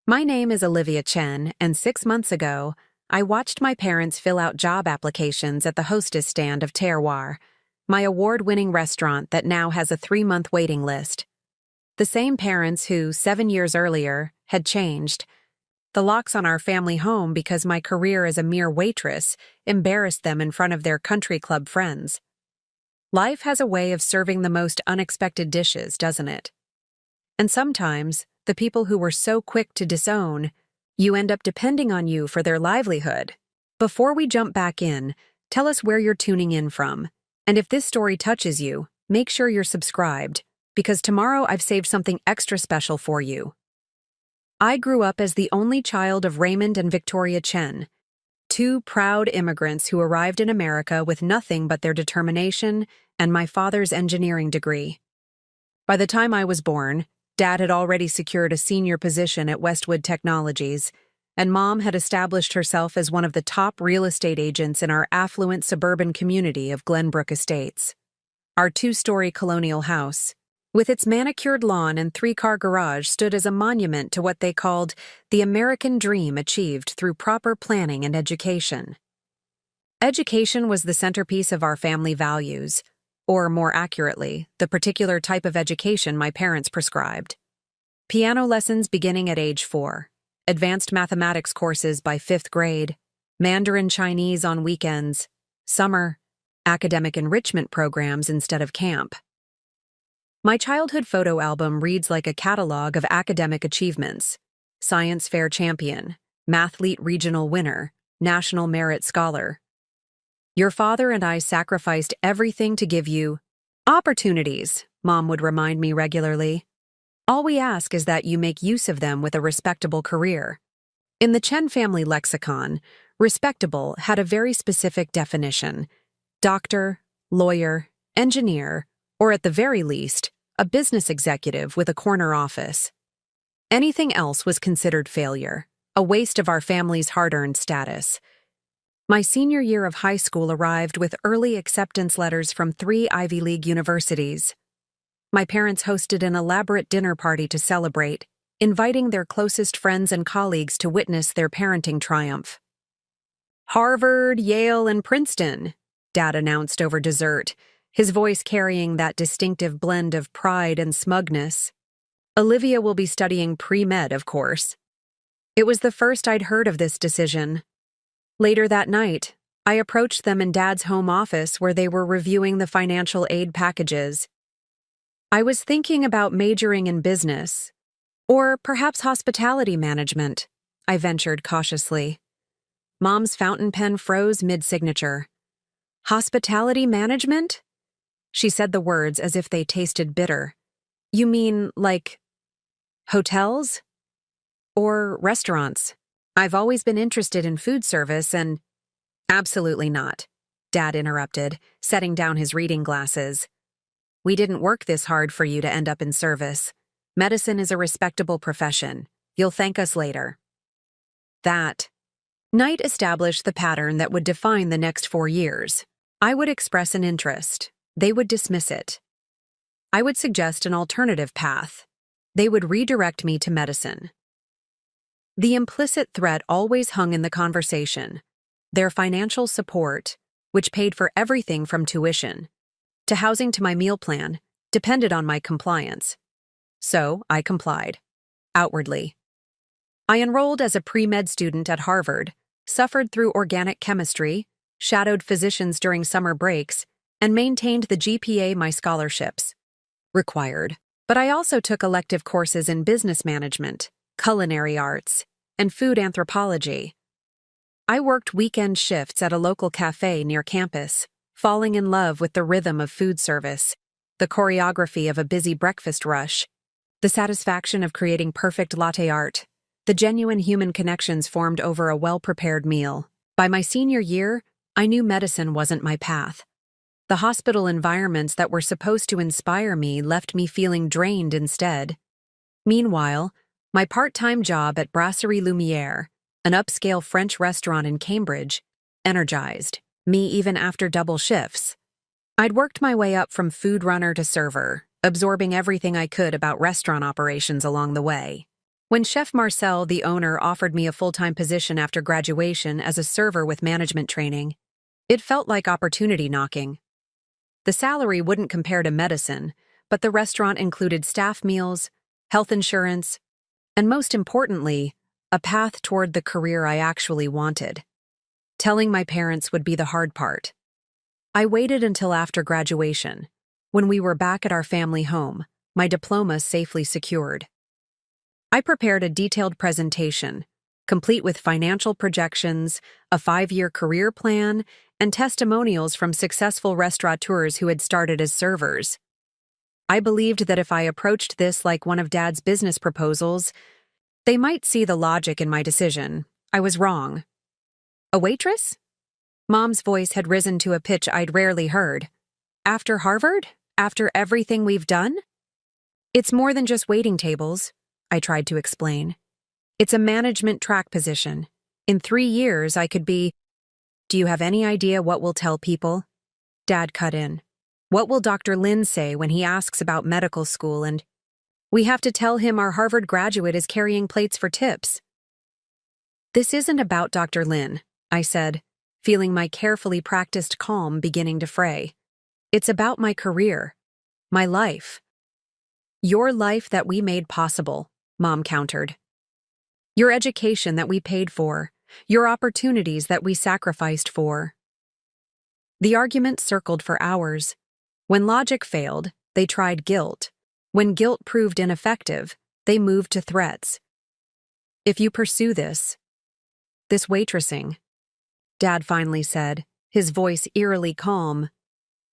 My name is Olivia Chen, and 6 months ago, I watched my parents fill out job applications at the hostess stand of Terroir, my award-winning restaurant that now has a 3-month waiting list. The same parents who, 7 years earlier, had changed. The locks on our family home because my career as a mere waitress embarrassed them in front of their country club friends. Life has a way of serving the most unexpected dishes, doesn't it? And sometimes, the people who were so quick to disown, you end up depending on you for their livelihood. Before we jump back in, tell us where you're tuning in from. And if this story touches you, make sure you're subscribed, because tomorrow I've saved something extra special for you. I grew up as the only child of Raymond and Victoria Chen, two proud immigrants who arrived in America with nothing but their determination and my father's engineering degree. By the time I was born, Dad had already secured a senior position at Westwood Technologies, and Mom had established herself as one of the top real estate agents in our affluent suburban community of Glenbrook Estates. Our 2-story colonial house, with its manicured lawn and 3-car garage, stood as a monument to what they called the American dream achieved through proper planning and education. Education was the centerpiece of our family values, or more accurately, the particular type of education my parents prescribed. Piano lessons beginning at age 4, advanced mathematics courses by 5th grade, Mandarin Chinese on weekends, summer, academic enrichment programs instead of camp. My childhood photo album reads like a catalog of academic achievements: science fair champion, mathlete regional winner, national merit scholar. Your father and I sacrificed everything to give you opportunities, Mom would remind me regularly. All we ask is that you make use of them with a respectable career. In the Chen family lexicon, respectable had a very specific definition: doctor, lawyer, engineer, or at the very least, a business executive with a corner office. Anything else was considered failure, a waste of our family's hard-earned status. My senior year of high school arrived with early acceptance letters from 3 Ivy League universities. My parents hosted an elaborate dinner party to celebrate, inviting their closest friends and colleagues to witness their parenting triumph. Harvard, Yale, and Princeton, Dad announced over dessert, his voice carrying that distinctive blend of pride and smugness. Olivia will be studying pre-med, of course. It was the first I'd heard of this decision. Later that night, I approached them in Dad's home office where they were reviewing the financial aid packages. I was thinking about majoring in business, or perhaps hospitality management, I ventured cautiously. Mom's fountain pen froze mid-signature. Hospitality management? She said the words as if they tasted bitter. You mean, like, hotels? Or restaurants? I've always been interested in food service and— Absolutely not, Dad interrupted, setting down his reading glasses. We didn't work this hard for you to end up in service. Medicine is a respectable profession. You'll thank us later. That night established the pattern that would define the next 4 years. I would express an interest. They would dismiss it. I would suggest an alternative path. They would redirect me to medicine. The implicit threat always hung in the conversation: their financial support, which paid for everything from tuition to housing to my meal plan, depended on my compliance. So I complied, outwardly. I enrolled as a pre-med student at Harvard, suffered through organic chemistry, shadowed physicians during summer breaks, and maintained the GPA my scholarships required. But I also took elective courses in business management, culinary arts, and food anthropology. I worked weekend shifts at a local cafe near campus, falling in love with the rhythm of food service, the choreography of a busy breakfast rush, the satisfaction of creating perfect latte art, the genuine human connections formed over a well-prepared meal. By my senior year, I knew medicine wasn't my path. The hospital environments that were supposed to inspire me left me feeling drained instead. Meanwhile, my part-time job at Brasserie Lumière, an upscale French restaurant in Cambridge, energized me even after double shifts. I'd worked my way up from food runner to server, absorbing everything I could about restaurant operations along the way. When Chef Marcel, the owner, offered me a full-time position after graduation as a server with management training, it felt like opportunity knocking. The salary wouldn't compare to medicine, but the restaurant included staff meals, health insurance, and most importantly, a path toward the career I actually wanted. Telling my parents would be the hard part. I waited until after graduation, when we were back at our family home, my diploma safely secured. I prepared a detailed presentation, complete with financial projections, a 5-year career plan, and testimonials from successful restaurateurs who had started as servers. I believed that if I approached this like one of Dad's business proposals, they might see the logic in my decision. I was wrong. A waitress? Mom's voice had risen to a pitch I'd rarely heard. After Harvard? After everything we've done? It's more than just waiting tables, I tried to explain. It's a management track position. In 3 years, I could be... Do you have any idea what we'll tell people? Dad cut in. What will Dr. Lin say when he asks about medical school and... We have to tell him our Harvard graduate is carrying plates for tips. This isn't about Dr. Lin, I said, feeling my carefully practiced calm beginning to fray. It's about my career, my life. Your life that we made possible, Mom countered. Your education that we paid for, your opportunities that we sacrificed for. The argument circled for hours. When logic failed, they tried guilt. When guilt proved ineffective, they moved to threats. If you pursue this waitressing, Dad finally said, his voice eerily calm,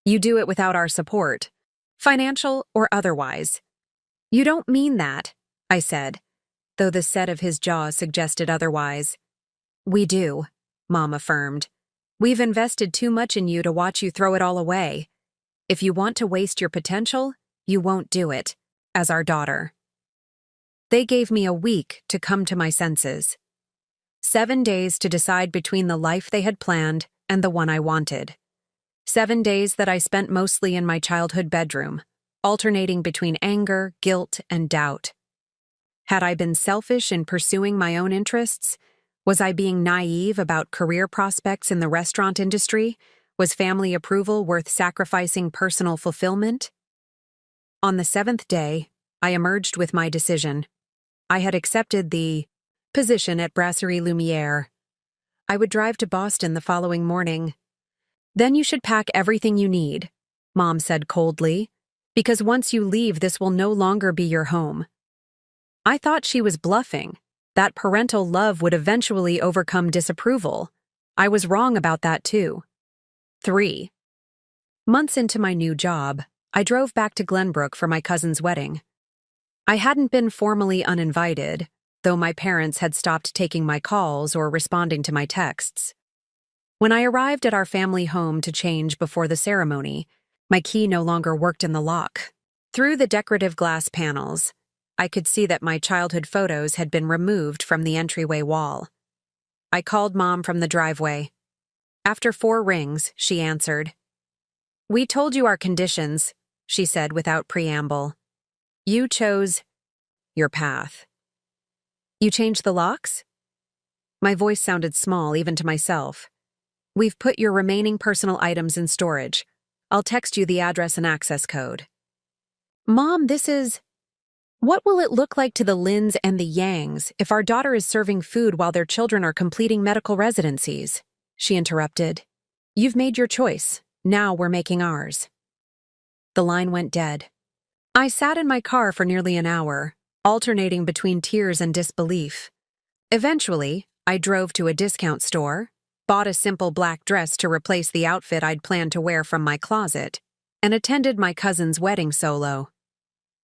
you do it without our support, financial or otherwise. You don't mean that, I said, though the set of his jaw suggested otherwise. We do, Mom affirmed. We've invested too much in you to watch you throw it all away. If you want to waste your potential, you won't do it, as our daughter. They gave me a week to come to my senses. 7 days to decide between the life they had planned and the one I wanted. 7 days that I spent mostly in my childhood bedroom, alternating between anger, guilt, and doubt. Had I been selfish in pursuing my own interests? Was I being naive about career prospects in the restaurant industry? Was family approval worth sacrificing personal fulfillment? On the 7th day, I emerged with my decision. I had accepted the position at Brasserie Lumière. I would drive to Boston the following morning. Then you should pack everything you need, Mom said coldly, because once you leave, this will no longer be your home. I thought she was bluffing, that parental love would eventually overcome disapproval. I was wrong about that too. 3 months into my new job, I drove back to Glenbrook for my cousin's wedding. I hadn't been formally uninvited, though my parents had stopped taking my calls or responding to my texts. When I arrived at our family home to change before the ceremony, my key no longer worked in the lock. Through the decorative glass panels, I could see that my childhood photos had been removed from the entryway wall. I called Mom from the driveway. After 4 rings, she answered. We told you our conditions, she said without preamble. You chose your path. You changed the locks? My voice sounded small even to myself. We've put your remaining personal items in storage. I'll text you the address and access code. Mom, this is... What will it look like to the Lins and the Yangs if our daughter is serving food while their children are completing medical residencies? She interrupted. You've made your choice. Now we're making ours. The line went dead. I sat in my car for nearly an hour, alternating between tears and disbelief. Eventually, I drove to a discount store, bought a simple black dress to replace the outfit I'd planned to wear from my closet, and attended my cousin's wedding solo.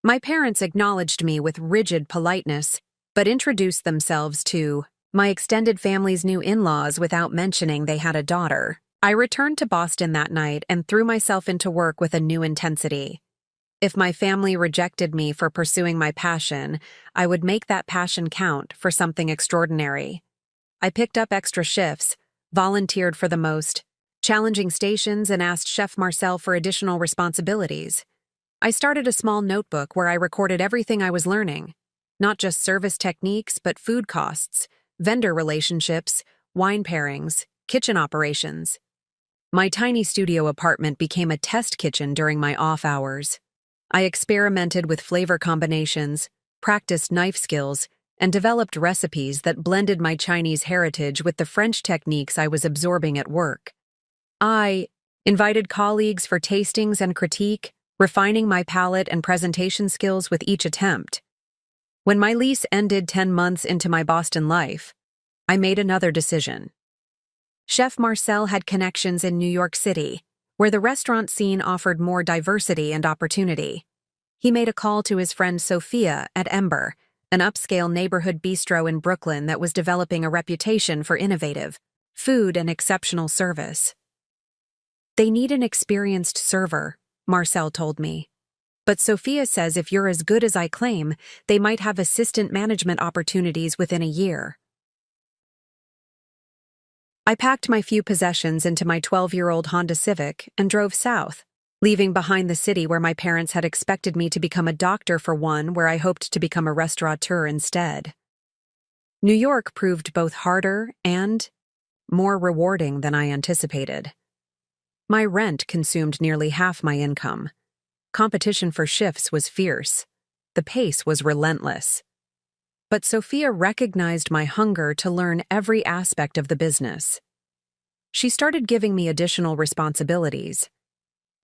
My parents acknowledged me with rigid politeness, but introduced themselves to my extended family's new in-laws without mentioning they had a daughter. I returned to Boston that night and threw myself into work with a new intensity. If my family rejected me for pursuing my passion, I would make that passion count for something extraordinary. I picked up extra shifts, volunteered for the most challenging stations, and asked Chef Marcel for additional responsibilities. I started a small notebook where I recorded everything I was learning. Not just service techniques, but food costs, vendor relationships, wine pairings, kitchen operations. My tiny studio apartment became a test kitchen during my off hours. I experimented with flavor combinations, practiced knife skills, and developed recipes that blended my Chinese heritage with the French techniques I was absorbing at work. I invited colleagues for tastings and critique, refining my palate and presentation skills with each attempt. When my lease ended 10 months into my Boston life, I made another decision. Chef Marcel had connections in New York City, where the restaurant scene offered more diversity and opportunity. He made a call to his friend Sophia at Ember, an upscale neighborhood bistro in Brooklyn that was developing a reputation for innovative food and exceptional service. "They need an experienced server," Marcel told me. "But Sophia says if you're as good as I claim, they might have assistant management opportunities within a year." I packed my few possessions into my 12-year-old Honda Civic and drove south, leaving behind the city where my parents had expected me to become a doctor for one where I hoped to become a restaurateur instead. New York proved both harder and more rewarding than I anticipated. My rent consumed nearly half my income. Competition for shifts was fierce. The pace was relentless. But Sophia recognized my hunger to learn every aspect of the business. She started giving me additional responsibilities: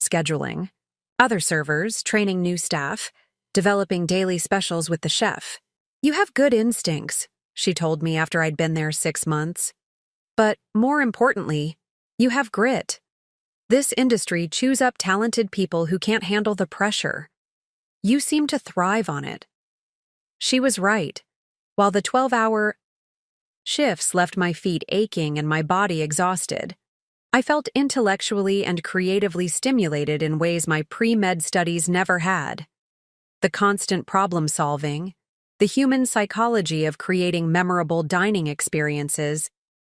scheduling, other servers, training new staff, developing daily specials with the chef. "You have good instincts," she told me after I'd been there 6 months. "But more importantly, you have grit. This industry chews up talented people who can't handle the pressure. You seem to thrive on it." She was right. While the 12-hour shifts left my feet aching and my body exhausted, I felt intellectually and creatively stimulated in ways my pre-med studies never had. The constant problem-solving, the human psychology of creating memorable dining experiences,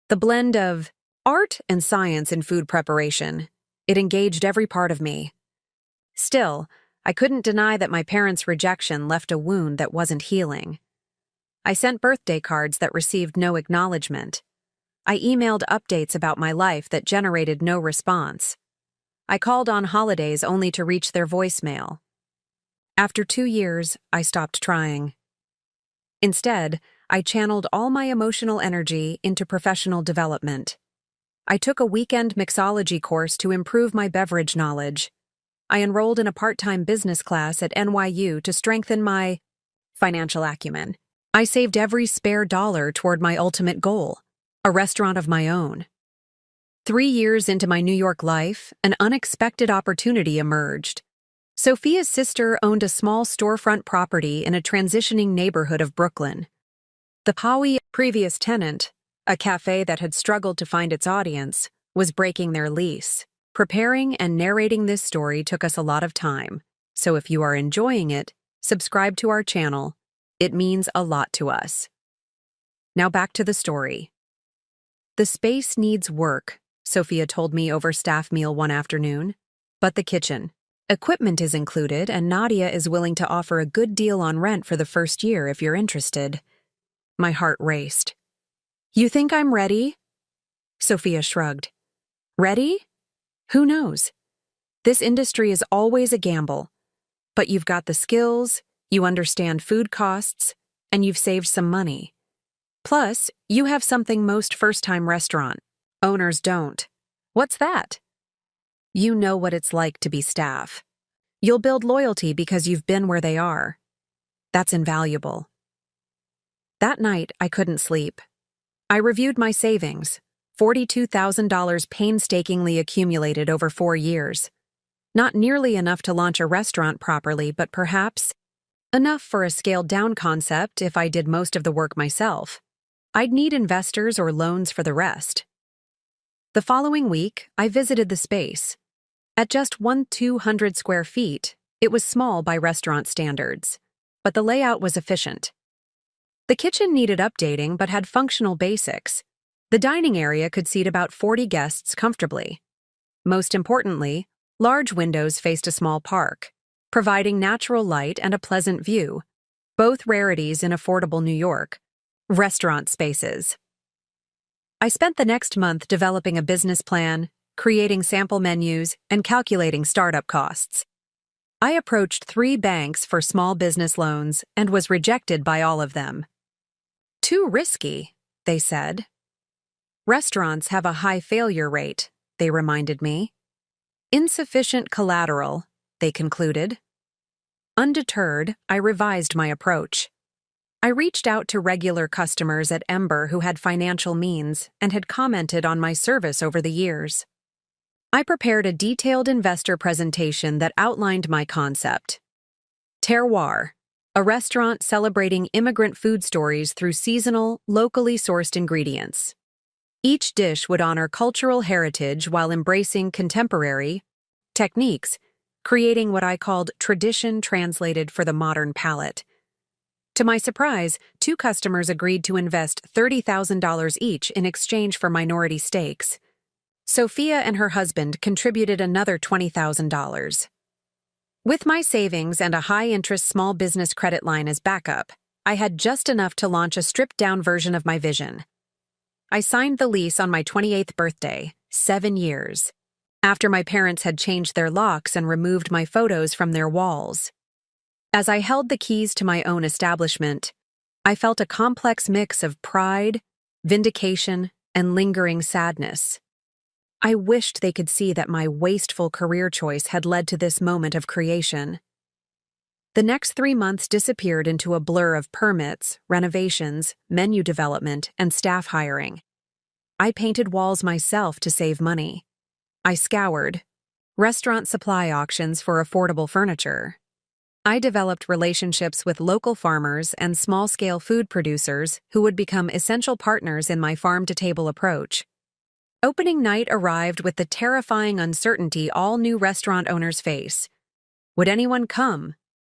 the blend of art and science in food preparation, it engaged every part of me. Still, I couldn't deny that my parents' rejection left a wound that wasn't healing. I sent birthday cards that received no acknowledgement. I emailed updates about my life that generated no response. I called on holidays only to reach their voicemail. After 2 years, I stopped trying. Instead, I channeled all my emotional energy into professional development. I took a weekend mixology course to improve my beverage knowledge. I enrolled in a part-time business class at NYU to strengthen my financial acumen. I saved every spare dollar toward my ultimate goal, a restaurant of my own. 3 years into my New York life, an unexpected opportunity emerged. Sophia's sister owned a small storefront property in a transitioning neighborhood of Brooklyn. The previous tenant, a cafe that had struggled to find its audience, was breaking their lease. Preparing and narrating this story took us a lot of time, so if you are enjoying it, subscribe to our channel. It means a lot to us. Now back to the story. "The space needs work," Sophia told me over staff meal one afternoon. "But the kitchen. Equipment is included, and Nadia is willing to offer a good deal on rent for the first year if you're interested." My heart raced. "You think I'm ready?" Sophia shrugged. "Ready? Who knows? This industry is always a gamble. But you've got the skills, you understand food costs, and you've saved some money. Plus, you have something most first-time restaurant owners don't. What's that? You know what it's like to be staff. You'll build loyalty because you've been where they are. That's invaluable." That night, I couldn't sleep. I reviewed my savings, $42,000 painstakingly accumulated over 4 years. Not nearly enough to launch a restaurant properly, but perhaps enough for a scaled-down concept if I did most of the work myself. I'd need investors or loans for the rest. The following week, I visited the space. At just 200 square feet, it was small by restaurant standards, but the layout was efficient. The kitchen needed updating but had functional basics. The dining area could seat about 40 guests comfortably. Most importantly, large windows faced a small park, providing natural light and a pleasant view. both rarities in affordable New York. Restaurant spaces. I spent the next month developing a business plan, creating sample menus, and calculating startup costs. I approached 3 banks for small business loans and was rejected by all of them. Too risky, they said. Restaurants have a high failure rate, they reminded me. Insufficient collateral, they concluded. Undeterred, I revised my approach. I reached out to regular customers at Ember who had financial means and had commented on my service over the years. I prepared a detailed investor presentation that outlined my concept. Terroir, a restaurant celebrating immigrant food stories through seasonal, locally sourced ingredients. Each dish would honor cultural heritage while embracing contemporary techniques, creating what I called tradition translated for the modern palate. To my surprise, 2 customers agreed to invest $30,000 each in exchange for minority stakes. Sophia and her husband contributed another $20,000. With my savings and a high-interest small business credit line as backup, I had just enough to launch a stripped-down version of my vision. I signed the lease on my 28th birthday, 7 years, after my parents had changed their locks and removed my photos from their walls. As I held the keys to my own establishment, I felt a complex mix of pride, vindication, and lingering sadness. I wished they could see that my wasteful career choice had led to this moment of creation. The next 3 months disappeared into a blur of permits, renovations, menu development, and staff hiring. I painted walls myself to save money. I scoured restaurant supply auctions for affordable furniture. I developed relationships with local farmers and small-scale food producers who would become essential partners in my farm-to-table approach. Opening night arrived with the terrifying uncertainty all new restaurant owners face. Would anyone come?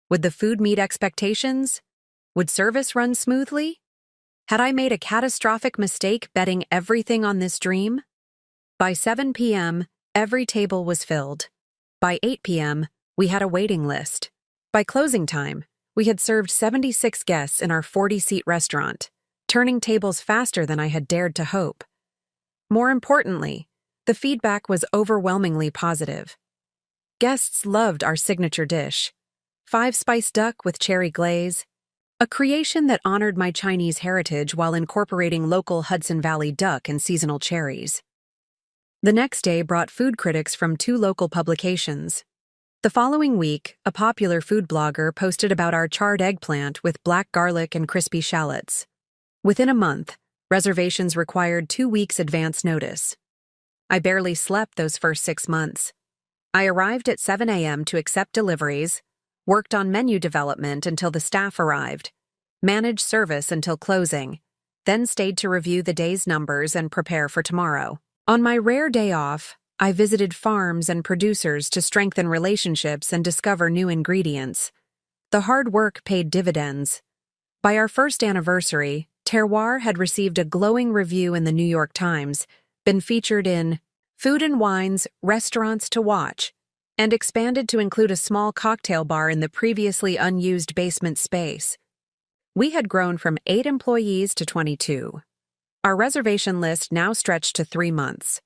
Would the food meet expectations? Would service run smoothly? Had I made a catastrophic mistake betting everything on this dream? By 7 p.m., every table was filled. By 8 p.m., we had a waiting list. By closing time, we had served 76 guests in our 40-seat restaurant, turning tables faster than I had dared to hope. More importantly, the feedback was overwhelmingly positive. Guests loved our signature dish, 5-spice duck with cherry glaze, a creation that honored my Chinese heritage while incorporating local Hudson Valley duck and seasonal cherries. The next day brought food critics from 2 local publications. The following week, a popular food blogger posted about our charred eggplant with black garlic and crispy shallots. Within a month, reservations required 2 weeks advance notice. I barely slept those first 6 months. I arrived at 7 a.m. to accept deliveries, worked on menu development until the staff arrived, managed service until closing, then stayed to review the day's numbers and prepare for tomorrow. On my rare day off, I visited farms and producers to strengthen relationships and discover new ingredients. The hard work paid dividends. By our first anniversary, Terroir had received a glowing review in the New York Times, been featured in Food and Wine's Restaurants to Watch, and expanded to include a small cocktail bar in the previously unused basement space. We had grown from 8 employees to 22. Our reservation list now stretched to 3 months.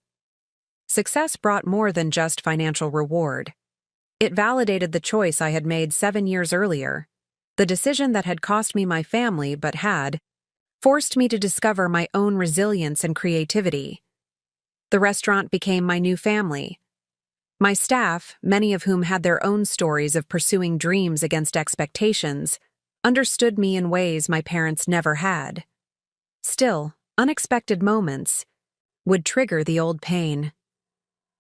Success brought more than just financial reward. It validated the choice I had made 7 years earlier, the decision that had cost me my family but had forced me to discover my own resilience and creativity. The restaurant became my new family. My staff, many of whom had their own stories of pursuing dreams against expectations, understood me in ways my parents never had. Still, unexpected moments would trigger the old pain.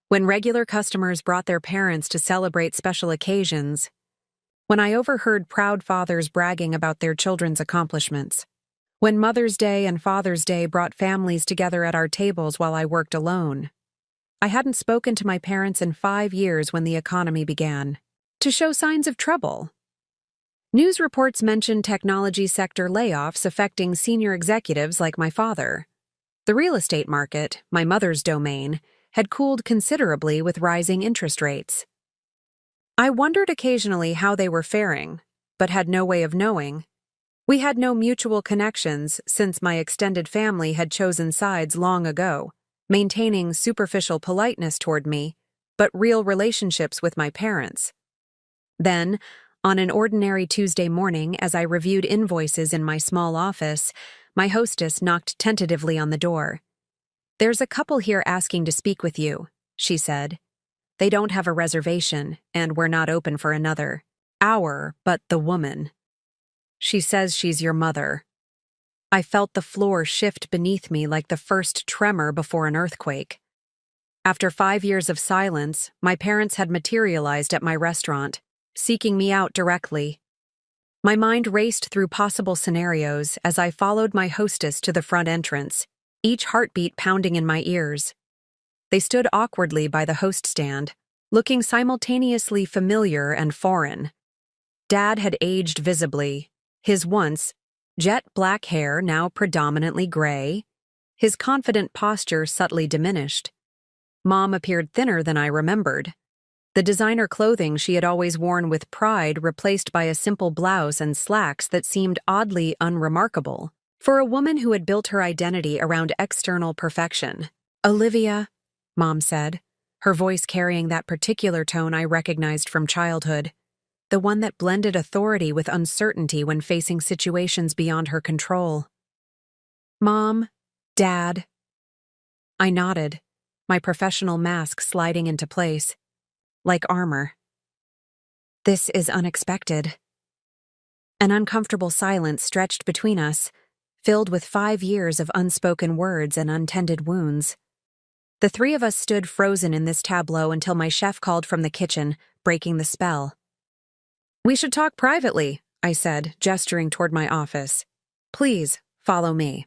When regular customers brought their parents to celebrate special occasions, when I overheard proud fathers bragging about their children's accomplishments, when Mother's Day and Father's Day brought families together at our tables while I worked alone. I hadn't spoken to my parents in 5 years when the economy began to show signs of trouble. News reports mentioned technology sector layoffs affecting senior executives like my father. The real estate market, my mother's domain, had cooled considerably with rising interest rates. I wondered occasionally how they were faring, but had no way of knowing. We had no mutual connections since my extended family had chosen sides long ago, maintaining superficial politeness toward me, but real relationships with my parents. Then, on an ordinary Tuesday morning, as I reviewed invoices in my small office, my hostess knocked tentatively on the door. "There's a couple here asking to speak with you," she said. "They don't have a reservation, and we're not open for another hour, but the woman. She says she's your mother." I felt the floor shift beneath me like the first tremor before an earthquake. After 5 years of silence, my parents had materialized at my restaurant, seeking me out directly. My mind raced through possible scenarios as I followed my hostess to the front entrance, each heartbeat pounding in my ears. They stood awkwardly by the host stand, looking simultaneously familiar and foreign. Dad had aged visibly, his once jet black hair now predominantly gray, his confident posture subtly diminished. Mom appeared thinner than I remembered. The designer clothing she had always worn with pride replaced by a simple blouse and slacks that seemed oddly unremarkable for a woman who had built her identity around external perfection. "Olivia," Mom said, her voice carrying that particular tone I recognized from childhood, the one that blended authority with uncertainty when facing situations beyond her control. "Mom, Dad." I nodded, my professional mask sliding into place, like armor. "This is unexpected." An uncomfortable silence stretched between us, filled with 5 years of unspoken words and untended wounds. The three of us stood frozen in this tableau until my chef called from the kitchen, breaking the spell. "We should talk privately," I said, gesturing toward my office. "Please, follow me."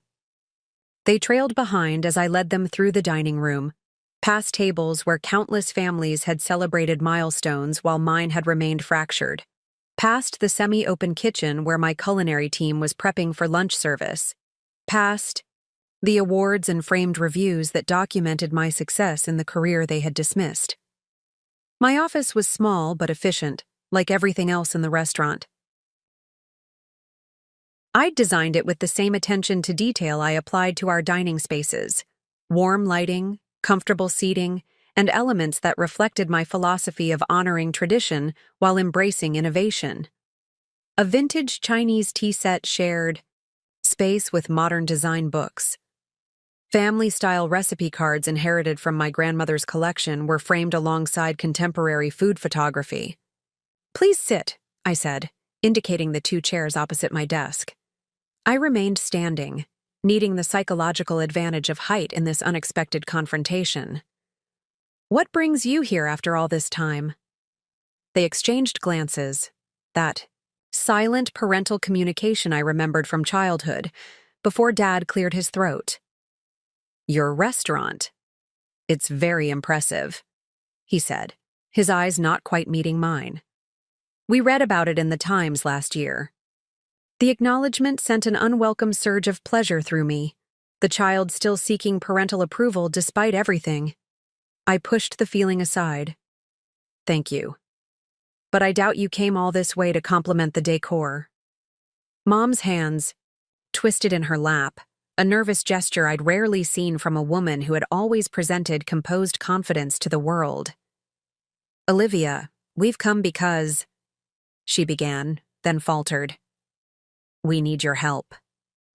They trailed behind as I led them through the dining room, past tables where countless families had celebrated milestones while mine had remained fractured, past the semi-open kitchen where my culinary team was prepping for lunch service, past the awards and framed reviews that documented my success in the career they had dismissed. My office was small but efficient, like everything else in the restaurant. I'd designed it with the same attention to detail I applied to our dining spaces: warm lighting, comfortable seating, and elements that reflected my philosophy of honoring tradition while embracing innovation. A vintage Chinese tea set shared space with modern design books. Family-style recipe cards inherited from my grandmother's collection were framed alongside contemporary food photography. "Please sit," I said, indicating the 2 chairs opposite my desk. I remained standing, needing the psychological advantage of height in this unexpected confrontation. "What brings you here after all this time?" They exchanged glances, that silent parental communication I remembered from childhood, before Dad cleared his throat. "Your restaurant. It's very impressive," he said, his eyes not quite meeting mine. "We read about it in the Times last year." The acknowledgement sent an unwelcome surge of pleasure through me, the child still seeking parental approval despite everything. I pushed the feeling aside. "Thank you. But I doubt you came all this way to compliment the decor." Mom's hands twisted in her lap, a nervous gesture I'd rarely seen from a woman who had always presented composed confidence to the world. "Olivia, we've come because—" she began, then faltered. "We need your help,"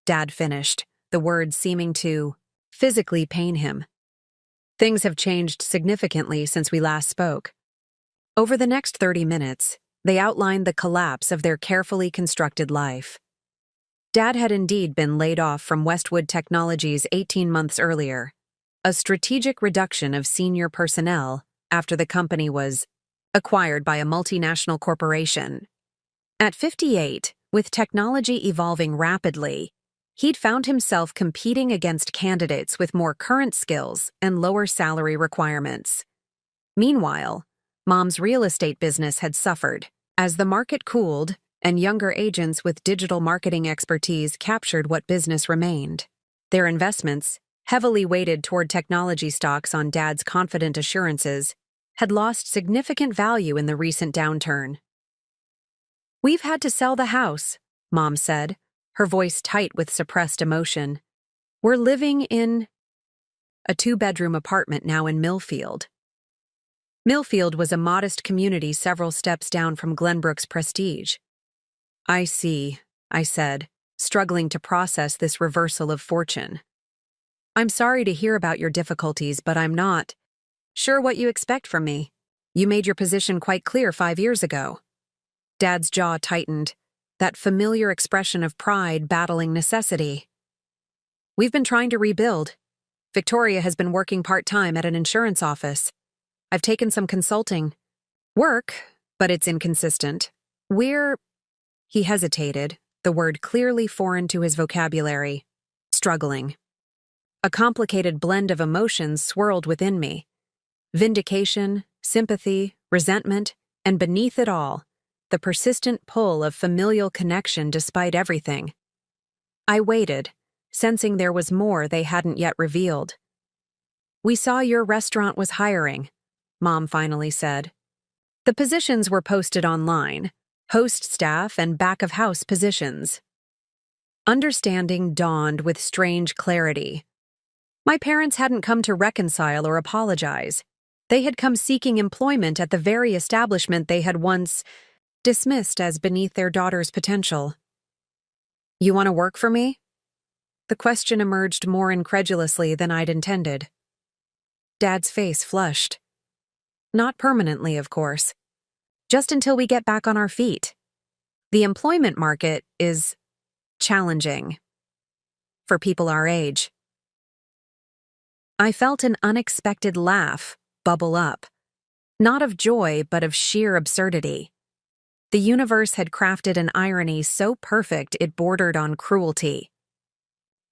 Dad finished, the words seeming to physically pain him. Things have changed significantly since we last spoke. Over the next 30 minutes, they outlined the collapse of their carefully constructed life. Dad had indeed been laid off from Westwood Technologies 18 months earlier, a strategic reduction of senior personnel after the company was acquired by a multinational corporation. At 58, with technology evolving rapidly, he'd found himself competing against candidates with more current skills and lower salary requirements. Meanwhile, Mom's real estate business had suffered. As the market cooled and younger agents with digital marketing expertise captured what business remained, their investments, heavily weighted toward technology stocks on Dad's confident assurances, had lost significant value in the recent downturn. "We've had to sell the house," Mom said, her voice tight with suppressed emotion. We're living in a 2-bedroom apartment now in Millfield. Millfield was a modest community several steps down from Glenbrook's Prestige. I see, I said, struggling to process this reversal of fortune. I'm sorry to hear about your difficulties, but I'm not sure what you expect from me. You made your position quite clear 5 years ago. Dad's jaw tightened, that familiar expression of pride battling necessity. We've been trying to rebuild. Victoria has been working part-time at an insurance office. I've taken some consulting work, but it's inconsistent. He hesitated, the word clearly foreign to his vocabulary. Struggling. A complicated blend of emotions swirled within me. Vindication, sympathy, resentment, and beneath it all, the persistent pull of familial connection despite everything. I waited, sensing there was more they hadn't yet revealed. We saw your restaurant was hiring, Mom finally said. The positions were posted online, host staff and back-of-house positions. Understanding dawned with strange clarity. My parents hadn't come to reconcile or apologize. They had come seeking employment at the very establishment they had once dismissed as beneath their daughter's potential. You want to work for me? The question emerged more incredulously than I'd intended. Dad's face flushed. Not permanently, of course. Just until we get back on our feet. The employment market is challenging for people our age. I felt an unexpected laugh bubble up, not of joy but of sheer absurdity. The universe had crafted an irony so perfect it bordered on cruelty.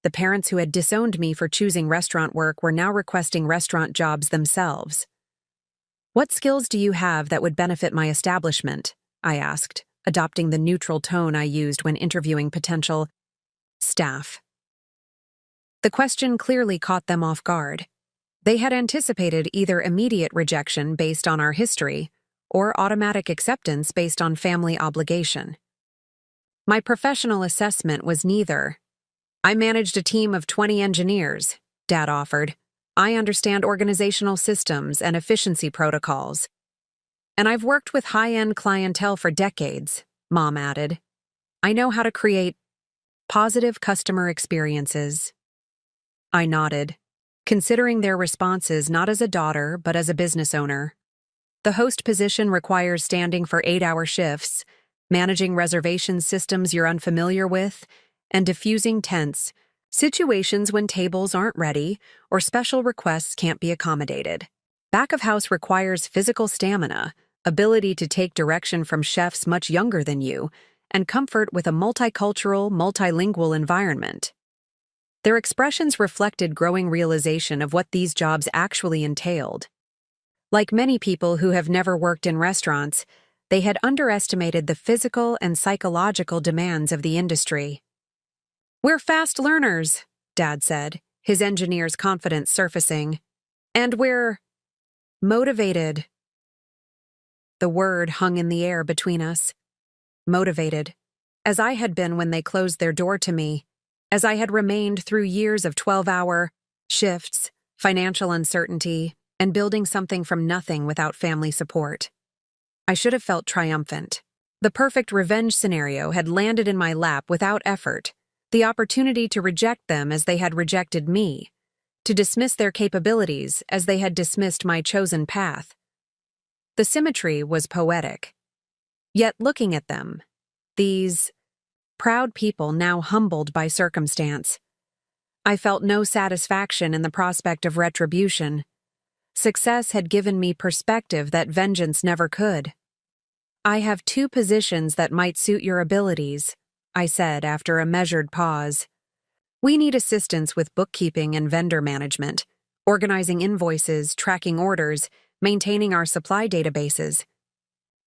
The parents who had disowned me for choosing restaurant work were now requesting restaurant jobs themselves. What skills do you have that would benefit my establishment? I asked, adopting the neutral tone I used when interviewing potential staff. The question clearly caught them off guard. They had anticipated either immediate rejection based on our history or automatic acceptance based on family obligation. My professional assessment was neither. I managed a team of 20 engineers, Dad offered. I understand organizational systems and efficiency protocols. And I've worked with high-end clientele for decades, Mom added. I know how to create positive customer experiences. I nodded, considering their responses not as a daughter but as a business owner. The host position requires standing for 8-hour shifts, managing reservation systems you're unfamiliar with, and diffusing tense situations when tables aren't ready or special requests can't be accommodated. Back of house requires physical stamina, ability to take direction from chefs much younger than you, and comfort with a multicultural, multilingual environment. Their expressions reflected growing realization of what these jobs actually entailed. Like many people who have never worked in restaurants, they had underestimated the physical and psychological demands of the industry. We're fast learners, Dad said, his engineer's confidence surfacing. And we're motivated. The word hung in the air between us. Motivated. As I had been when they closed their door to me. As I had remained through years of 12-hour shifts, financial uncertainty, and building something from nothing without family support. I should have felt triumphant. The perfect revenge scenario had landed in my lap without effort. The opportunity to reject them as they had rejected me, to dismiss their capabilities as they had dismissed my chosen path. The symmetry was poetic. Yet looking at them, these proud people now humbled by circumstance, I felt no satisfaction in the prospect of retribution. Success had given me perspective that vengeance never could. I have 2 positions that might suit your abilities, I said after a measured pause. We need assistance with bookkeeping and vendor management, organizing invoices, tracking orders, maintaining our supply databases.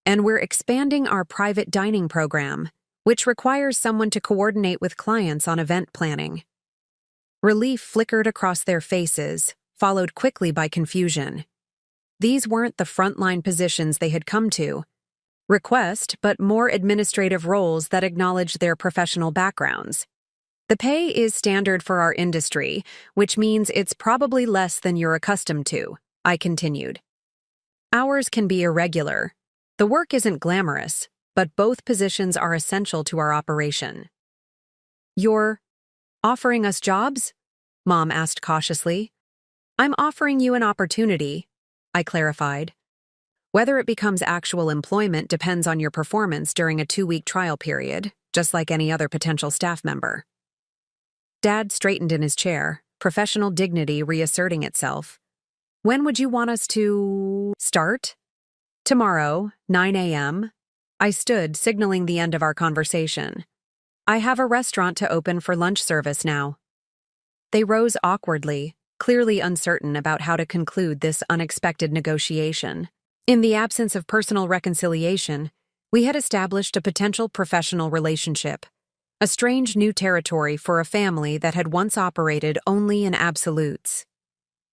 And we're expanding our private dining program, which requires someone to coordinate with clients on event planning. Relief flickered across their faces, followed quickly by confusion. These weren't the frontline positions they had come to. request, but more administrative roles that acknowledge their professional backgrounds. The pay is standard for our industry, which means it's probably less than you're accustomed to, I continued. Hours can be irregular. The work isn't glamorous, but both positions are essential to our operation. You're offering us jobs? Mom asked cautiously. I'm offering you an opportunity, I clarified. Whether it becomes actual employment depends on your performance during a 2-week trial period, just like any other potential staff member. Dad straightened in his chair, professional dignity reasserting itself. When would you want us to start? Tomorrow, 9 a.m. I stood, signaling the end of our conversation. I have a restaurant to open for lunch service now. They rose awkwardly, clearly uncertain about how to conclude this unexpected negotiation. In the absence of personal reconciliation, we had established a potential professional relationship, a strange new territory for a family that had once operated only in absolutes.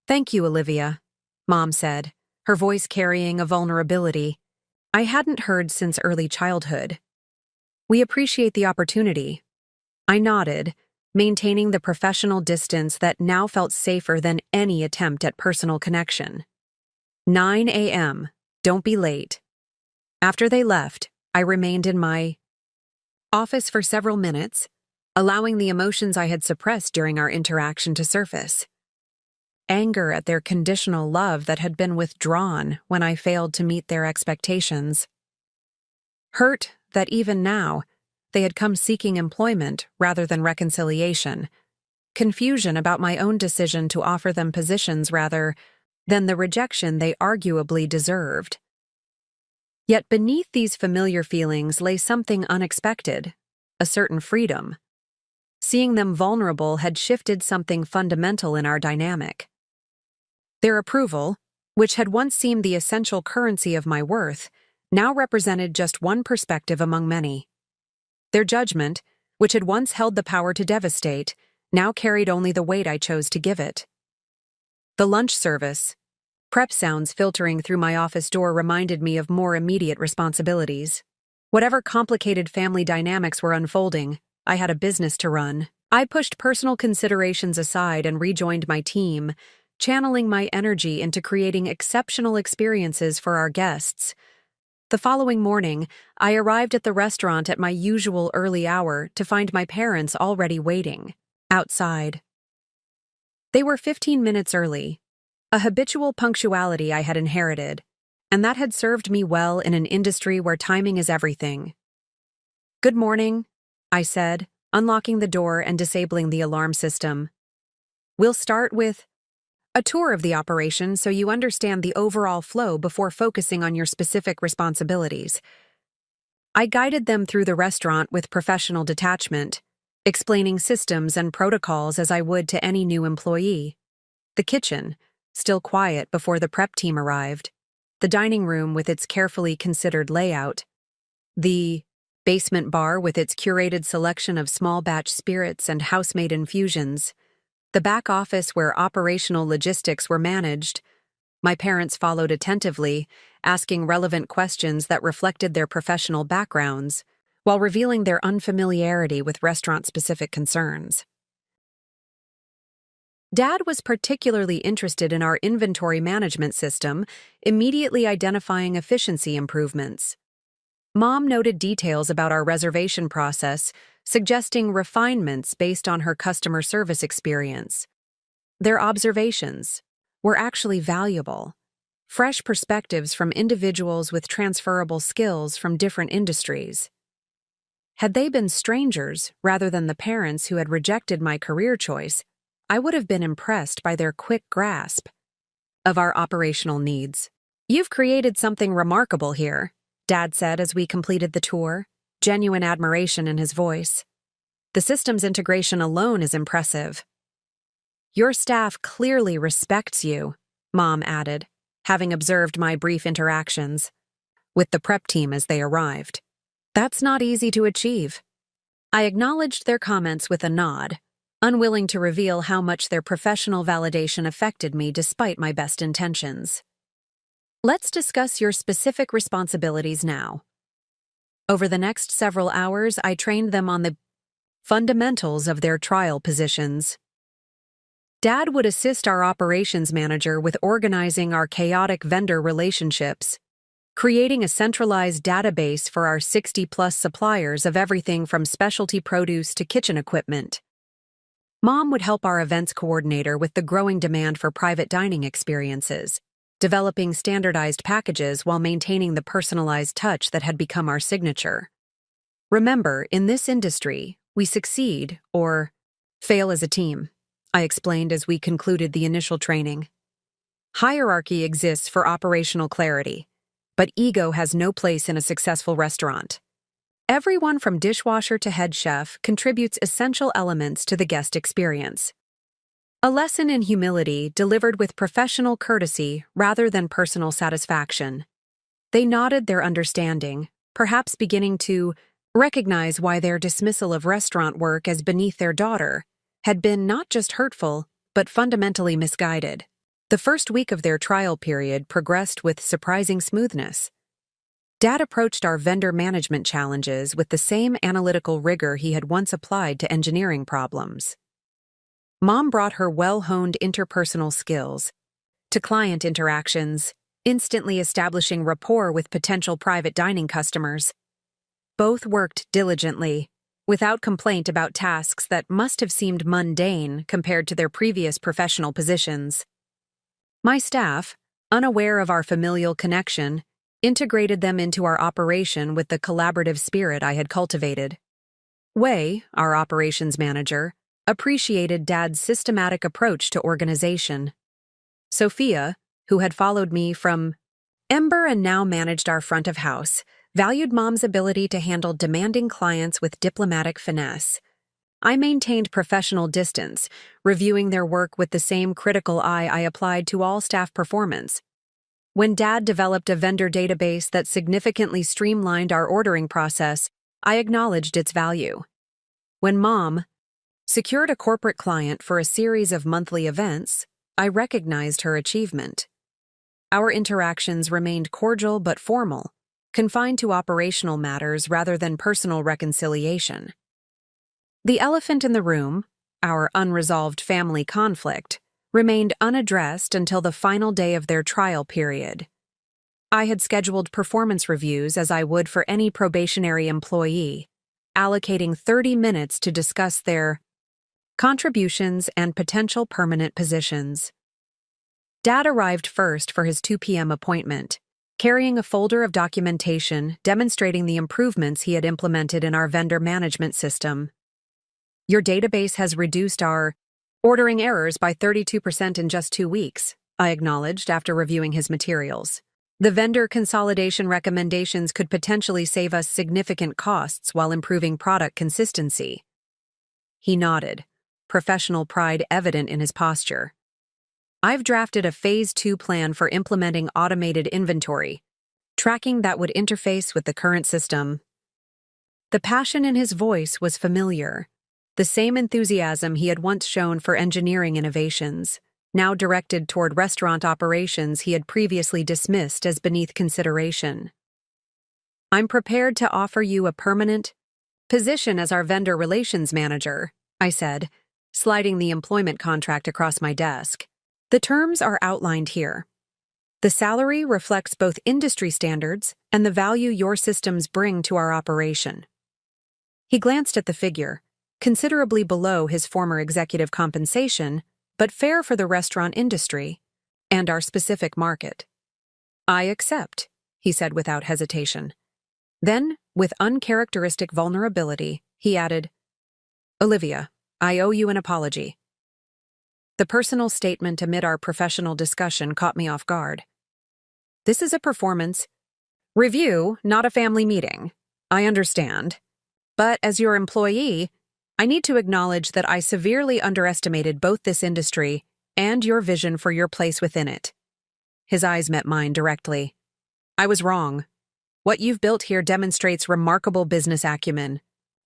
Thank you, Olivia, Mom said, her voice carrying a vulnerability I hadn't heard since early childhood. We appreciate the opportunity. I nodded, maintaining the professional distance that now felt safer than any attempt at personal connection. 9 a.m. Don't be late. After they left, I remained in my office for several minutes, allowing the emotions I had suppressed during our interaction to surface. Anger at their conditional love that had been withdrawn when I failed to meet their expectations. Hurt that even now, they had come seeking employment rather than reconciliation. Confusion about my own decision to offer them positions rather than the rejection they arguably deserved. Yet beneath these familiar feelings lay something unexpected, a certain freedom. Seeing them vulnerable had shifted something fundamental in our dynamic. Their approval, which had once seemed the essential currency of my worth, now represented just one perspective among many. Their judgment, which had once held the power to devastate, now carried only the weight I chose to give it. The lunch service, prep sounds filtering through my office door reminded me of more immediate responsibilities. Whatever complicated family dynamics were unfolding, I had a business to run. I pushed personal considerations aside and rejoined my team, channeling my energy into creating exceptional experiences for our guests. The following morning, I arrived at the restaurant at my usual early hour to find my parents already waiting, outside. They were 15 minutes early, a habitual punctuality I had inherited, and that had served me well in an industry where timing is everything. Good morning, I said, unlocking the door and disabling the alarm system. We'll start with a tour of the operation so you understand the overall flow before focusing on your specific responsibilities. I guided them through the restaurant with professional detachment, explaining systems and protocols as I would to any new employee. The kitchen, still quiet before the prep team arrived. The dining room with its carefully considered layout. The basement bar with its curated selection of small batch spirits and house-made infusions. The back office where operational logistics were managed. My parents followed attentively, asking relevant questions that reflected their professional backgrounds, while revealing their unfamiliarity with restaurant-specific concerns. Dad was particularly interested in our inventory management system, immediately identifying efficiency improvements. Mom noted details about our reservation process, suggesting refinements based on her customer service experience. Their observations were actually valuable, fresh perspectives from individuals with transferable skills from different industries. Had they been strangers rather than the parents who had rejected my career choice, I would have been impressed by their quick grasp of our operational needs. You've created something remarkable here, Dad said as we completed the tour, genuine admiration in his voice. The system's integration alone is impressive. Your staff clearly respects you, Mom added, having observed my brief interactions with the prep team as they arrived. That's not easy to achieve. I acknowledged their comments with a nod, unwilling to reveal how much their professional validation affected me despite my best intentions. Let's discuss your specific responsibilities now, Over the next several hours, I trained them on the fundamentals of their trial positions. Dad would assist our operations manager with organizing our chaotic vendor relationships, creating a centralized database for our 60-plus suppliers of everything from specialty produce to kitchen equipment. Mom would help our events coordinator with the growing demand for private dining experiences, developing standardized packages while maintaining the personalized touch that had become our signature. Remember, in this industry, we succeed or fail as a team, I explained as we concluded the initial training. Hierarchy exists for operational clarity, but ego has no place in a successful restaurant. Everyone from dishwasher to head chef contributes essential elements to the guest experience. A lesson in humility delivered with professional courtesy rather than personal satisfaction. They nodded their understanding, perhaps beginning to recognize why their dismissal of restaurant work as beneath their daughter had been not just hurtful, but fundamentally misguided. The first week of their trial period progressed with surprising smoothness. Dad approached our vendor management challenges with the same analytical rigor he had once applied to engineering problems. Mom brought her well-honed interpersonal skills to client interactions, instantly establishing rapport with potential private dining customers. Both worked diligently, without complaint about tasks that must have seemed mundane compared to their previous professional positions. My staff, unaware of our familial connection, integrated them into our operation with the collaborative spirit I had cultivated. Wei, our operations manager, appreciated Dad's systematic approach to organization. Sophia, who had followed me from Ember and now managed our front of house, valued Mom's ability to handle demanding clients with diplomatic finesse. I maintained professional distance, reviewing their work with the same critical eye I applied to all staff performance. When Dad developed a vendor database that significantly streamlined our ordering process, I acknowledged its value. When Mom secured a corporate client for a series of monthly events, I recognized her achievement. Our interactions remained cordial but formal, confined to operational matters rather than personal reconciliation. The elephant in the room, our unresolved family conflict, remained unaddressed until the final day of their trial period. I had scheduled performance reviews as I would for any probationary employee, allocating 30 minutes to discuss their contributions and potential permanent positions. Dad arrived first for his 2 p.m. appointment, carrying a folder of documentation demonstrating the improvements he had implemented in our vendor management system. Your database has reduced our ordering errors by 32% in just 2 weeks, I acknowledged after reviewing his materials. The vendor consolidation recommendations could potentially save us significant costs while improving product consistency. He nodded, professional pride evident in his posture. I've drafted a Phase 2 plan for implementing automated inventory, tracking that would interface with the current system. The passion in his voice was familiar, the same enthusiasm he had once shown for engineering innovations, now directed toward restaurant operations he had previously dismissed as beneath consideration. I'm prepared to offer you a permanent position as our vendor relations manager, I said, sliding the employment contract across my desk. The terms are outlined here. The salary reflects both industry standards and the value your systems bring to our operation. He glanced at the figure, considerably below his former executive compensation, but fair for the restaurant industry and our specific market. I accept, he said without hesitation. Then, with uncharacteristic vulnerability, he added, Olivia, I owe you an apology. The personal statement amid our professional discussion caught me off guard. This is a performance review, not a family meeting. I understand. But as your employee, I need to acknowledge that I severely underestimated both this industry and your vision for your place within it. His eyes met mine directly. I was wrong. What you've built here demonstrates remarkable business acumen,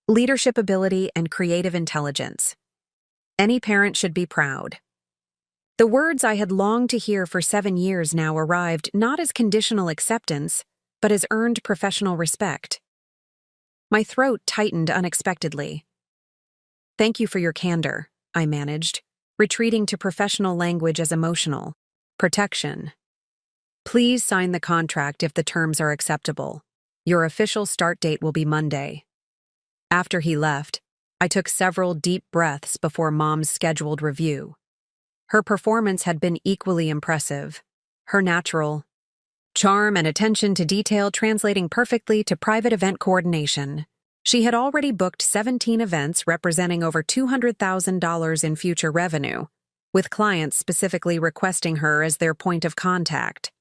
leadership ability, and creative intelligence. Any parent should be proud. The words I had longed to hear for 7 years now arrived not as conditional acceptance, but as earned professional respect. My throat tightened unexpectedly. "Thank you for your candor," I managed, retreating to professional language as emotional. "Protection. Please sign the contract if the terms are acceptable. Your official start date will be Monday." After he left, I took several deep breaths before Mom's scheduled review. Her performance had been equally impressive, her natural charm and attention to detail translating perfectly to private event coordination. She had already booked 17 events representing over $200,000 in future revenue, with clients specifically requesting her as their point of contact.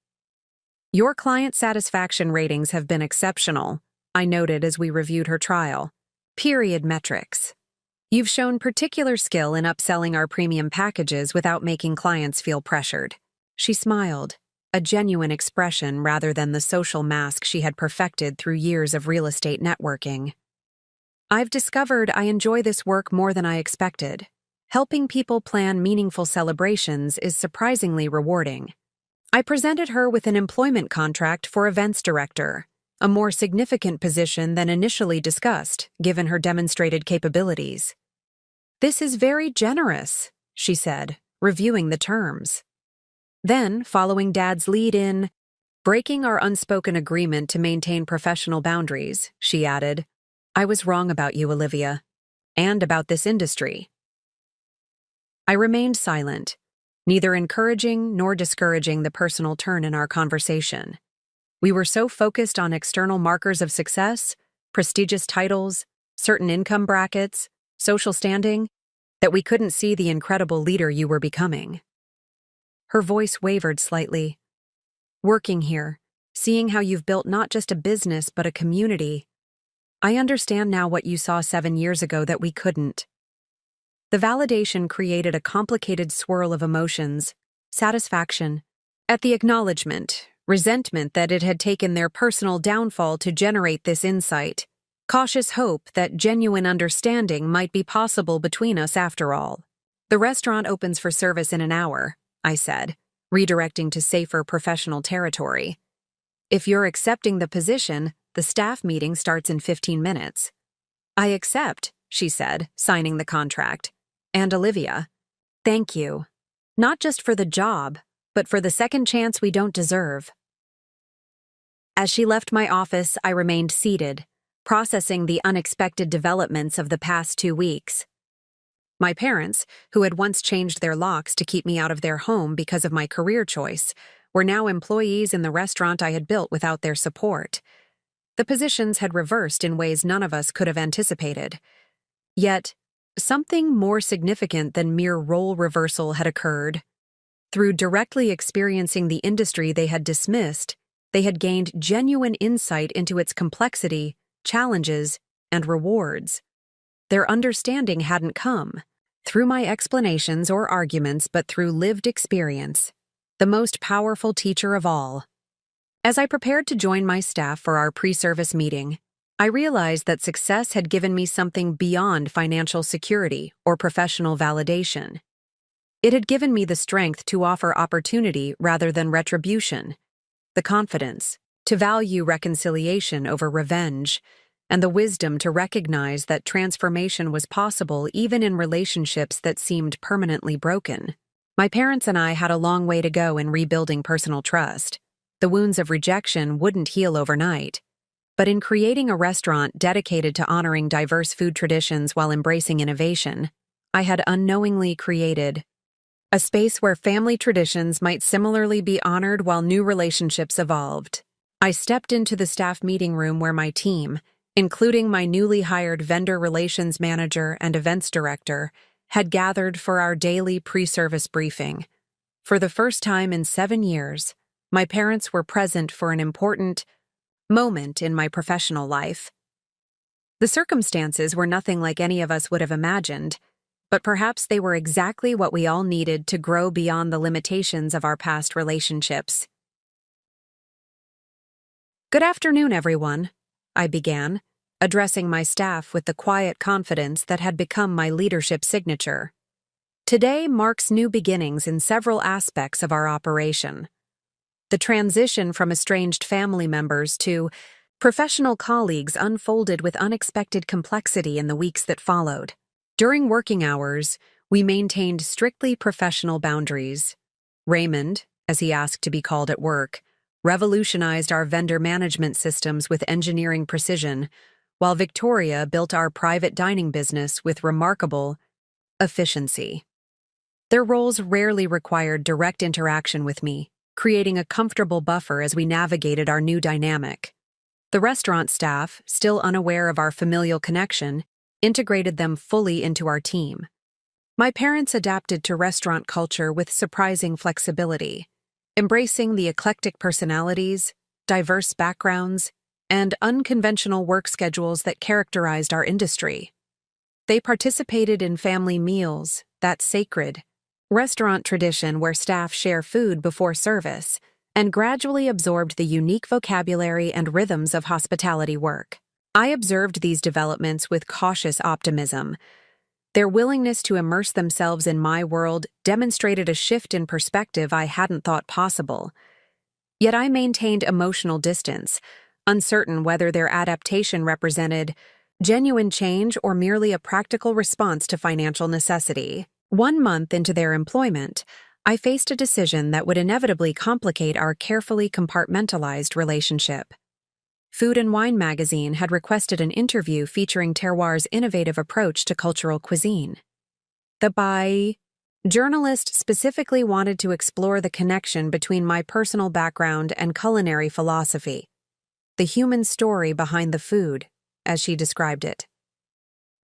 "Your client satisfaction ratings have been exceptional," I noted as we reviewed her trial. "Period metrics. You've shown particular skill in upselling our premium packages without making clients feel pressured." She smiled, a genuine expression rather than the social mask she had perfected through years of real estate networking. "I've discovered I enjoy this work more than I expected. Helping people plan meaningful celebrations is surprisingly rewarding." I presented her with an employment contract for events director, a more significant position than initially discussed, given her demonstrated capabilities. "This is very generous," she said, reviewing the terms. Then, following Dad's lead in breaking our unspoken agreement to maintain professional boundaries, she added, "I was wrong about you, Olivia, and about this industry." I remained silent, neither encouraging nor discouraging the personal turn in our conversation. We were so focused on external markers of success, prestigious titles, certain income brackets, social standing, that we couldn't see the incredible leader you were becoming. Her voice wavered slightly. "Working here, seeing how you've built not just a business but a community, I understand now what you saw 7 years ago that we couldn't." The validation created a complicated swirl of emotions, satisfaction at the acknowledgement, resentment that it had taken their personal downfall to generate this insight, cautious hope that genuine understanding might be possible between us after all. "The restaurant opens for service in an hour," I said, redirecting to safer professional territory. "If you're accepting the position, the staff meeting starts in 15 minutes. "I accept," she said, signing the contract. "And Olivia, thank you. Not just for the job, but for the second chance we don't deserve." As she left my office, I remained seated, processing the unexpected developments of the past 2 weeks. My parents, who had once changed their locks to keep me out of their home because of my career choice, were now employees in the restaurant I had built without their support. The positions had reversed in ways none of us could have anticipated. Yet, something more significant than mere role reversal had occurred. Through directly experiencing the industry they had dismissed, they had gained genuine insight into its complexity, challenges, and rewards. Their understanding hadn't come through my explanations or arguments, but through lived experience, the most powerful teacher of all. As I prepared to join my staff for our pre-service meeting, I realized that success had given me something beyond financial security or professional validation. It had given me the strength to offer opportunity rather than retribution, the confidence to value reconciliation over revenge, and the wisdom to recognize that transformation was possible even in relationships that seemed permanently broken. My parents and I had a long way to go in rebuilding personal trust. The wounds of rejection wouldn't heal overnight. But in creating a restaurant dedicated to honoring diverse food traditions while embracing innovation, I had unknowingly created a space where family traditions might similarly be honored while new relationships evolved. I stepped into the staff meeting room where my team, including my newly hired vendor relations manager and events director, had gathered for our daily pre-service briefing. For the first time in 7 years, my parents were present for an important moment in my professional life. The circumstances were nothing like any of us would have imagined, but perhaps they were exactly what we all needed to grow beyond the limitations of our past relationships. "Good afternoon, everyone," I began, addressing my staff with the quiet confidence that had become my leadership signature. "Today marks new beginnings in several aspects of our operation. The transition from estranged family members to Professional colleagues unfolded with unexpected complexity in the weeks that followed. During working hours, we maintained strictly professional boundaries. Raymond, as he asked to be called at work, revolutionized our vendor management systems with engineering precision, while Victoria built our private dining business with remarkable efficiency. Their roles rarely required direct interaction with me, creating a comfortable buffer as we navigated our new dynamic. The restaurant staff, still unaware of our familial connection, integrated them fully into our team. My parents adapted to restaurant culture with surprising flexibility, embracing the eclectic personalities, diverse backgrounds, and unconventional work schedules that characterized our industry. They participated in family meals, that sacred restaurant tradition where staff share food before service, and gradually absorbed the unique vocabulary and rhythms of hospitality work. I observed these developments with cautious optimism. Their willingness to immerse themselves in my world demonstrated a shift in perspective I hadn't thought possible. Yet I maintained emotional distance, uncertain whether their adaptation represented genuine change or merely a practical response to financial necessity. 1 month into their employment, I faced a decision that would inevitably complicate our carefully compartmentalized relationship. Food and Wine magazine had requested an interview featuring Terroir's innovative approach to cultural cuisine. The journalist specifically wanted to explore the connection between my personal background and culinary philosophy, the human story behind the food, as she described it.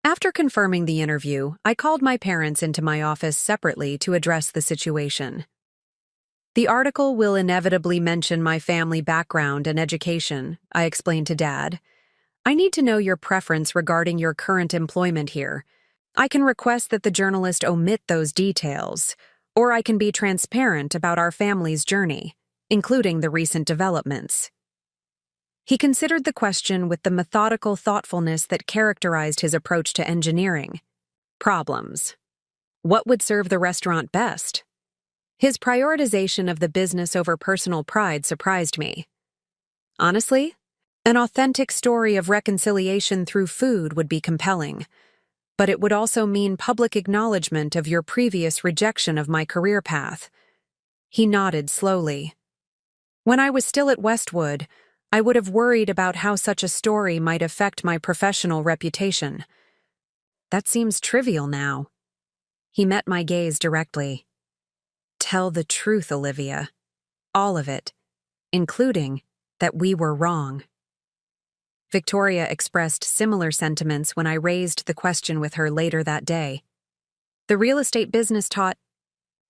After confirming the interview, I called my parents into my office separately to address the situation. The article will inevitably mention my family background and education, I explained to Dad. I need to know your preference regarding your current employment here. I can request that the journalist omit those details, or I can be transparent about our family's journey, including the recent developments. He considered the question with the methodical thoughtfulness that characterized his approach to engineering. Problems. What would serve the restaurant best? His prioritization of the business over personal pride surprised me. Honestly, an authentic story of reconciliation through food would be compelling, but it would also mean public acknowledgement of your previous rejection of my career path. He nodded slowly. When I was still at Westwood, I would have worried about how such a story might affect my professional reputation. That seems trivial now. He met my gaze directly. Tell the truth, Olivia. All of it, including that we were wrong. Victoria expressed similar sentiments when I raised the question with her later that day. The real estate business taught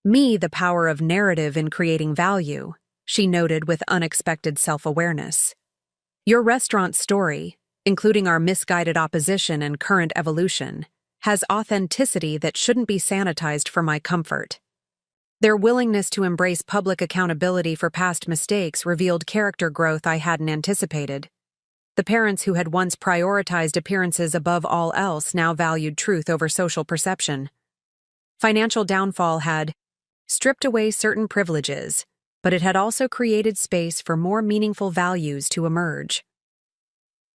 me the power of narrative in creating value, she noted with unexpected self-awareness. Your restaurant story, including our misguided opposition and current evolution, has authenticity that shouldn't be sanitized for my comfort. Their willingness to embrace public accountability for past mistakes revealed character growth I hadn't anticipated. The parents who had once prioritized appearances above all else now valued truth over social perception. Financial downfall had stripped away certain privileges, but it had also created space for more meaningful values to emerge.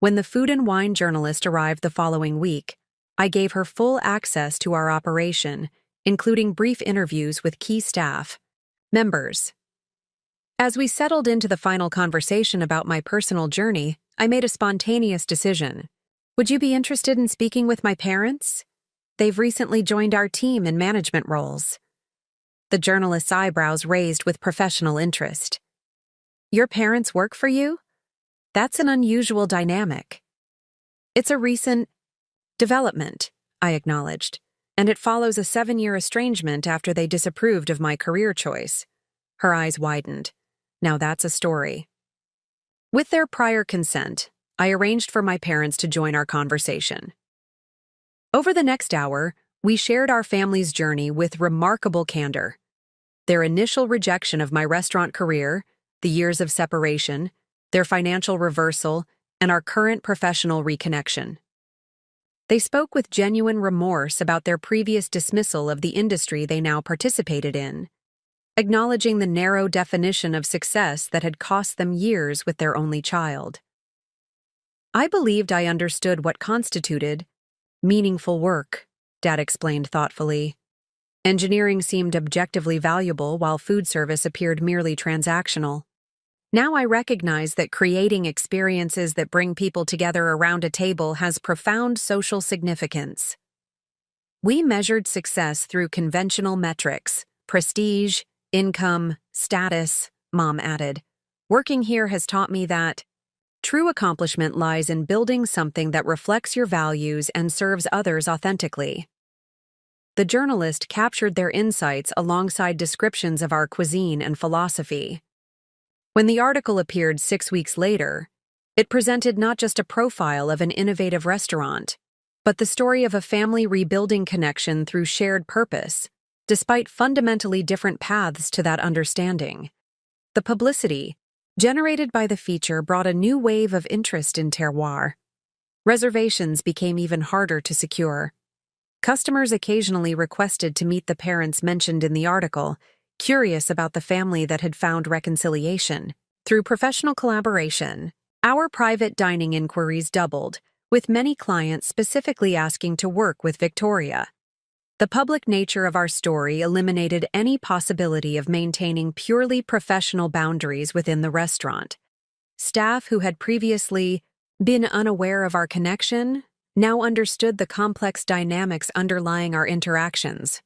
When the Food and Wine journalist arrived the following week, I gave her full access to our operation, including brief interviews with key staff members. As we settled into the final conversation about my personal journey, I made a spontaneous decision. Would you be interested in speaking with my parents? They've recently joined our team in management roles. The journalist's eyebrows raised with professional interest. Your parents work for you? That's an unusual dynamic. It's a recent development, I acknowledged, and it follows a 7-year estrangement after they disapproved of my career choice. Her eyes widened. Now that's a story. With their prior consent, I arranged for my parents to join our conversation. Over the next hour, we shared our family's journey with remarkable candor. Their initial rejection of my restaurant career, the years of separation, their financial reversal, and our current professional reconnection. They spoke with genuine remorse about their previous dismissal of the industry they now participated in, acknowledging the narrow definition of success that had cost them years with their only child. I believed I understood what constituted meaningful work, Dad explained thoughtfully. Engineering seemed objectively valuable while food service appeared merely transactional. Now I recognize that creating experiences that bring people together around a table has profound social significance. We measured success through conventional metrics: prestige, income, status, Mom added. Working here has taught me that true accomplishment lies in building something that reflects your values and serves others authentically. The journalist captured their insights alongside descriptions of our cuisine and philosophy. When the article appeared 6 weeks later, it presented not just a profile of an innovative restaurant, but the story of a family rebuilding connection through shared purpose, despite fundamentally different paths to that understanding. The publicity generated by the feature brought a new wave of interest in terroir. Reservations became even harder to secure. Customers occasionally requested to meet the parents mentioned in the article, curious about the family that had found reconciliation. Through professional collaboration, our private dining inquiries doubled, with many clients specifically asking to work with Victoria. The public nature of our story eliminated any possibility of maintaining purely professional boundaries within the restaurant. Staff who had previously been unaware of our connection now understood the complex dynamics underlying our interactions.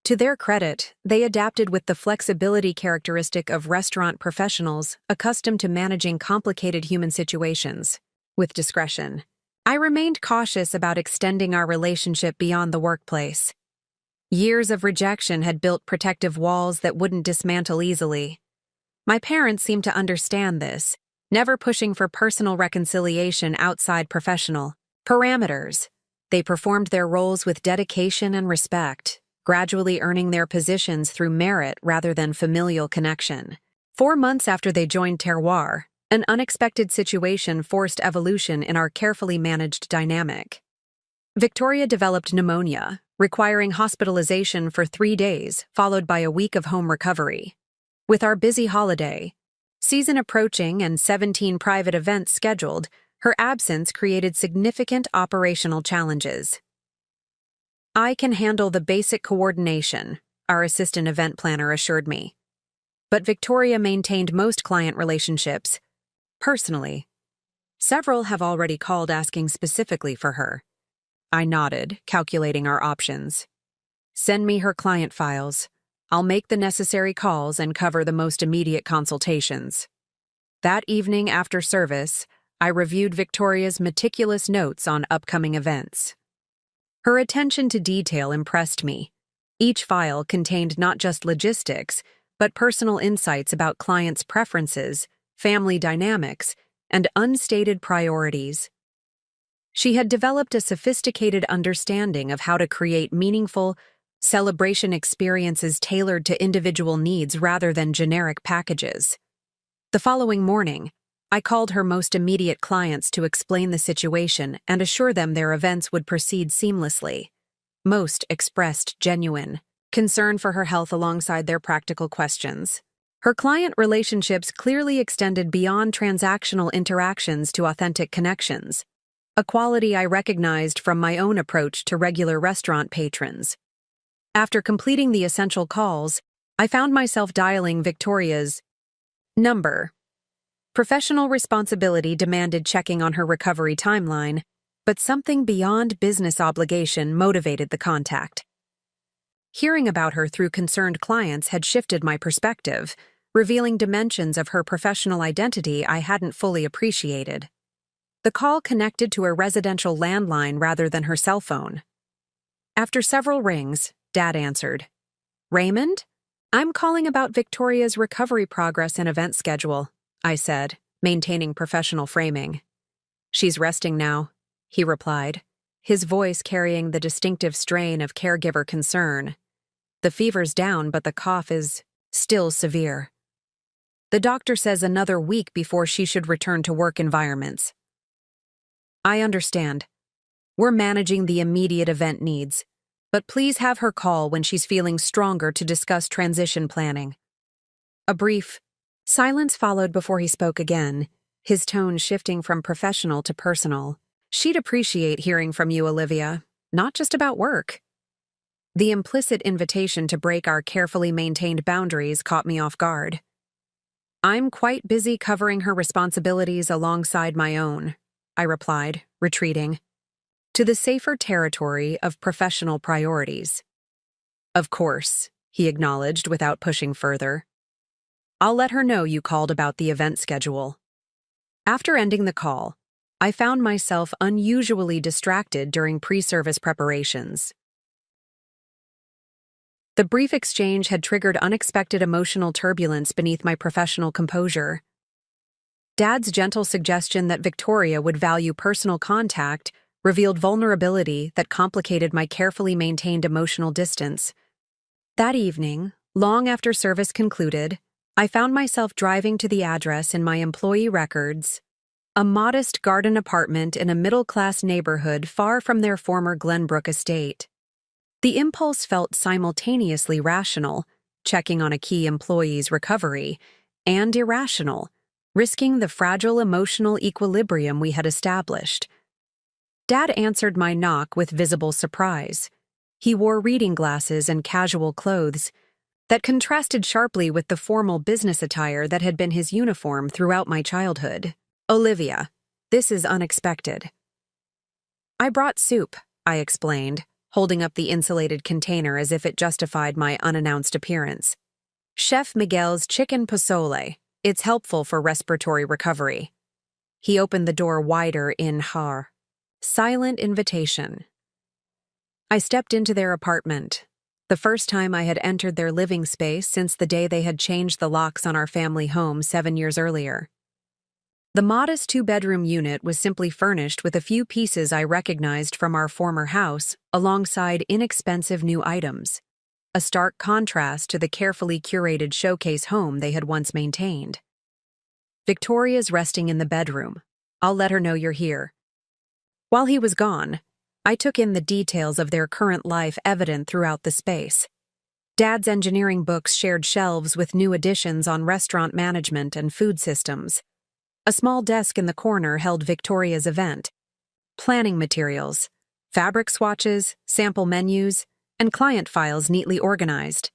To their credit, they adapted with the flexibility characteristic of restaurant professionals accustomed to managing complicated human situations. With discretion, I remained cautious about extending our relationship beyond the workplace. Years of rejection had built protective walls that wouldn't dismantle easily. My parents seemed to understand this, never pushing for personal reconciliation outside professional parameters. They performed their roles with dedication and respect, gradually earning their positions through merit rather than familial connection. 4 months after they joined Terroir, an unexpected situation forced evolution in our carefully managed dynamic. Victoria developed pneumonia, requiring hospitalization for 3 days, followed by a week of home recovery. With our busy holiday season approaching and 17 private events scheduled, her absence created significant operational challenges. I can handle the basic coordination, our assistant event planner assured me. But Victoria maintained most client relationships personally. Several have already called asking specifically for her. I nodded, calculating our options. Send me her client files. I'll make the necessary calls and cover the most immediate consultations. That evening after service, I reviewed Victoria's meticulous notes on upcoming events. Her attention to detail impressed me. Each file contained not just logistics, but personal insights about clients' preferences, family dynamics, and unstated priorities. She had developed a sophisticated understanding of how to create meaningful celebration experiences tailored to individual needs rather than generic packages. The following morning, I called her most immediate clients to explain the situation and assure them their events would proceed seamlessly. Most expressed genuine concern for her health alongside their practical questions. Her client relationships clearly extended beyond transactional interactions to authentic connections, a quality I recognized from my own approach to regular restaurant patrons. After completing the essential calls, I found myself dialing Victoria's number. Professional responsibility demanded checking on her recovery timeline, but something beyond business obligation motivated the contact. Hearing about her through concerned clients had shifted my perspective, revealing dimensions of her professional identity I hadn't fully appreciated. The call connected to a residential landline rather than her cell phone. After several rings, Dad answered. Raymond? I'm calling about Victoria's recovery progress and event schedule, I said, maintaining professional framing. She's resting now, he replied, his voice carrying the distinctive strain of caregiver concern. The fever's down, but the cough is still severe. The doctor says another week before she should return to work environments. I understand. We're managing the immediate event needs, but please have her call when she's feeling stronger to discuss transition planning. A brief silence followed before he spoke again, his tone shifting from professional to personal. "She'd appreciate hearing from you, Olivia, not just about work." The implicit invitation to break our carefully maintained boundaries caught me off guard. "I'm quite busy covering her responsibilities alongside my own," I replied, retreating to the safer territory of professional priorities. "Of course," he acknowledged without pushing further. "I'll let her know you called about the event schedule." After ending the call, I found myself unusually distracted during pre-service preparations. The brief exchange had triggered unexpected emotional turbulence beneath my professional composure. Dad's gentle suggestion that Victoria would value personal contact revealed vulnerability that complicated my carefully maintained emotional distance. That evening, long after service concluded, I found myself driving to the address in my employee records, a modest garden apartment in a middle-class neighborhood far from their former Glenbrook estate. The impulse felt simultaneously rational, checking on a key employee's recovery, and irrational, risking the fragile emotional equilibrium we had established. Dad answered my knock with visible surprise. He wore reading glasses and casual clothes that contrasted sharply with the formal business attire that had been his uniform throughout my childhood. "Olivia, this is unexpected." "I brought soup," I explained, holding up the insulated container as if it justified my unannounced appearance. "Chef Miguel's chicken pozole. It's helpful for respiratory recovery." He opened the door wider in her silent invitation. I stepped into their apartment, the first time I had entered their living space since the day they had changed the locks on our family home 7 years earlier. The modest 2-bedroom unit was simply furnished with a few pieces I recognized from our former house, alongside inexpensive new items, a stark contrast to the carefully curated showcase home they had once maintained. "Victoria's resting in the bedroom. I'll let her know you're here." While he was gone, I took in the details of their current life evident throughout the space. Dad's engineering books shared shelves with new editions on restaurant management and food systems. A small desk in the corner held Victoria's event, planning materials, fabric swatches, sample menus, and client files neatly organized.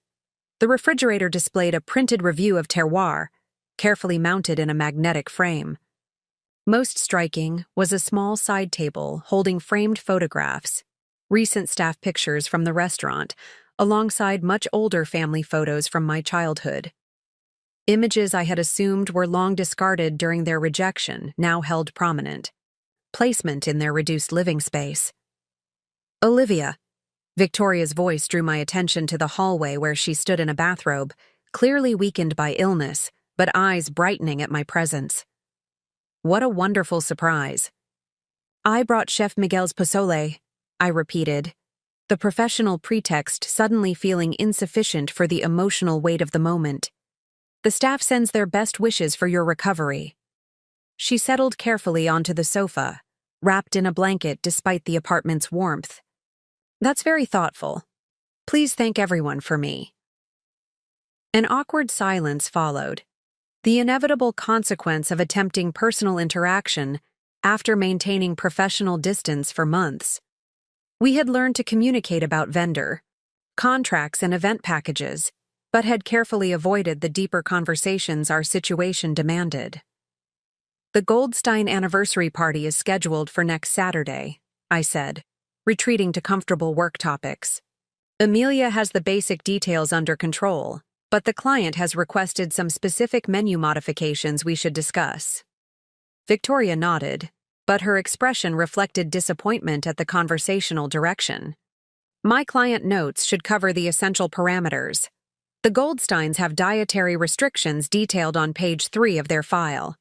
The refrigerator displayed a printed review of Terroir, carefully mounted in a magnetic frame. Most striking was a small side table holding framed photographs, recent staff pictures from the restaurant, alongside much older family photos from my childhood. Images I had assumed were long discarded during their rejection now held prominent placement in their reduced living space. "Olivia." Victoria's voice drew my attention to the hallway where she stood in a bathrobe, clearly weakened by illness, but eyes brightening at my presence. "What a wonderful surprise." "I brought Chef Miguel's pozole," I repeated, the professional pretext suddenly feeling insufficient for the emotional weight of the moment. "The staff sends their best wishes for your recovery." She settled carefully onto the sofa, wrapped in a blanket despite the apartment's warmth. "That's very thoughtful. Please thank everyone for me." An awkward silence followed, the inevitable consequence of attempting personal interaction after maintaining professional distance for months. We had learned to communicate about vendor contracts and event packages, but had carefully avoided the deeper conversations our situation demanded. "The Goldstein anniversary party is scheduled for next Saturday," I said, retreating to comfortable work topics. "Amelia has the basic details under control, but the client has requested some specific menu modifications we should discuss." Victoria nodded, but her expression reflected disappointment at the conversational direction. "My client notes should cover the essential parameters. The Goldsteins have dietary restrictions detailed on page 3 of their file."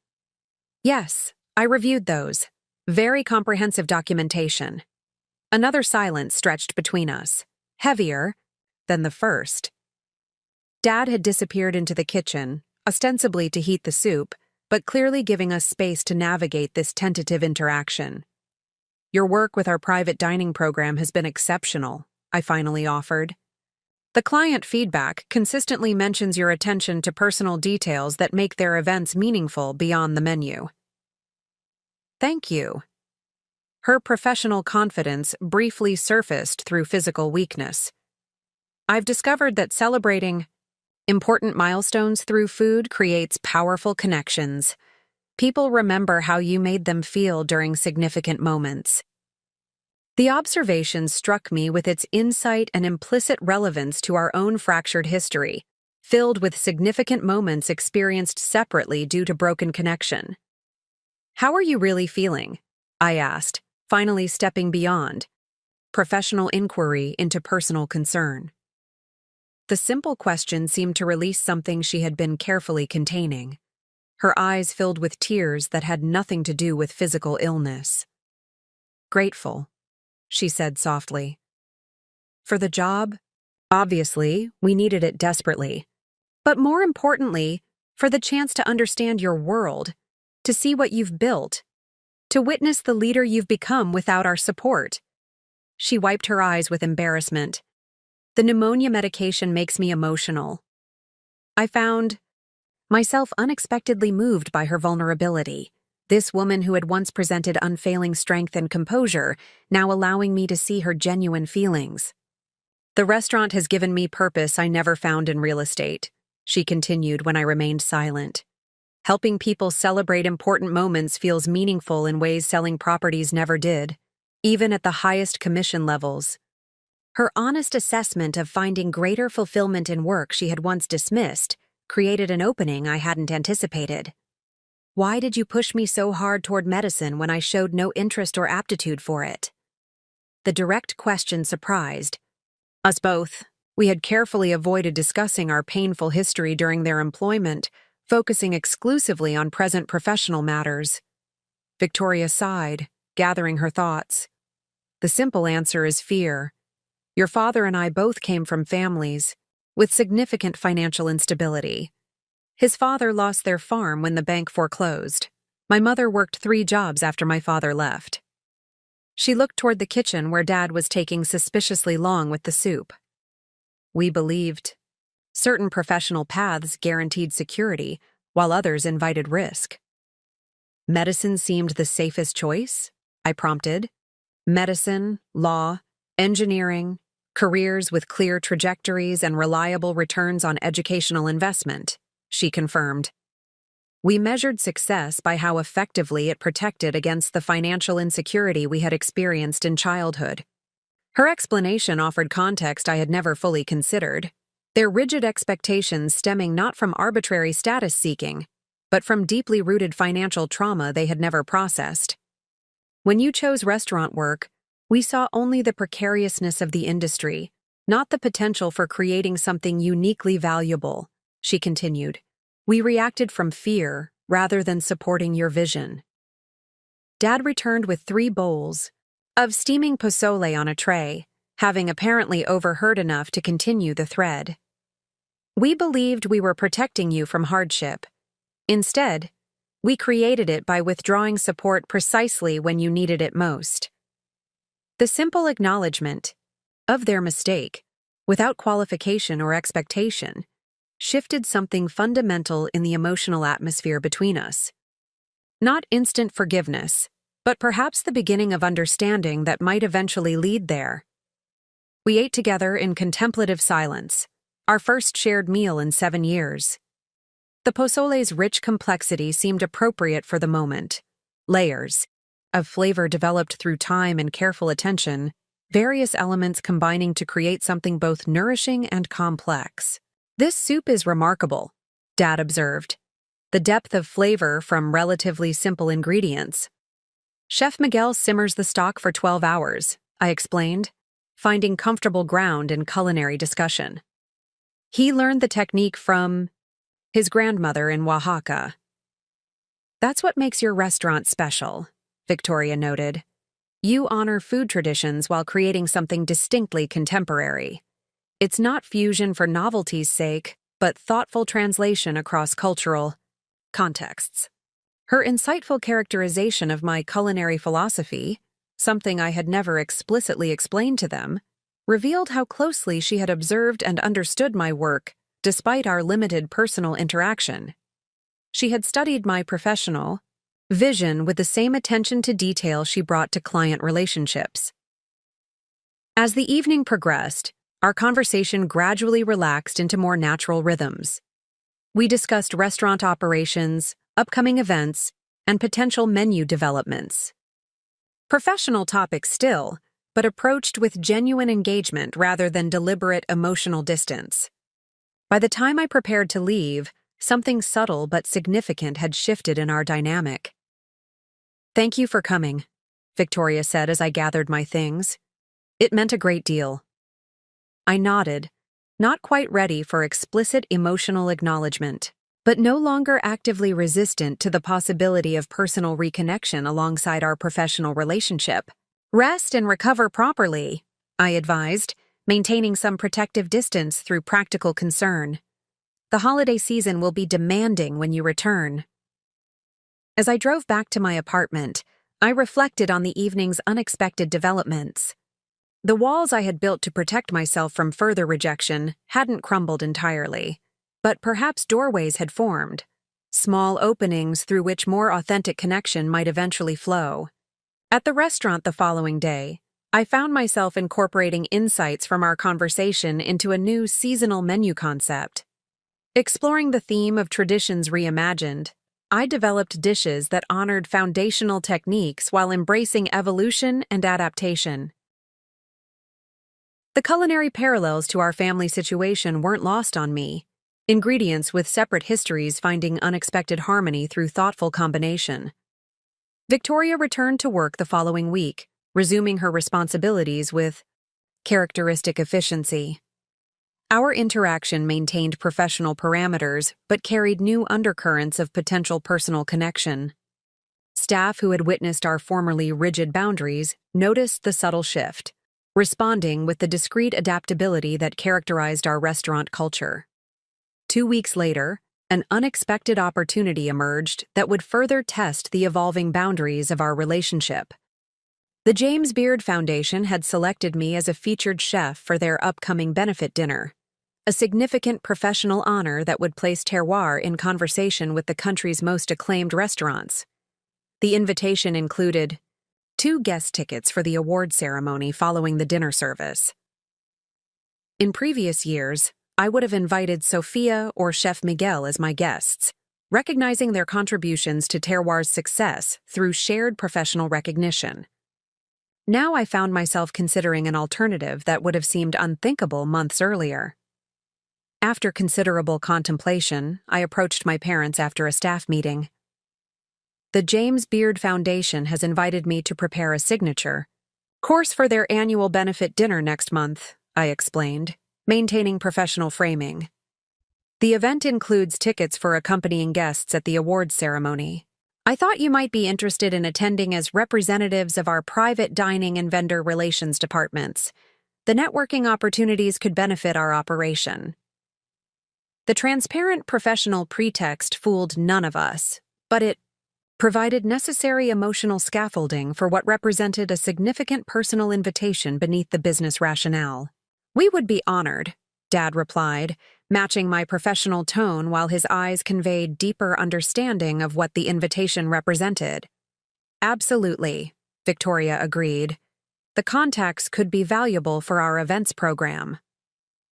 "Yes, I reviewed those. Very comprehensive documentation." Another silence stretched between us, heavier than the first. Dad had disappeared into the kitchen, ostensibly to heat the soup, but clearly giving us space to navigate this tentative interaction. "Your work with our private dining program has been exceptional," I finally offered. "The client feedback consistently mentions your attention to personal details that make their events meaningful beyond the menu." Thank you. Her professional confidence briefly surfaced through physical weakness. I've discovered that celebrating important milestones through food creates powerful connections. People remember how you made them feel during significant moments. The observation struck me with its insight and implicit relevance to our own fractured history, filled with significant moments experienced separately due to broken connection. How are you really feeling? I asked, finally stepping beyond professional inquiry into personal concern. The simple question seemed to release something she had been carefully containing. Her eyes filled with tears that had nothing to do with physical illness. Grateful, she said softly. For the job? Obviously, we needed it desperately. But more importantly, for the chance to understand your world, to see what you've built, to witness the leader you've become without our support. She wiped her eyes with embarrassment. The pneumonia medication makes me emotional. I found myself unexpectedly moved by her vulnerability. This woman who had once presented unfailing strength and composure, now allowing me to see her genuine feelings. The restaurant has given me purpose I never found in real estate, she continued when I remained silent. Helping people celebrate important moments feels meaningful in ways selling properties never did, even at the highest commission levels. Her honest assessment of finding greater fulfillment in work she had once dismissed created an opening I hadn't anticipated. Why did you push me so hard toward medicine when I showed no interest or aptitude for it? The direct question surprised us both. We had carefully avoided discussing our painful history during their employment, focusing exclusively on present professional matters. Victoria sighed, gathering her thoughts. The simple answer is fear. Your father and I both came from families with significant financial instability. His father lost their farm when the bank foreclosed. My mother worked 3 jobs after my father left. She looked toward the kitchen where Dad was taking suspiciously long with the soup. We believed certain professional paths guaranteed security, while others invited risk. Medicine seemed the safest choice, I prompted. Medicine, law, engineering, careers with clear trajectories and reliable returns on educational investment, she confirmed. We measured success by how effectively it protected against the financial insecurity we had experienced in childhood. Her explanation offered context I had never fully considered, their rigid expectations stemming not from arbitrary status seeking, but from deeply rooted financial trauma they had never processed. When you chose restaurant work, we saw only the precariousness of the industry, not the potential for creating something uniquely valuable, she continued. We reacted from fear rather than supporting your vision. Dad returned with 3 bowls of steaming pozole on a tray, having apparently overheard enough to continue the thread. We believed we were protecting you from hardship. Instead, we created it by withdrawing support precisely when you needed it most. The simple acknowledgement of their mistake, without qualification or expectation, shifted something fundamental in the emotional atmosphere between us. Not instant forgiveness, but perhaps the beginning of understanding that might eventually lead there. We ate together in contemplative silence, our first shared meal in 7 years. The pozole's rich complexity seemed appropriate for the moment. Layers of flavor developed through time and careful attention, various elements combining to create something both nourishing and complex. This soup is remarkable, Dad observed. The depth of flavor from relatively simple ingredients. Chef Miguel simmers the stock for 12 hours, I explained, finding comfortable ground in culinary discussion. He learned the technique from his grandmother in Oaxaca. That's what makes your restaurant special, Victoria noted. You honor food traditions while creating something distinctly contemporary. It's not fusion for novelty's sake, but thoughtful translation across cultural contexts. Her insightful characterization of my culinary philosophy, something I had never explicitly explained to them, revealed how closely she had observed and understood my work, despite our limited personal interaction. She had studied my professional vision with the same attention to detail she brought to client relationships. As the evening progressed, our conversation gradually relaxed into more natural rhythms. We discussed restaurant operations, upcoming events, and potential menu developments. Professional topics still, but approached with genuine engagement rather than deliberate emotional distance. By the time I prepared to leave, something subtle but significant had shifted in our dynamic. "Thank you for coming," Victoria said as I gathered my things. "It meant a great deal." I nodded, not quite ready for explicit emotional acknowledgement, but no longer actively resistant to the possibility of personal reconnection alongside our professional relationship. "Rest and recover properly," I advised, maintaining some protective distance through practical concern. "The holiday season will be demanding when you return." As I drove back to my apartment, I reflected on the evening's unexpected developments. The walls I had built to protect myself from further rejection hadn't crumbled entirely, but perhaps doorways had formed, small openings through which more authentic connection might eventually flow. At the restaurant the following day, I found myself incorporating insights from our conversation into a new seasonal menu concept. Exploring the theme of traditions reimagined, I developed dishes that honored foundational techniques while embracing evolution and adaptation. The culinary parallels to our family situation weren't lost on me, ingredients with separate histories finding unexpected harmony through thoughtful combination. Victoria returned to work the following week, resuming her responsibilities with characteristic efficiency. Our interaction maintained professional parameters but carried new undercurrents of potential personal connection. Staff who had witnessed our formerly rigid boundaries noticed the subtle shift, responding with the discreet adaptability that characterized our restaurant culture. 2 weeks later, an unexpected opportunity emerged that would further test the evolving boundaries of our relationship. The James Beard Foundation had selected me as a featured chef for their upcoming benefit dinner, a significant professional honor that would place Terroir in conversation with the country's most acclaimed restaurants. The invitation included 2 guest tickets for the award ceremony following the dinner service. In previous years, I would have invited Sophia or Chef Miguel as my guests, recognizing their contributions to Terroir's success through shared professional recognition. Now I found myself considering an alternative that would have seemed unthinkable months earlier. After considerable contemplation, I approached my parents after a staff meeting. "The James Beard Foundation has invited me to prepare a signature course for their annual benefit dinner next month," I explained, maintaining professional framing. "The event includes tickets for accompanying guests at the awards ceremony. I thought you might be interested in attending as representatives of our private dining and vendor relations departments. The networking opportunities could benefit our operation." The transparent professional pretext fooled none of us, but it provided necessary emotional scaffolding for what represented a significant personal invitation beneath the business rationale. "We would be honored," Dad replied, matching my professional tone while his eyes conveyed deeper understanding of what the invitation represented. "Absolutely," Victoria agreed. "The contacts could be valuable for our events program."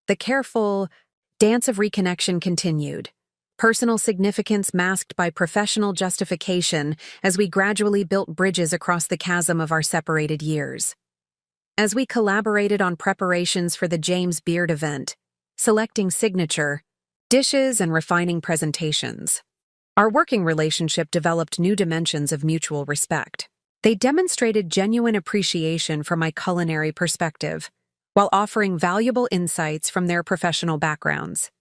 The careful dance of reconnection continued, personal significance masked by professional justification as we gradually built bridges across the chasm of our separated years. As we collaborated on preparations for the James Beard event, selecting signature dishes and refining presentations, our working relationship developed new dimensions of mutual respect. They demonstrated genuine appreciation for my culinary perspective, while offering valuable insights from their professional backgrounds.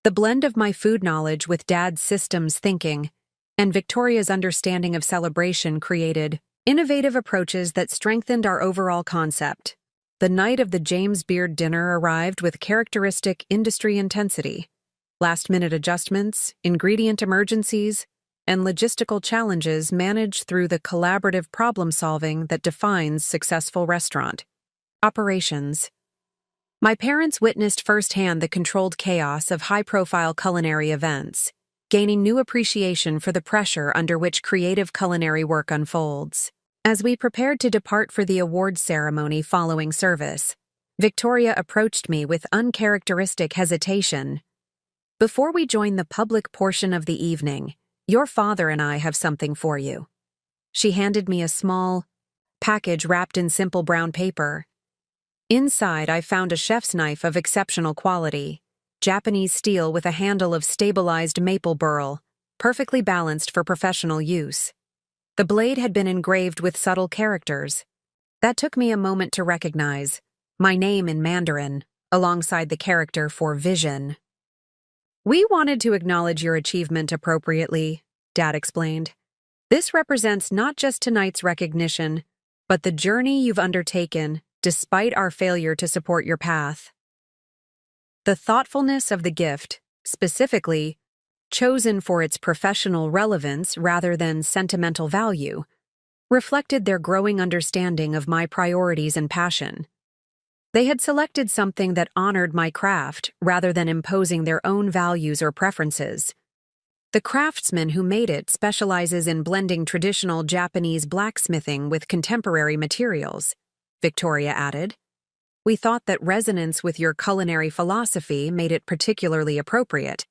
The blend of my food knowledge with Dad's systems thinking and Victoria's understanding of celebration created innovative approaches that strengthened our overall concept. The night of the James Beard dinner arrived with characteristic industry intensity. Last-minute adjustments, ingredient emergencies, and logistical challenges managed through the collaborative problem-solving that defines successful restaurant operations. My parents witnessed firsthand the controlled chaos of high-profile culinary events, gaining new appreciation for the pressure under which creative culinary work unfolds. As we prepared to depart for the awards ceremony following service, Victoria approached me with uncharacteristic hesitation. "Before we join the public portion of the evening, your father and I have something for you." She handed me a small package wrapped in simple brown paper. Inside, I found a chef's knife of exceptional quality, Japanese steel with a handle of stabilized maple burl, perfectly balanced for professional use. The blade had been engraved with subtle characters that took me a moment to recognize, my name in Mandarin, alongside the character for vision. "We wanted to acknowledge your achievement appropriately," Dad explained. "This represents not just tonight's recognition, but the journey you've undertaken despite our failure to support your path." The thoughtfulness of the gift, specifically, chosen for its professional relevance rather than sentimental value, reflected their growing understanding of my priorities and passion. They had selected something that honored my craft rather than imposing their own values or preferences. "The craftsman who made it specializes in blending traditional Japanese blacksmithing with contemporary materials," Victoria added. "We thought that resonance with your culinary philosophy made it particularly appropriate."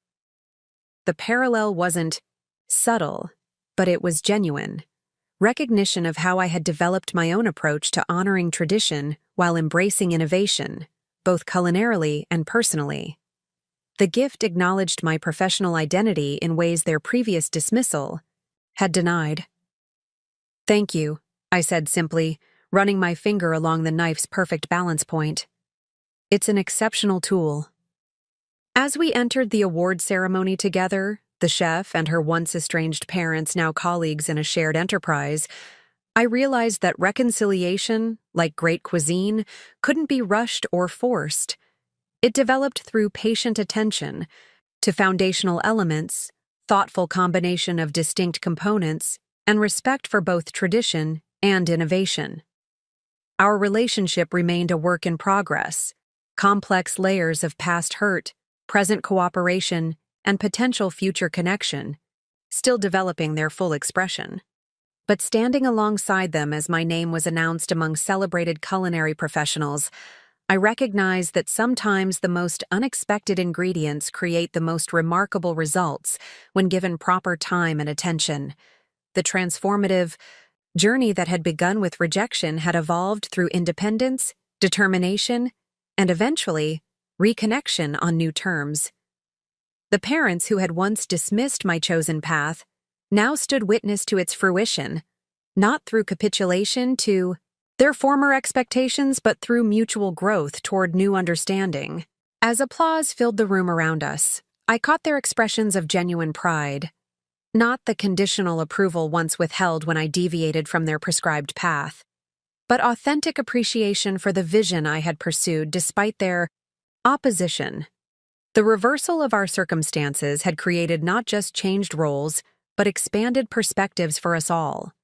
The parallel wasn't subtle, but it was genuine. Recognition of how I had developed my own approach to honoring tradition while embracing innovation, both culinarily and personally. The gift acknowledged my professional identity in ways their previous dismissal had denied. "Thank you," I said simply, running my finger along the knife's perfect balance point. "It's an exceptional tool." As we entered the award ceremony together, the chef and her once estranged parents, now colleagues in a shared enterprise, I realized that reconciliation, like great cuisine, couldn't be rushed or forced. It developed through patient attention to foundational elements, thoughtful combination of distinct components, and respect for both tradition and innovation. Our relationship remained a work in progress, complex layers of past hurt, present cooperation, and potential future connection, still developing their full expression. But standing alongside them as my name was announced among celebrated culinary professionals, I recognized that sometimes the most unexpected ingredients create the most remarkable results when given proper time and attention. The transformative journey that had begun with rejection had evolved through independence, determination, and eventually, reconnection on new terms. The parents who had once dismissed my chosen path now stood witness to its fruition, not through capitulation to their former expectations, but through mutual growth toward new understanding. As applause filled the room around us, I caught their expressions of genuine pride, not the conditional approval once withheld when I deviated from their prescribed path, but authentic appreciation for the vision I had pursued despite their opposition. The reversal of our circumstances had created not just changed roles, but expanded perspectives for us all.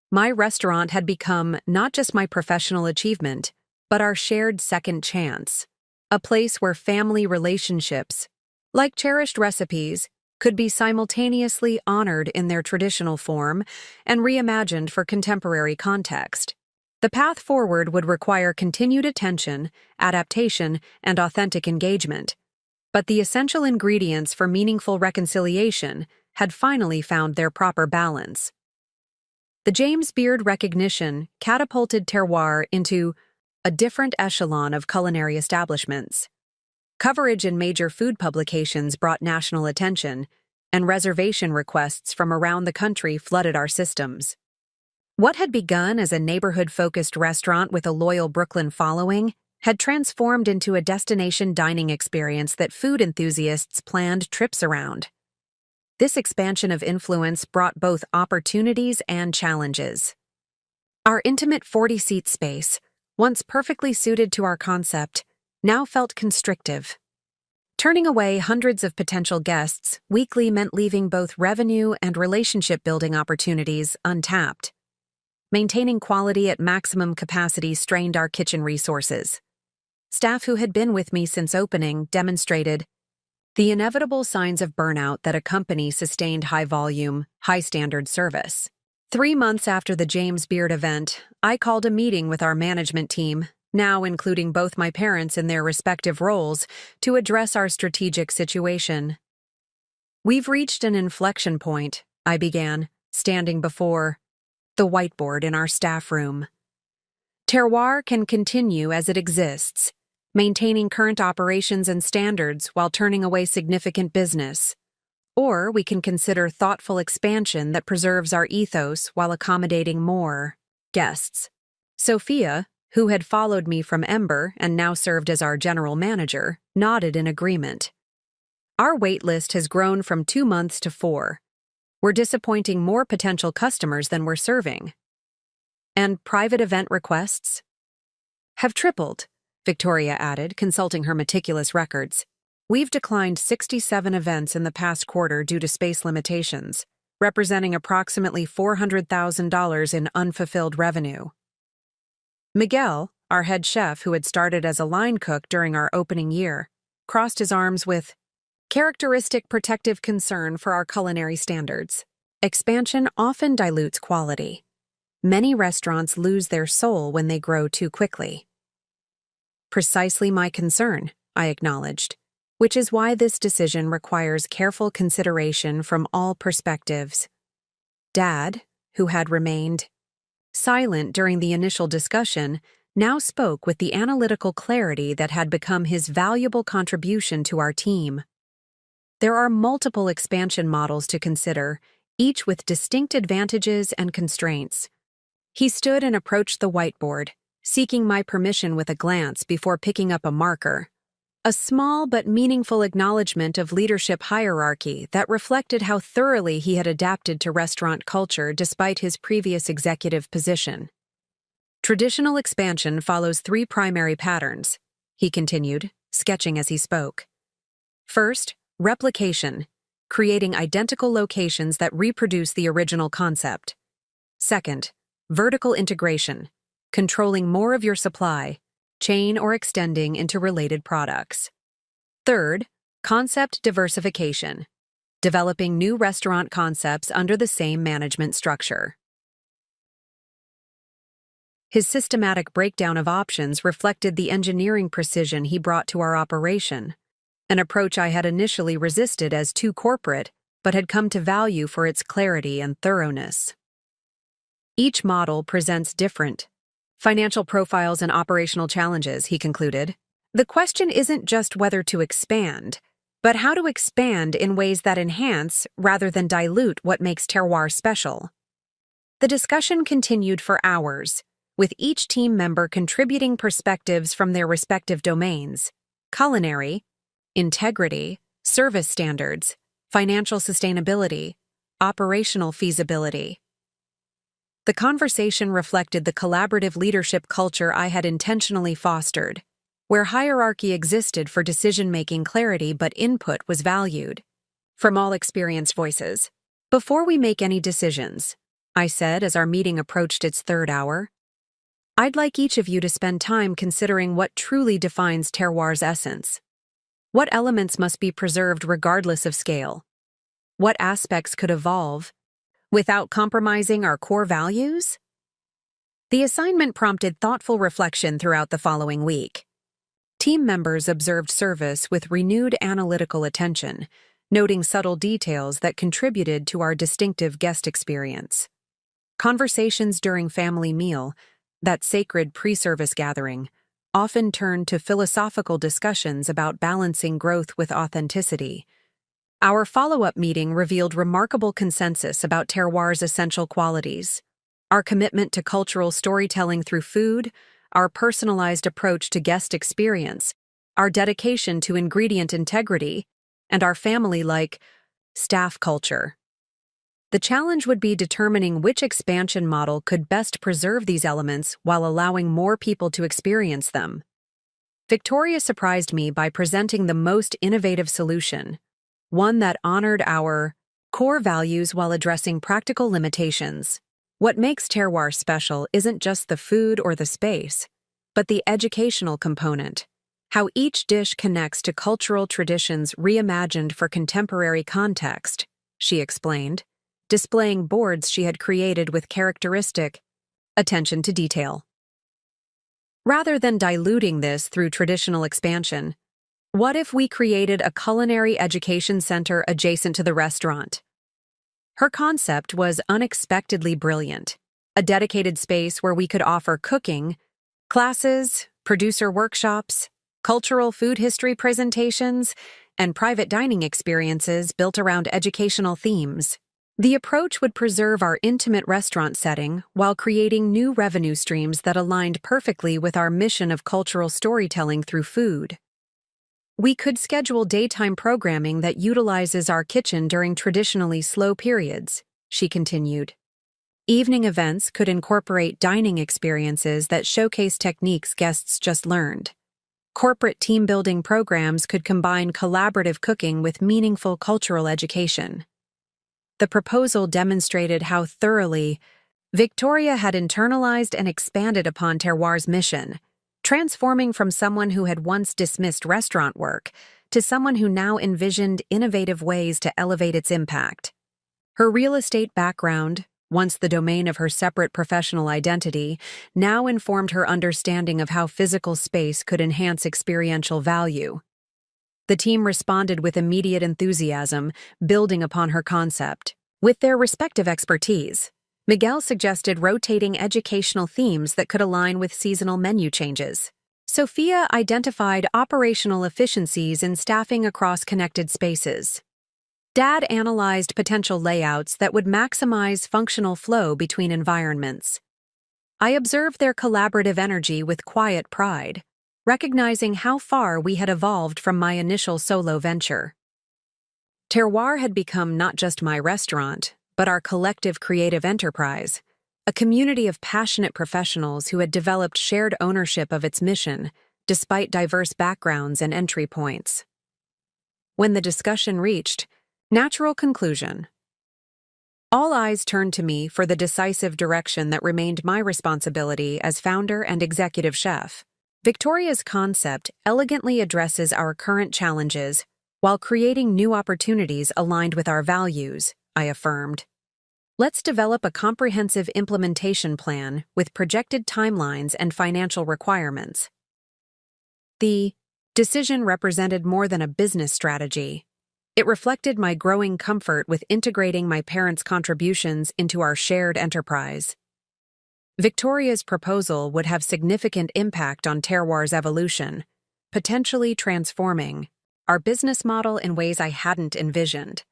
My restaurant had become not just my professional achievement, but our shared second chance, a place where family relationships, like cherished recipes, could be simultaneously honored in their traditional form and reimagined for contemporary context. The path forward would require continued attention, adaptation, and authentic engagement. But the essential ingredients for meaningful reconciliation had finally found their proper balance. The James Beard recognition catapulted Terroir into a different echelon of culinary establishments. Coverage in major food publications brought national attention, and reservation requests from around the country flooded our systems. What had begun as a neighborhood-focused restaurant with a loyal Brooklyn following had transformed into a destination dining experience that food enthusiasts planned trips around. This expansion of influence brought both opportunities and challenges. Our intimate 40-seat space, once perfectly suited to our concept, now felt constrictive. Turning away hundreds of potential guests weekly meant leaving both revenue and relationship-building opportunities untapped. Maintaining quality at maximum capacity strained our kitchen resources. Staff who had been with me since opening demonstrated The inevitable signs of burnout that accompany sustained high-volume, high-standard service. 3 months after the James Beard event, I called a meeting with our management team, now including both my parents in their respective roles, to address our strategic situation. "We've reached an inflection point," I began, standing before the whiteboard in our staff room. "Terroir can continue as it exists, maintaining current operations and standards while turning away significant business. Or we can consider thoughtful expansion that preserves our ethos while accommodating more guests." Sophia, who had followed me from Ember and now served as our general manager, nodded in agreement. "Our wait list has grown from 2 months to 4. We're disappointing more potential customers than we're serving. And private event requests have tripled," Victoria added, consulting her meticulous records. "We've declined 67 events in the past quarter due to space limitations, representing approximately $400,000 in unfulfilled revenue." Miguel, our head chef who had started as a line cook during our opening year, crossed his arms with characteristic protective concern for our culinary standards. "Expansion often dilutes quality. Many restaurants lose their soul when they grow too quickly." "Precisely my concern," I acknowledged, "which is why this decision requires careful consideration from all perspectives." Dad, who had remained silent during the initial discussion, now spoke with the analytical clarity that had become his valuable contribution to our team. "There are multiple expansion models to consider, each with distinct advantages and constraints." He stood and approached the whiteboard, seeking my permission with a glance before picking up a marker. A small but meaningful acknowledgement of leadership hierarchy that reflected how thoroughly he had adapted to restaurant culture despite his previous executive position. "Traditional expansion follows 3 primary patterns," he continued, sketching as he spoke. "First, replication, creating identical locations that reproduce the original concept. Second, vertical integration, controlling more of your supply chain or extending into related products. Third, concept diversification, developing new restaurant concepts under the same management structure." His systematic breakdown of options reflected the engineering precision he brought to our operation, an approach I had initially resisted as too corporate, but had come to value for its clarity and thoroughness. "Each model presents different financial profiles and operational challenges," he concluded. "The question isn't just whether to expand, but how to expand in ways that enhance rather than dilute what makes Terroir special." The discussion continued for hours, with each team member contributing perspectives from their respective domains: culinary, integrity, service standards, financial sustainability, operational feasibility. The conversation reflected the collaborative leadership culture I had intentionally fostered, where hierarchy existed for decision-making clarity but input was valued from all experienced voices. "Before we make any decisions," I said as our meeting approached its 3rd hour, "I'd like each of you to spend time considering what truly defines Terroir's essence. What elements must be preserved regardless of scale? What aspects could evolve without compromising our core values?" The assignment prompted thoughtful reflection throughout the following week. Team members observed service with renewed analytical attention, noting subtle details that contributed to our distinctive guest experience. Conversations during family meal, that sacred pre-service gathering, often turned to philosophical discussions about balancing growth with authenticity. Our follow-up meeting revealed remarkable consensus about Terroir's essential qualities: our commitment to cultural storytelling through food, our personalized approach to guest experience, our dedication to ingredient integrity, and our family-like staff culture. The challenge would be determining which expansion model could best preserve these elements while allowing more people to experience them. Victoria surprised me by presenting the most innovative solution, one that honored our core values while addressing practical limitations. What makes Terroir special isn't just the food or the space, but the educational component. how each dish connects to cultural traditions reimagined for contemporary context, she explained, displaying boards she had created with characteristic attention to detail. Rather than diluting this through traditional expansion, what if we created a culinary education center adjacent to the restaurant? Her concept was unexpectedly brilliant, a dedicated space where we could offer cooking, classes, producer workshops, cultural food history presentations, and private dining experiences built around educational themes. The approach would preserve our intimate restaurant setting while creating new revenue streams that aligned perfectly with our mission of cultural storytelling through food. We could schedule daytime programming that utilizes our kitchen during traditionally slow periods, she continued. Evening events could incorporate dining experiences that showcase techniques guests just learned. Corporate team-building programs could combine collaborative cooking with meaningful cultural education. The proposal demonstrated how thoroughly Victoria had internalized and expanded upon Terroir's mission, transforming from someone who had once dismissed restaurant work to someone who now envisioned innovative ways to elevate its impact. Her real estate background, once the domain of her separate professional identity, now informed her understanding of how physical space could enhance experiential value. The team responded with immediate enthusiasm, building upon her concept. With their respective expertise, Miguel suggested rotating educational themes that could align with seasonal menu changes. Sophia identified operational efficiencies in staffing across connected spaces. Dad analyzed potential layouts that would maximize functional flow between environments. I observed their collaborative energy with quiet pride, recognizing how far we had evolved from my initial solo venture. Terroir had become not just my restaurant, but our collective creative enterprise, a community of passionate professionals who had developed shared ownership of its mission, despite diverse backgrounds and entry points. When the discussion reached natural conclusion, all eyes turned to me for the decisive direction that remained my responsibility as founder and executive chef. Victoria's concept elegantly addresses our current challenges while creating new opportunities aligned with our values, I affirmed. Let's develop a comprehensive implementation plan with projected timelines and financial requirements. The decision represented more than a business strategy. It reflected my growing comfort with integrating my parents' contributions into our shared enterprise. Victoria's proposal would have significant impact on Terroir's evolution, potentially transforming our business model in ways I hadn't envisioned.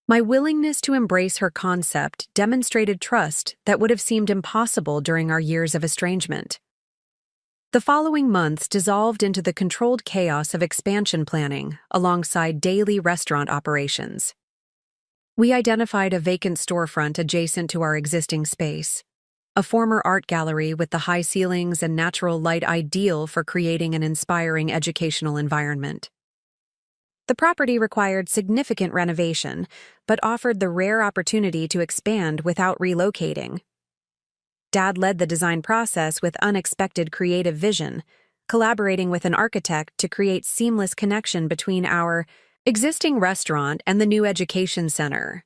My willingness to embrace her concept demonstrated trust that would have seemed impossible during our years of estrangement. The following months dissolved into the controlled chaos of expansion planning alongside daily restaurant operations. We identified a vacant storefront adjacent to our existing space, a former art gallery with the high ceilings and natural light ideal for creating an inspiring educational environment. The property required significant renovation, but offered the rare opportunity to expand without relocating. Dad led the design process with unexpected creative vision, collaborating with an architect to create seamless connection between our existing restaurant and the new education center.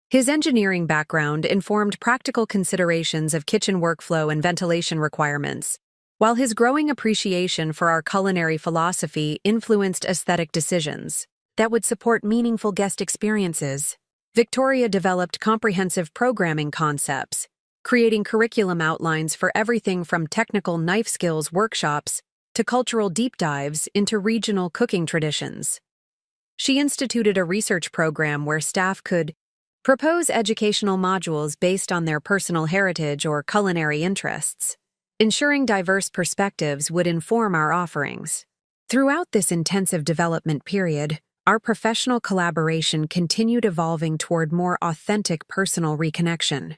His engineering background informed practical considerations of kitchen workflow and ventilation requirements, while his growing appreciation for our culinary philosophy influenced aesthetic decisions that would support meaningful guest experiences. Victoria developed comprehensive programming concepts, creating curriculum outlines for everything from technical knife skills workshops to cultural deep dives into regional cooking traditions. She instituted a research program where staff could propose educational modules based on their personal heritage or culinary interests, ensuring diverse perspectives would inform our offerings. Throughout this intensive development period, our professional collaboration continued evolving toward more authentic personal reconnection.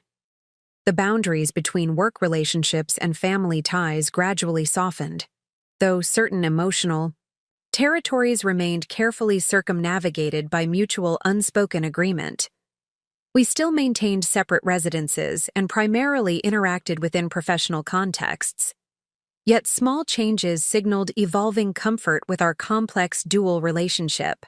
The boundaries between work relationships and family ties gradually softened, though certain emotional territories remained carefully circumnavigated by mutual unspoken agreement. We still maintained separate residences and primarily interacted within professional contexts. Yet small changes signaled evolving comfort with our complex dual relationship.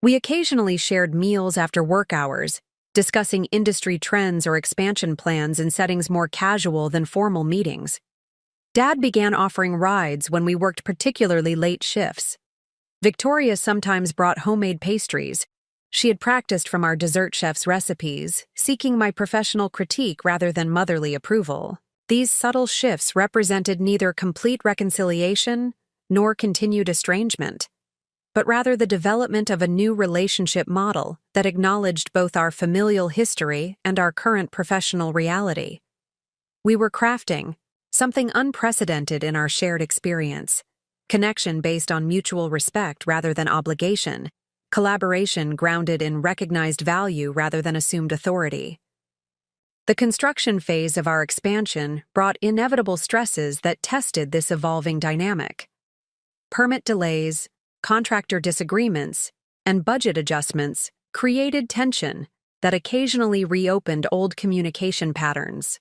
We occasionally shared meals after work hours, discussing industry trends or expansion plans in settings more casual than formal meetings. Dad began offering rides when we worked particularly late shifts. Victoria sometimes brought homemade pastries. She had practiced from our dessert chef's recipes, seeking my professional critique rather than motherly approval. These subtle shifts represented neither complete reconciliation nor continued estrangement, but rather the development of a new relationship model that acknowledged both our familial history and our current professional reality. We were crafting something unprecedented in our shared experience: connection based on mutual respect rather than obligation, collaboration grounded in recognized value rather than assumed authority. The construction phase of our expansion brought inevitable stresses that tested this evolving dynamic. Permit delays, contractor disagreements, and budget adjustments created tension that occasionally reopened old communication patterns.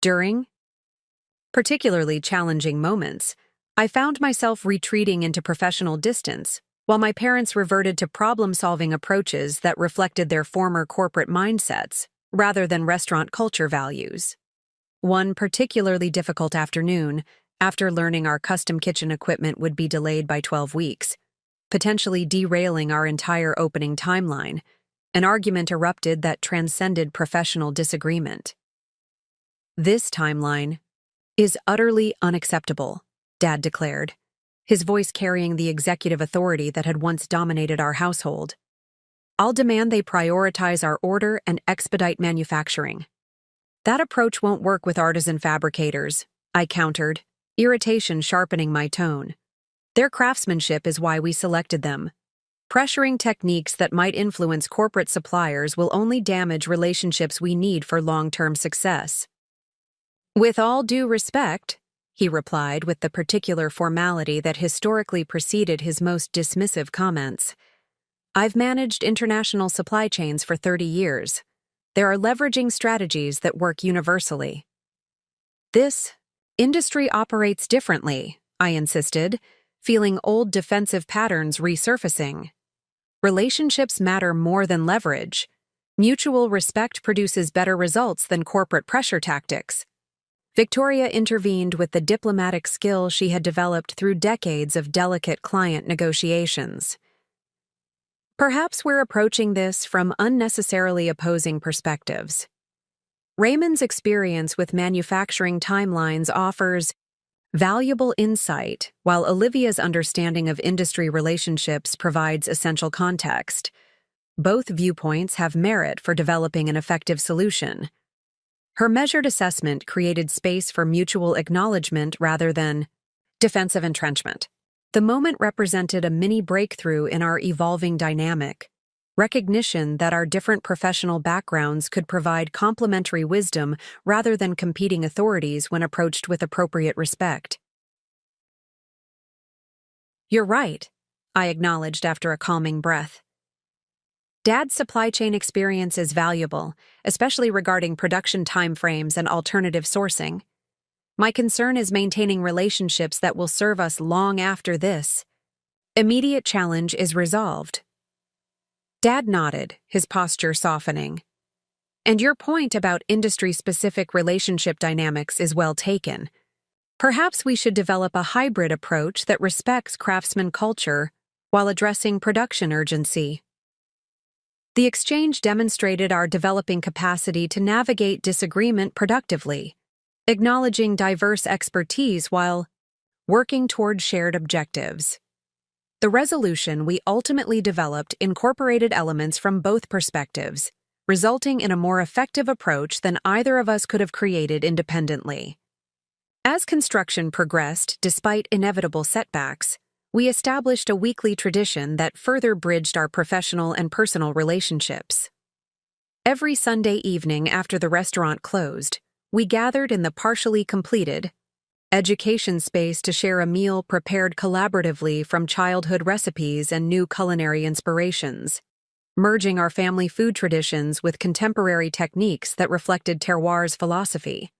During particularly challenging moments, I found myself retreating into professional distance, while my parents reverted to problem-solving approaches that reflected their former corporate mindsets rather than restaurant culture values. One particularly difficult afternoon, after learning our custom kitchen equipment would be delayed by 12 weeks, potentially derailing our entire opening timeline, an argument erupted that transcended professional disagreement. "This timeline is utterly unacceptable," Dad declared, his voice carrying the executive authority that had once dominated our household. "I'll demand they prioritize our order and expedite manufacturing." "That approach won't work with artisan fabricators," I countered, irritation sharpening my tone. "Their craftsmanship is why we selected them. Pressuring techniques that might influence corporate suppliers will only damage relationships we need for long-term success." "With all due respect," he replied with the particular formality that historically preceded his most dismissive comments, "I've managed international supply chains for 30 years. There are leveraging strategies that work universally." "This industry operates differently," I insisted, feeling old defensive patterns resurfacing. "Relationships matter more than leverage. Mutual respect produces better results than corporate pressure tactics." Victoria intervened with the diplomatic skill she had developed through decades of delicate client negotiations. "Perhaps we're approaching this from unnecessarily opposing perspectives. Raymond's experience with manufacturing timelines offers valuable insight, while Olivia's understanding of industry relationships provides essential context. Both viewpoints have merit for developing an effective solution." Her measured assessment created space for mutual acknowledgement rather than defensive entrenchment. The moment represented a mini breakthrough in our evolving dynamic, recognition that our different professional backgrounds could provide complementary wisdom rather than competing authorities when approached with appropriate respect. "You're right," I acknowledged after a calming breath. "Dad's supply chain experience is valuable, especially regarding production timeframes and alternative sourcing. My concern is maintaining relationships that will serve us long after this immediate challenge is resolved." Dad nodded, his posture softening. "And your point about industry-specific relationship dynamics is well taken. Perhaps we should develop a hybrid approach that respects craftsman culture while addressing production urgency." The exchange demonstrated our developing capacity to navigate disagreement productively, acknowledging diverse expertise while working toward shared objectives. The resolution we ultimately developed incorporated elements from both perspectives, resulting in a more effective approach than either of us could have created independently. As construction progressed despite inevitable setbacks, we established a weekly tradition that further bridged our professional and personal relationships. Every Sunday evening after the restaurant closed, we gathered in the partially completed education space to share a meal prepared collaboratively from childhood recipes and new culinary inspirations, merging our family food traditions with contemporary techniques that reflected terroir's philosophy.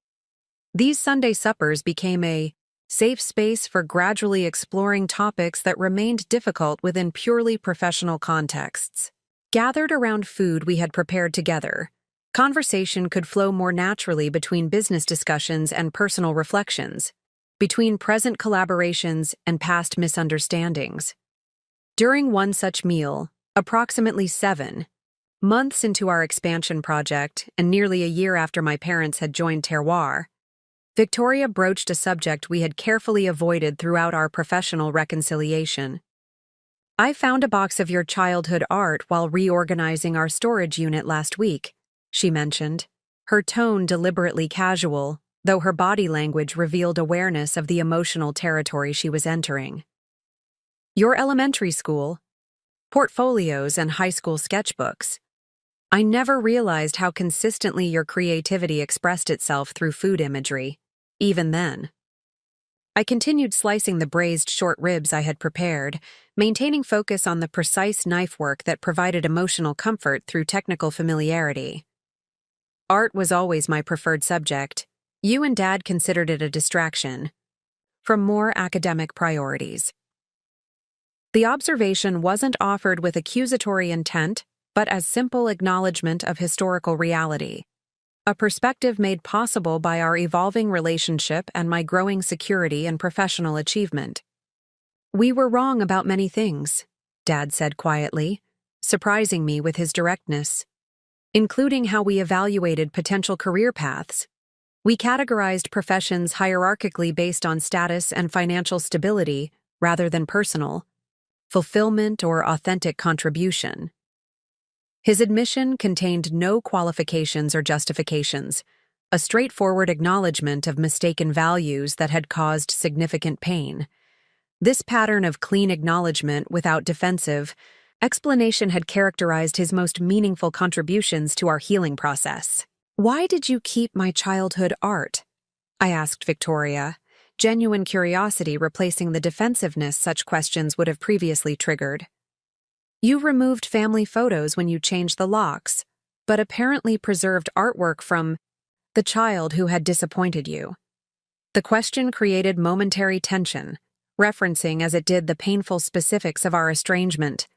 These Sunday suppers became a safe space for gradually exploring topics that remained difficult within purely professional contexts. Gathered around food we had prepared together, conversation could flow more naturally between business discussions and personal reflections, between present collaborations and past misunderstandings. During one such meal, approximately 7 months into our expansion project and nearly a year after my parents had joined Terroir, Victoria broached a subject we had carefully avoided throughout our professional reconciliation. "I found a box of your childhood art while reorganizing our storage unit last week," she mentioned, her tone deliberately casual, though her body language revealed awareness of the emotional territory she was entering. "Your elementary school, portfolios, and high school sketchbooks. I never realized how consistently your creativity expressed itself through food imagery, even then." I continued slicing the braised short ribs I had prepared, maintaining focus on the precise knife work that provided emotional comfort through technical familiarity. "Art was always my preferred subject. You and Dad considered it a distraction from more academic priorities." The observation wasn't offered with accusatory intent, but as simple acknowledgement of historical reality, a perspective made possible by our evolving relationship and my growing security and professional achievement. "We were wrong about many things," Dad said quietly, surprising me with his directness, "including how we evaluated potential career paths. We categorized professions hierarchically based on status and financial stability rather than personal fulfillment or authentic contribution." His admission contained no qualifications or justifications, a straightforward acknowledgement of mistaken values that had caused significant pain. This pattern of clean acknowledgement without defensive explanation had characterized his most meaningful contributions to our healing process. "Why did you keep my childhood art?" I asked Victoria, genuine curiosity replacing the defensiveness such questions would have previously triggered. "You removed family photos when you changed the locks, but apparently preserved artwork from the child who had disappointed you." The question created momentary tension, referencing as it did the painful specifics of our estrangement.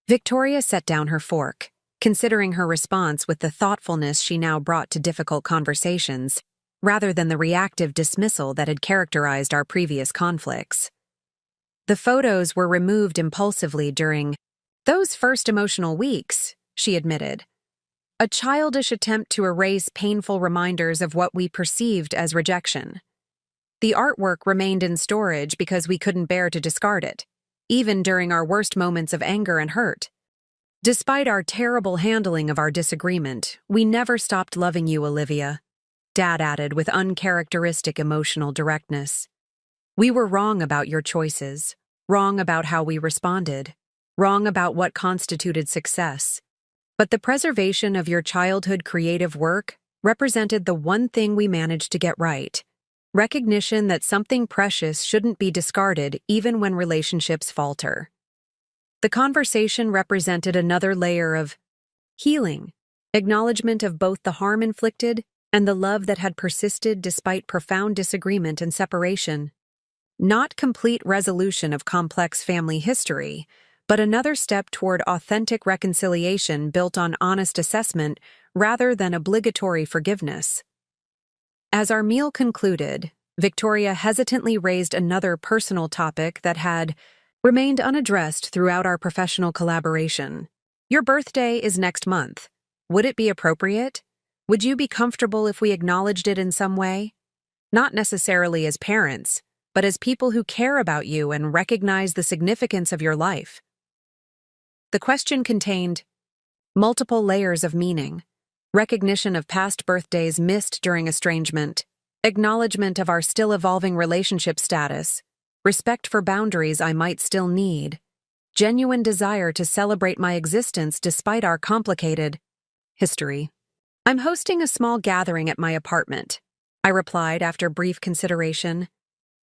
Victoria set down her fork, considering her response with the thoughtfulness she now brought to difficult conversations, rather than the reactive dismissal that had characterized our previous conflicts. "The photos were removed impulsively during those first emotional weeks," she admitted. "A childish attempt to erase painful reminders of what we perceived as rejection. The artwork remained in storage because we couldn't bear to discard it, even during our worst moments of anger and hurt. Despite our terrible handling of our disagreement, we never stopped loving you, Olivia," Dad added with uncharacteristic emotional directness. "We were wrong about your choices, wrong about how we responded, wrong about what constituted success. But the preservation of your childhood creative work represented the one thing we managed to get right: recognition that something precious shouldn't be discarded even when relationships falter." The conversation represented another layer of healing, acknowledgement of both the harm inflicted and the love that had persisted despite profound disagreement and separation. Not complete resolution of complex family history, but another step toward authentic reconciliation built on honest assessment rather than obligatory forgiveness. As our meal concluded, Victoria hesitantly raised another personal topic that had remained unaddressed throughout our professional collaboration. "Your birthday is next month. Would it be appropriate? Would you be comfortable if we acknowledged it in some way? Not necessarily as parents, but as people who care about you and recognize the significance of your life." The question contained multiple layers of meaning: recognition of past birthdays missed during estrangement, acknowledgement of our still evolving relationship status, respect for boundaries I might still need, genuine desire to celebrate my existence despite our complicated history. "I'm hosting a small gathering at my apartment," I replied after brief consideration.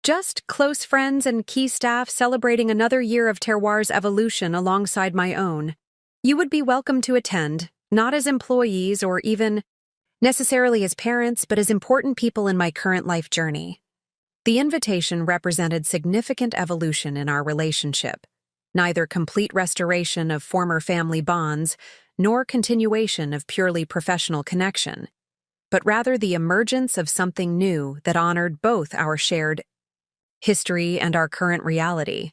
"Just close friends and key staff celebrating another year of Terroir's evolution alongside my own. You would be welcome to attend, not as employees or even necessarily as parents, but as important people in my current life journey." The invitation represented significant evolution in our relationship, neither complete restoration of former family bonds nor continuation of purely professional connection, but rather the emergence of something new that honored both our shared history and our current reality.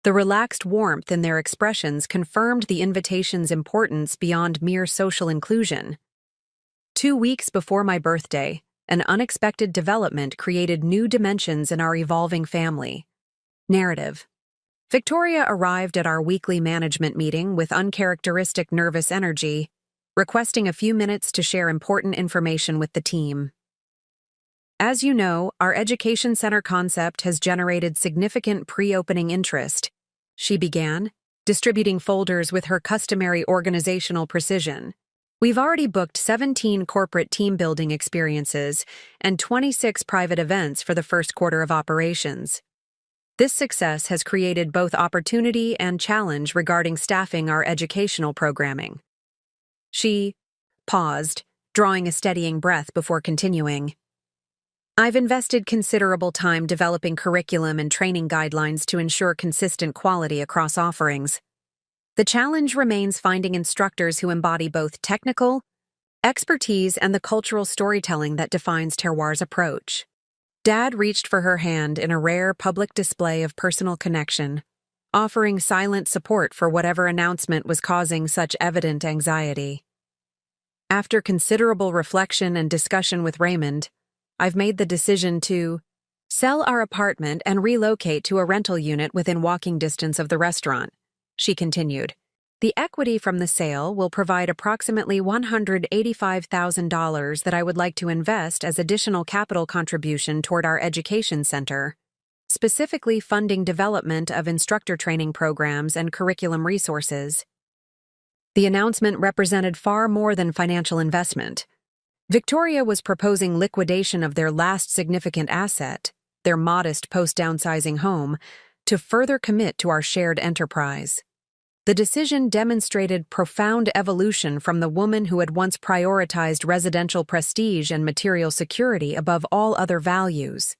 The relaxed warmth in their expressions confirmed the invitation's importance beyond mere social inclusion. 2 weeks before my birthday, an unexpected development created new dimensions in our evolving family. Narrative. Victoria arrived at our weekly management meeting with uncharacteristic nervous energy, requesting a few minutes to share important information with the team. As you know, our education center concept has generated significant pre-opening interest, she began, distributing folders with her customary organizational precision. We've already booked 17 corporate team-building experiences and 26 private events for the first quarter of operations. This success has created both opportunity and challenge regarding staffing our educational programming. She paused, drawing a steadying breath before continuing. I've invested considerable time developing curriculum and training guidelines to ensure consistent quality across offerings. The challenge remains finding instructors who embody both technical expertise and the cultural storytelling that defines Terroir's approach. Dad reached for her hand in a rare public display of personal connection, offering silent support for whatever announcement was causing such evident anxiety. After considerable reflection and discussion with Raymond, I've made the decision to sell our apartment and relocate to a rental unit within walking distance of the restaurant, she continued. The equity from the sale will provide approximately $185,000 that I would like to invest as additional capital contribution toward our education center, specifically funding development of instructor training programs and curriculum resources. The announcement represented far more than financial investment. Victoria was proposing liquidation of their last significant asset, their modest post-downsizing home, to further commit to our shared enterprise. The decision demonstrated profound evolution from the woman who had once prioritized residential prestige and material security above all other values.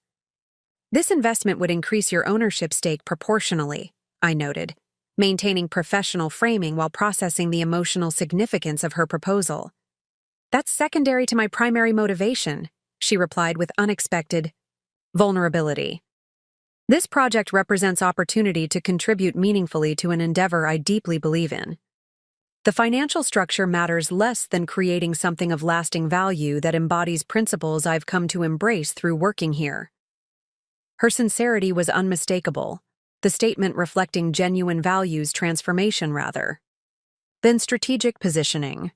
This investment would increase your ownership stake proportionally, I noted, maintaining professional framing while processing the emotional significance of her proposal. That's secondary to my primary motivation, she replied with unexpected vulnerability. This project represents opportunity to contribute meaningfully to an endeavor I deeply believe in. The financial structure matters less than creating something of lasting value that embodies principles I've come to embrace through working here. Her sincerity was unmistakable, the statement reflecting genuine values transformation rather than strategic positioning.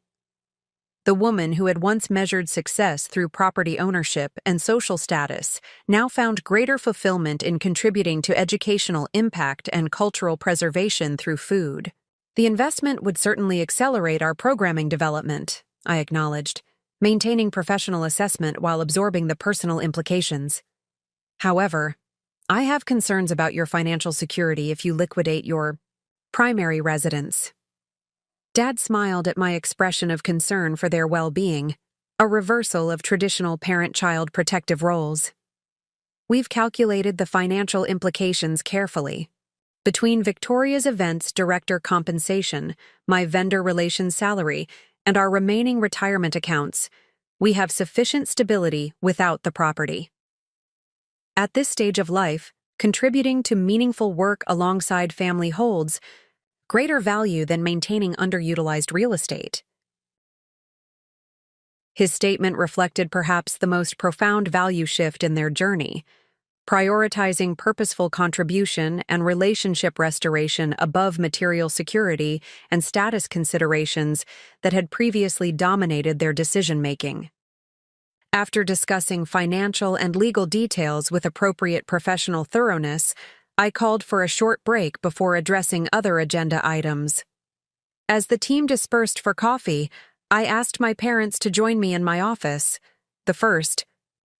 The woman who had once measured success through property ownership and social status now found greater fulfillment in contributing to educational impact and cultural preservation through food. The investment would certainly accelerate our programming development, I acknowledged, maintaining professional assessment while absorbing the personal implications. However, I have concerns about your financial security if you liquidate your primary residence. Dad smiled at my expression of concern for their well-being, a reversal of traditional parent-child protective roles. We've calculated the financial implications carefully. Between Victoria's events director compensation, my vendor relations salary, and our remaining retirement accounts, we have sufficient stability without the property. At this stage of life, contributing to meaningful work alongside family holds greater value than maintaining underutilized real estate. His statement reflected perhaps the most profound value shift in their journey, prioritizing purposeful contribution and relationship restoration above material security and status considerations that had previously dominated their decision-making. After discussing financial and legal details with appropriate professional thoroughness, I called for a short break before addressing other agenda items. As the team dispersed for coffee, I asked my parents to join me in my office, the first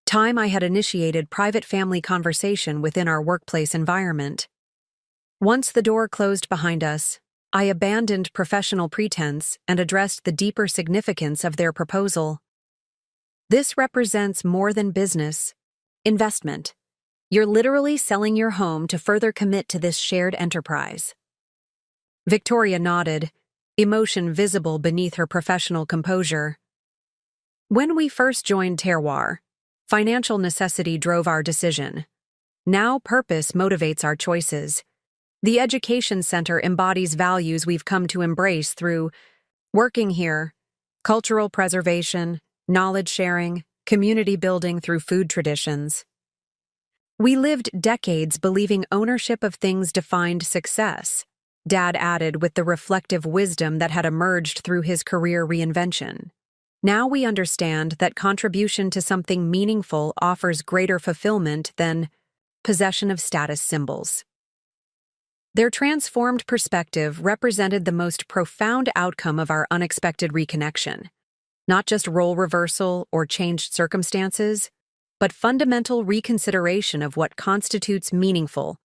time I had initiated private family conversation within our workplace environment. Once the door closed behind us, I abandoned professional pretense and addressed the deeper significance of their proposal. This represents more than business, investment. You're literally selling your home to further commit to this shared enterprise." Victoria nodded, emotion visible beneath her professional composure. "When we first joined Terroir, financial necessity drove our decision. Now purpose motivates our choices. The education center embodies values we've come to embrace through working here, cultural preservation, knowledge sharing, community building through food traditions. We lived decades believing ownership of things defined success," Dad added with the reflective wisdom that had emerged through his career reinvention. "Now we understand that contribution to something meaningful offers greater fulfillment than possession of status symbols." Their transformed perspective represented the most profound outcome of our unexpected reconnection. Not just role reversal or changed circumstances, but fundamental reconsideration of what constitutes meaningful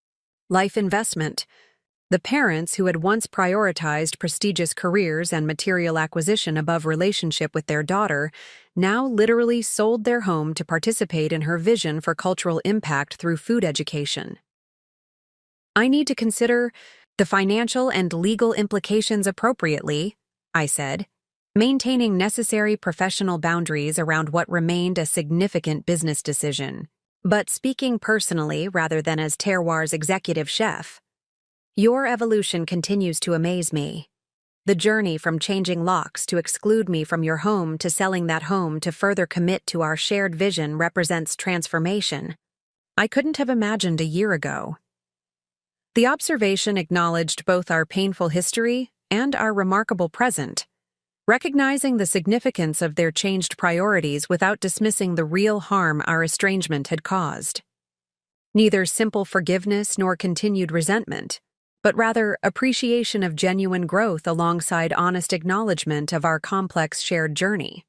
life investment. The parents who had once prioritized prestigious careers and material acquisition above relationship with their daughter now literally sold their home to participate in her vision for cultural impact through food education. "I need to consider the financial and legal implications appropriately," I said, maintaining necessary professional boundaries around what remained a significant business decision, but speaking personally rather than as Terroir's executive chef. "Your evolution continues to amaze me. The journey from changing locks to exclude me from your home to selling that home to further commit to our shared vision represents transformation I couldn't have imagined a year ago." The observation acknowledged both our painful history and our remarkable present, recognizing the significance of their changed priorities without dismissing the real harm our estrangement had caused. Neither simple forgiveness nor continued resentment, but rather appreciation of genuine growth alongside honest acknowledgement of our complex shared journey.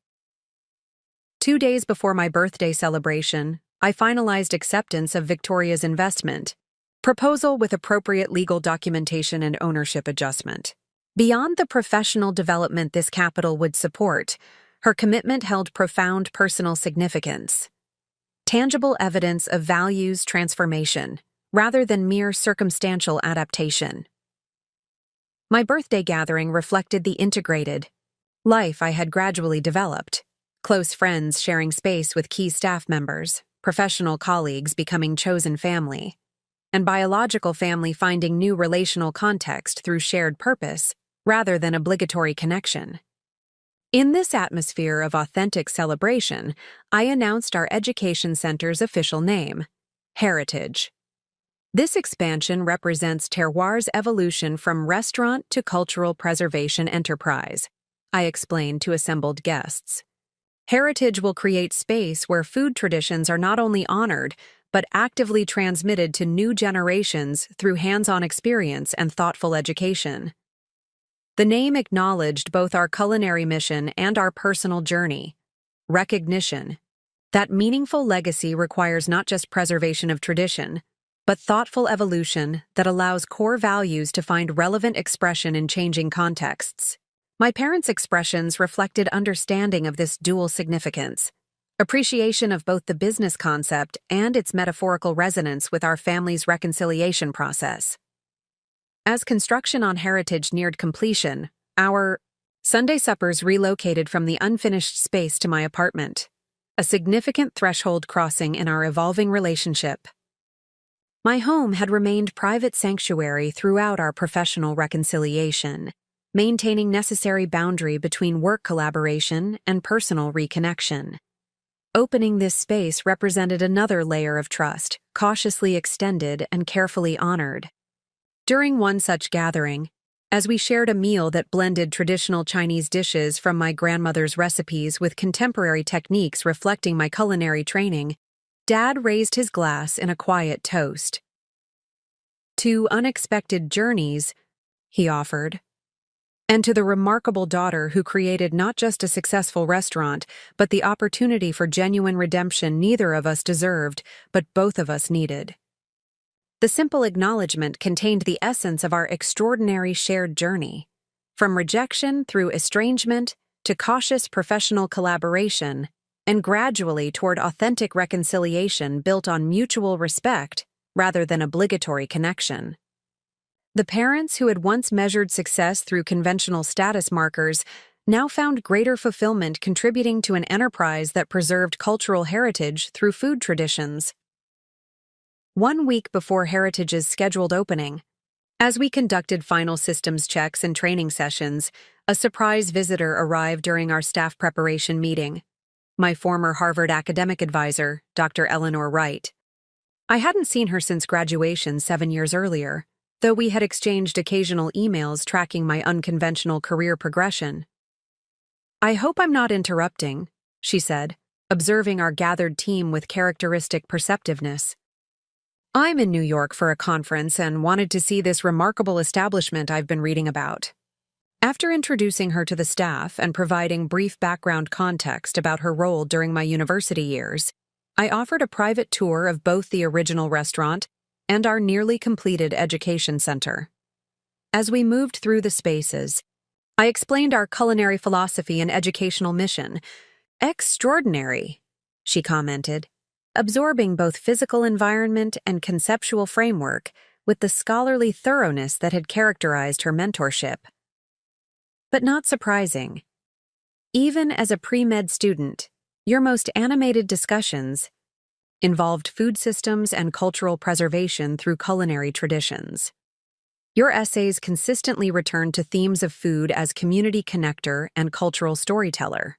2 days before my birthday celebration, I finalized acceptance of Victoria's investment proposal with appropriate legal documentation and ownership adjustment. Beyond the professional development this capital would support, her commitment held profound personal significance. Tangible evidence of values transformation, rather than mere circumstantial adaptation. My birthday gathering reflected the integrated life I had gradually developed, close friends sharing space with key staff members, professional colleagues becoming chosen family, and biological family finding new relational context through shared purpose rather than obligatory connection. In this atmosphere of authentic celebration, I announced our education center's official name, Heritage. This expansion represents Terroir's evolution from restaurant to cultural preservation enterprise, I explained to assembled guests. Heritage will create space where food traditions are not only honored, but actively transmitted to new generations through hands-on experience and thoughtful education. The name acknowledged both our culinary mission and our personal journey. Recognition that meaningful legacy requires not just preservation of tradition, but thoughtful evolution that allows core values to find relevant expression in changing contexts. My parents' expressions reflected understanding of this dual significance, appreciation of both the business concept and its metaphorical resonance with our family's reconciliation process. As construction on Heritage neared completion, our Sunday suppers relocated from the unfinished space to my apartment, a significant threshold crossing in our evolving relationship. My home had remained private sanctuary throughout our professional reconciliation, maintaining necessary boundary between work collaboration and personal reconnection. Opening this space represented another layer of trust, cautiously extended and carefully honored. During one such gathering, as we shared a meal that blended traditional Chinese dishes from my grandmother's recipes with contemporary techniques reflecting my culinary training, Dad raised his glass in a quiet toast. "To unexpected journeys," he offered, "and to the remarkable daughter who created not just a successful restaurant, but the opportunity for genuine redemption neither of us deserved, but both of us needed." The simple acknowledgement contained the essence of our extraordinary shared journey. From rejection through estrangement to cautious professional collaboration, and gradually toward authentic reconciliation built on mutual respect rather than obligatory connection. The parents who had once measured success through conventional status markers now found greater fulfillment contributing to an enterprise that preserved cultural heritage through food traditions. 1 week before Heritage's scheduled opening, as we conducted final systems checks and training sessions, a surprise visitor arrived during our staff preparation meeting. My former Harvard academic advisor, Dr. Eleanor Wright. I hadn't seen her since graduation 7 years earlier, though we had exchanged occasional emails tracking my unconventional career progression. "I hope I'm not interrupting," she said, observing our gathered team with characteristic perceptiveness. "I'm in New York for a conference and wanted to see this remarkable establishment I've been reading about." After introducing her to the staff and providing brief background context about her role during my university years, I offered a private tour of both the original restaurant and our nearly completed education center. As we moved through the spaces, I explained our culinary philosophy and educational mission. "Extraordinary," she commented, absorbing both physical environment and conceptual framework with the scholarly thoroughness that had characterized her mentorship. But not surprising. Even as a pre-med student, your most animated discussions involved food systems and cultural preservation through culinary traditions. Your essays consistently returned to themes of food as community connector and cultural storyteller.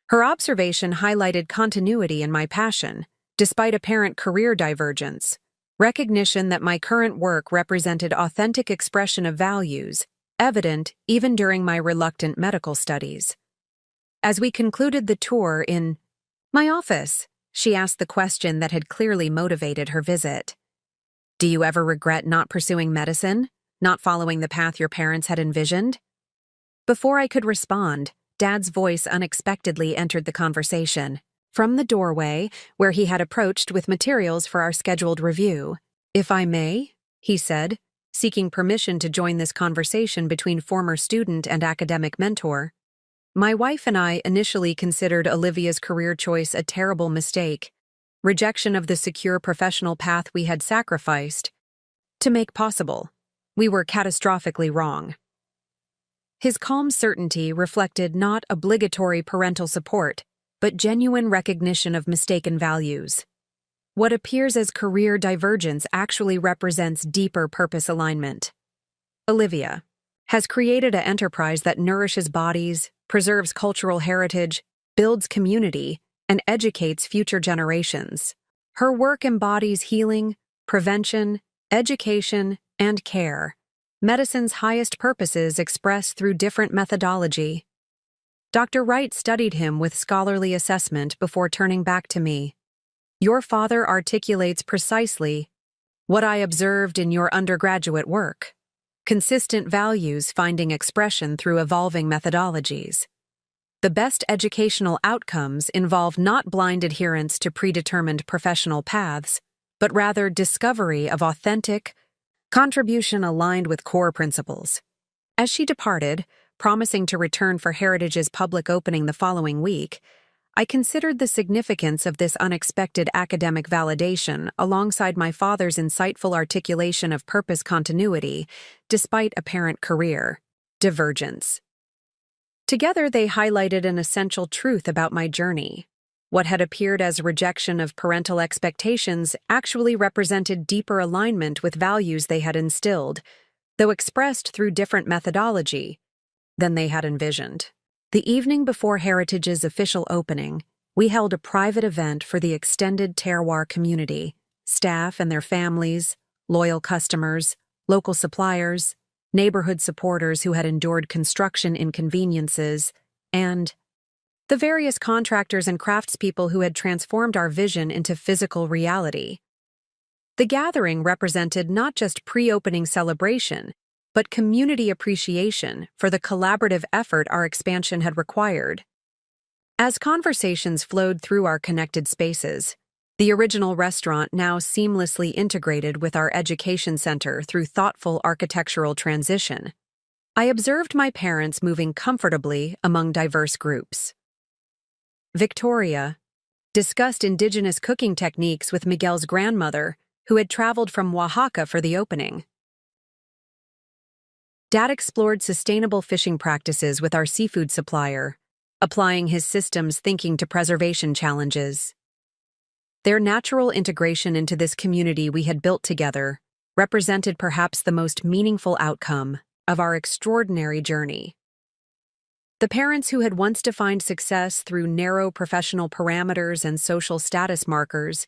Her observation highlighted continuity in my passion, despite apparent career divergence, recognition that my current work represented authentic expression of values, evident even during my reluctant medical studies. As we concluded the tour in my office, she asked the question that had clearly motivated her visit. "Do you ever regret not pursuing medicine, not following the path your parents had envisioned?" Before I could respond, Dad's voice unexpectedly entered the conversation. From the doorway, where he had approached with materials for our scheduled review. "If I may," he said, seeking permission to join this conversation between former student and academic mentor. My wife and I initially considered Olivia's career choice a terrible mistake, rejection of the secure professional path we had sacrificed to make possible. We were catastrophically wrong. His calm certainty reflected not obligatory parental support, but genuine recognition of mistaken values. What appears as career divergence actually represents deeper purpose alignment. Olivia has created an enterprise that nourishes bodies, preserves cultural heritage, builds community, and educates future generations. Her work embodies healing, prevention, education, and care, medicine's highest purposes expressed through different methodology. Dr. Wright studied him with scholarly assessment before turning back to me. "Your father articulates precisely what I observed in your undergraduate work. Consistent values finding expression through evolving methodologies. The best educational outcomes involve not blind adherence to predetermined professional paths, but rather discovery of authentic contribution aligned with core principles." As she departed, promising to return for Heritage's public opening the following week, I considered the significance of this unexpected academic validation alongside my father's insightful articulation of purpose continuity, despite apparent career divergence. Together, they highlighted an essential truth about my journey. What had appeared as rejection of parental expectations actually represented deeper alignment with values they had instilled, though expressed through different methodology than they had envisioned. The evening before Heritage's official opening, we held a private event for the extended terroir community, staff and their families, loyal customers, local suppliers, neighborhood supporters who had endured construction inconveniences, and the various contractors and craftspeople who had transformed our vision into physical reality. The gathering represented not just pre-opening celebration, but community appreciation for the collaborative effort our expansion had required. As conversations flowed through our connected spaces, the original restaurant now seamlessly integrated with our education center through thoughtful architectural transition, I observed my parents moving comfortably among diverse groups. Victoria discussed indigenous cooking techniques with Miguel's grandmother, who had traveled from Oaxaca for the opening. Dad explored sustainable fishing practices with our seafood supplier, applying his systems thinking to preservation challenges. Their natural integration into this community we had built together represented perhaps the most meaningful outcome of our extraordinary journey. The parents who had once defined success through narrow professional parameters and social status markers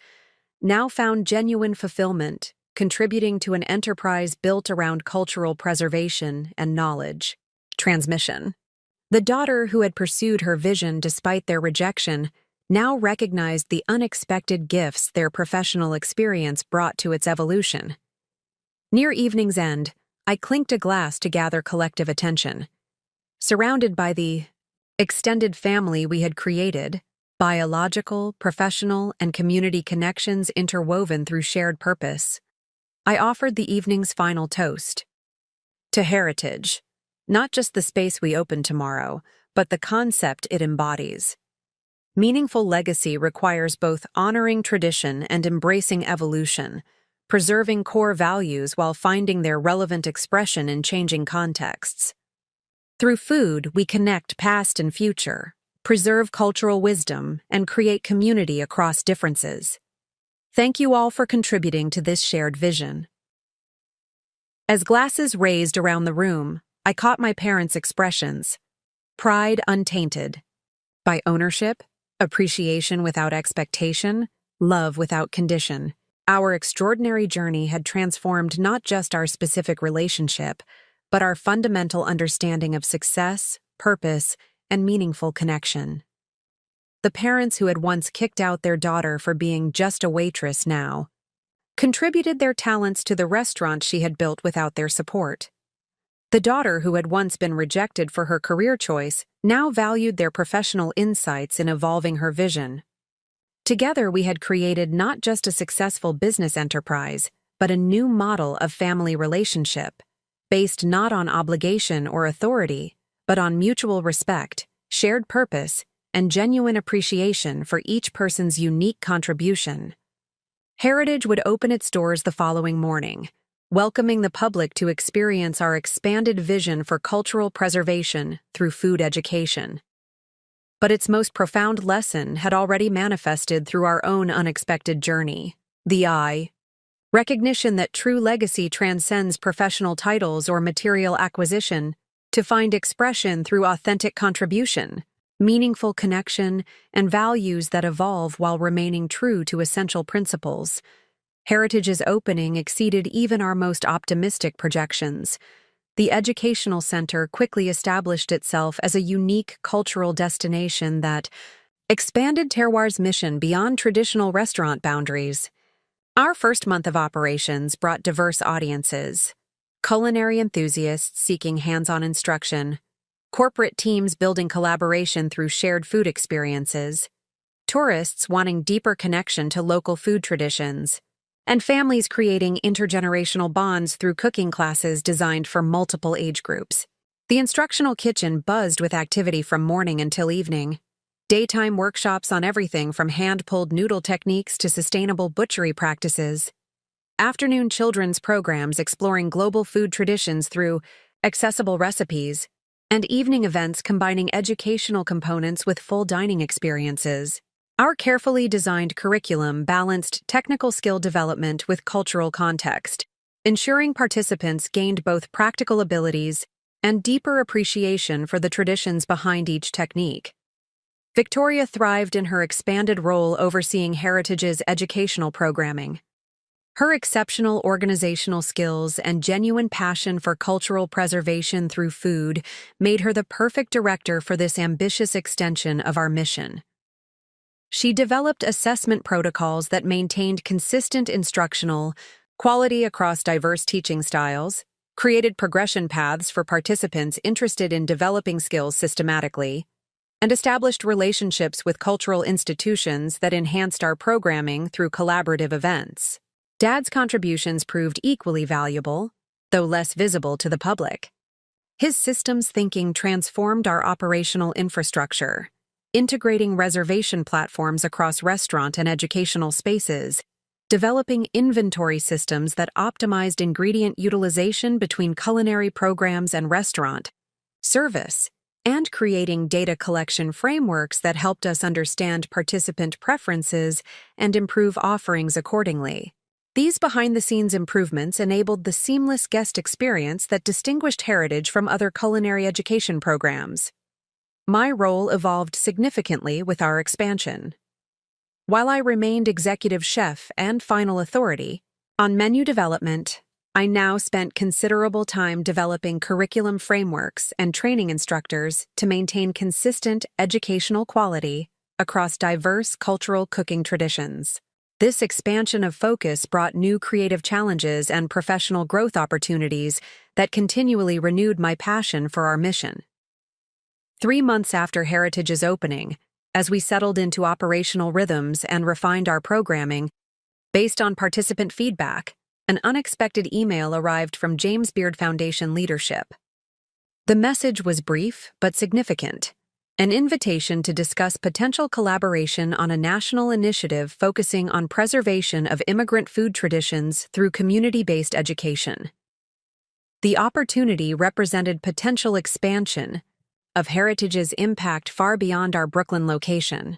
now found genuine fulfillment, contributing to an enterprise built around cultural preservation and knowledge transmission. The daughter who had pursued her vision despite their rejection now recognized the unexpected gifts their professional experience brought to its evolution. Near evening's end, I clinked a glass to gather collective attention. Surrounded by the extended family we had created, biological, professional, and community connections interwoven through shared purpose, I offered the evening's final toast. To heritage, not just the space we open tomorrow, but the concept it embodies. Meaningful legacy requires both honoring tradition and embracing evolution, preserving core values while finding their relevant expression in changing contexts. Through food, we connect past and future, preserve cultural wisdom, and create community across differences. Thank you all for contributing to this shared vision. As glasses raised around the room, I caught my parents' expressions. Pride untainted. By ownership, appreciation without expectation, love without condition. Our extraordinary journey had transformed not just our specific relationship, but our fundamental understanding of success, purpose, and meaningful connection. The parents who had once kicked out their daughter for being just a waitress now contributed their talents to the restaurant she had built without their support. The daughter who had once been rejected for her career choice now valued their professional insights in evolving her vision. Together, we had created not just a successful business enterprise, but a new model of family relationship, based not on obligation or authority, but on mutual respect, shared purpose, and genuine appreciation for each person's unique contribution. Heritage would open its doors the following morning, welcoming the public to experience our expanded vision for cultural preservation through food education. But its most profound lesson had already manifested through our own unexpected journey. The I. Recognition that true legacy transcends professional titles or material acquisition to find expression through authentic contribution, meaningful connection, and values that evolve while remaining true to essential principles. Heritage's opening exceeded even our most optimistic projections. The educational center quickly established itself as a unique cultural destination that expanded Terroir's mission beyond traditional restaurant boundaries. Our first month of operations brought diverse audiences: culinary enthusiasts seeking hands-on instruction, corporate teams building collaboration through shared food experiences, tourists wanting deeper connection to local food traditions, and families creating intergenerational bonds through cooking classes designed for multiple age groups. The instructional kitchen buzzed with activity from morning until evening. Daytime workshops on everything from hand-pulled noodle techniques to sustainable butchery practices. Afternoon children's programs exploring global food traditions through accessible recipes, and evening events combining educational components with full dining experiences. Our carefully designed curriculum balanced technical skill development with cultural context, ensuring participants gained both practical abilities and deeper appreciation for the traditions behind each technique. Victoria thrived in her expanded role overseeing Heritage's educational programming. Her exceptional organizational skills and genuine passion for cultural preservation through food made her the perfect director for this ambitious extension of our mission. She developed assessment protocols that maintained consistent instructional quality across diverse teaching styles, created progression paths for participants interested in developing skills systematically, and established relationships with cultural institutions that enhanced our programming through collaborative events. Dad's contributions proved equally valuable, though less visible to the public. His systems thinking transformed our operational infrastructure, integrating reservation platforms across restaurant and educational spaces, developing inventory systems that optimized ingredient utilization between culinary programs and restaurant service, and creating data collection frameworks that helped us understand participant preferences and improve offerings accordingly. These behind-the-scenes improvements enabled the seamless guest experience that distinguished Heritage from other culinary education programs. My role evolved significantly with our expansion. While I remained executive chef and final authority on menu development, I now spent considerable time developing curriculum frameworks and training instructors to maintain consistent educational quality across diverse cultural cooking traditions. This expansion of focus brought new creative challenges and professional growth opportunities that continually renewed my passion for our mission. 3 months after Heritage's opening, as we settled into operational rhythms and refined our programming, based on participant feedback, an unexpected email arrived from James Beard Foundation leadership. The message was brief but significant, an invitation to discuss potential collaboration on a national initiative focusing on preservation of immigrant food traditions through community-based education. The opportunity represented potential expansion of Heritage's impact far beyond our Brooklyn location.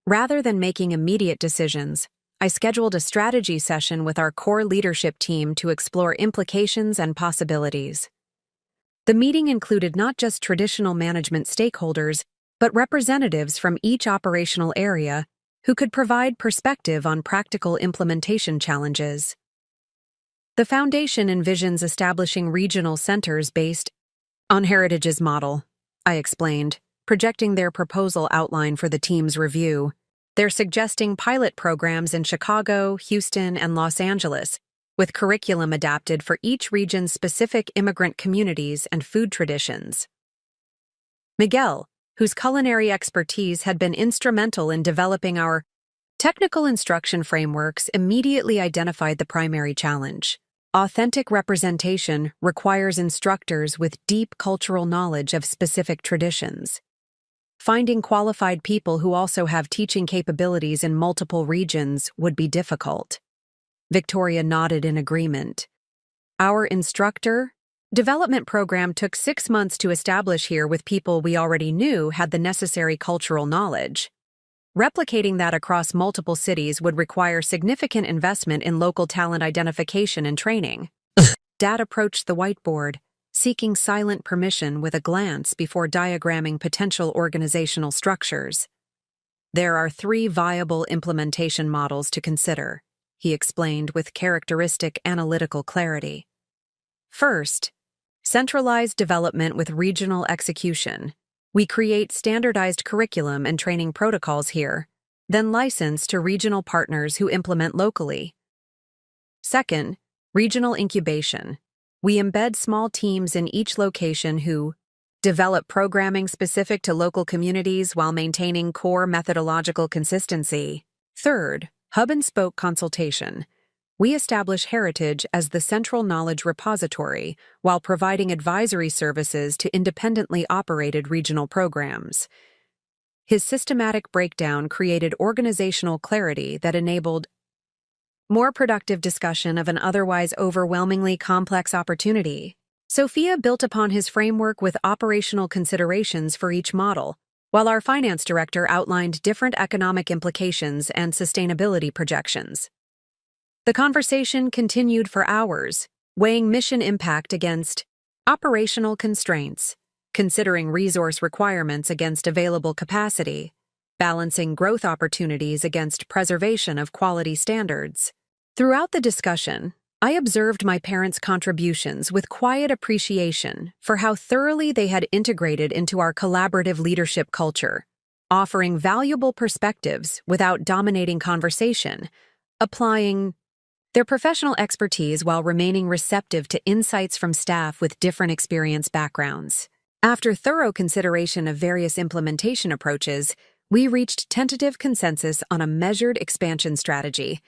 Rather than making immediate decisions, I scheduled a strategy session with our core leadership team to explore implications and possibilities. The meeting included not just traditional management stakeholders, but representatives from each operational area who could provide perspective on practical implementation challenges. The Foundation envisions establishing regional centers based on Heritage's model, I explained, projecting their proposal outline for the team's review. They're suggesting pilot programs in Chicago, Houston, and Los Angeles, with curriculum adapted for each region's specific immigrant communities and food traditions. Miguel, whose culinary expertise had been instrumental in developing our technical instruction frameworks, immediately identified the primary challenge. Authentic representation requires instructors with deep cultural knowledge of specific traditions. Finding qualified people who also have teaching capabilities in multiple regions would be difficult. Victoria nodded in agreement. Our instructor development program took 6 months to establish here with people we already knew had the necessary cultural knowledge. Replicating that across multiple cities would require significant investment in local talent identification and training. Dad approached the whiteboard, seeking silent permission with a glance before diagramming potential organizational structures. There are 3 viable implementation models to consider, he explained with characteristic analytical clarity. First, centralized development with regional execution. We create standardized curriculum and training protocols here, then license to regional partners who implement locally. Second, regional incubation. We embed small teams in each location who develop programming specific to local communities while maintaining core methodological consistency. Third, hub-and-spoke consultation. We establish Heritage as the central knowledge repository while providing advisory services to independently operated regional programs. His systematic breakdown created organizational clarity that enabled more productive discussion of an otherwise overwhelmingly complex opportunity. Sophia built upon his framework with operational considerations for each model, while our finance director outlined different economic implications and sustainability projections. The conversation continued for hours, weighing mission impact against operational constraints, considering resource requirements against available capacity, balancing growth opportunities against preservation of quality standards. Throughout the discussion, I observed my parents' contributions with quiet appreciation for how thoroughly they had integrated into our collaborative leadership culture, offering valuable perspectives without dominating conversation, applying their professional expertise while remaining receptive to insights from staff with different experience backgrounds. After thorough consideration of various implementation approaches, we reached tentative consensus on a measured expansion strategy,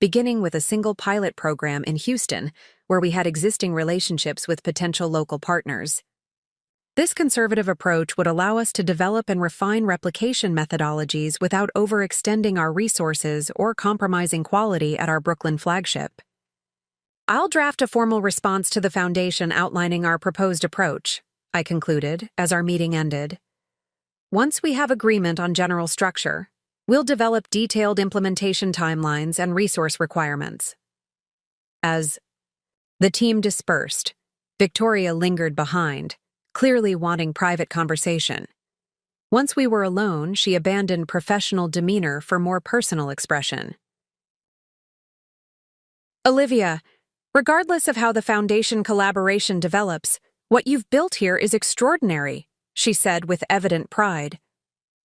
beginning with a single pilot program in Houston, where we had existing relationships with potential local partners. This conservative approach would allow us to develop and refine replication methodologies without overextending our resources or compromising quality at our Brooklyn flagship. I'll draft a formal response to the Foundation outlining our proposed approach, I concluded as our meeting ended. Once we have agreement on general structure, we'll develop detailed implementation timelines and resource requirements. As the team dispersed, Victoria lingered behind, clearly wanting private conversation. Once we were alone, she abandoned professional demeanor for more personal expression. Olivia, regardless of how the Foundation collaboration develops, what you've built here is extraordinary, she said with evident pride.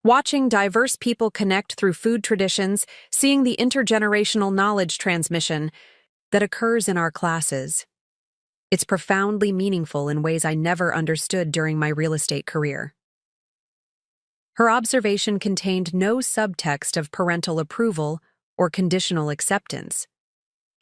Watching diverse people connect through food traditions, seeing the intergenerational knowledge transmission that occurs in our classes. It's profoundly meaningful in ways I never understood during my real estate career. Her observation contained no subtext of parental approval or conditional acceptance,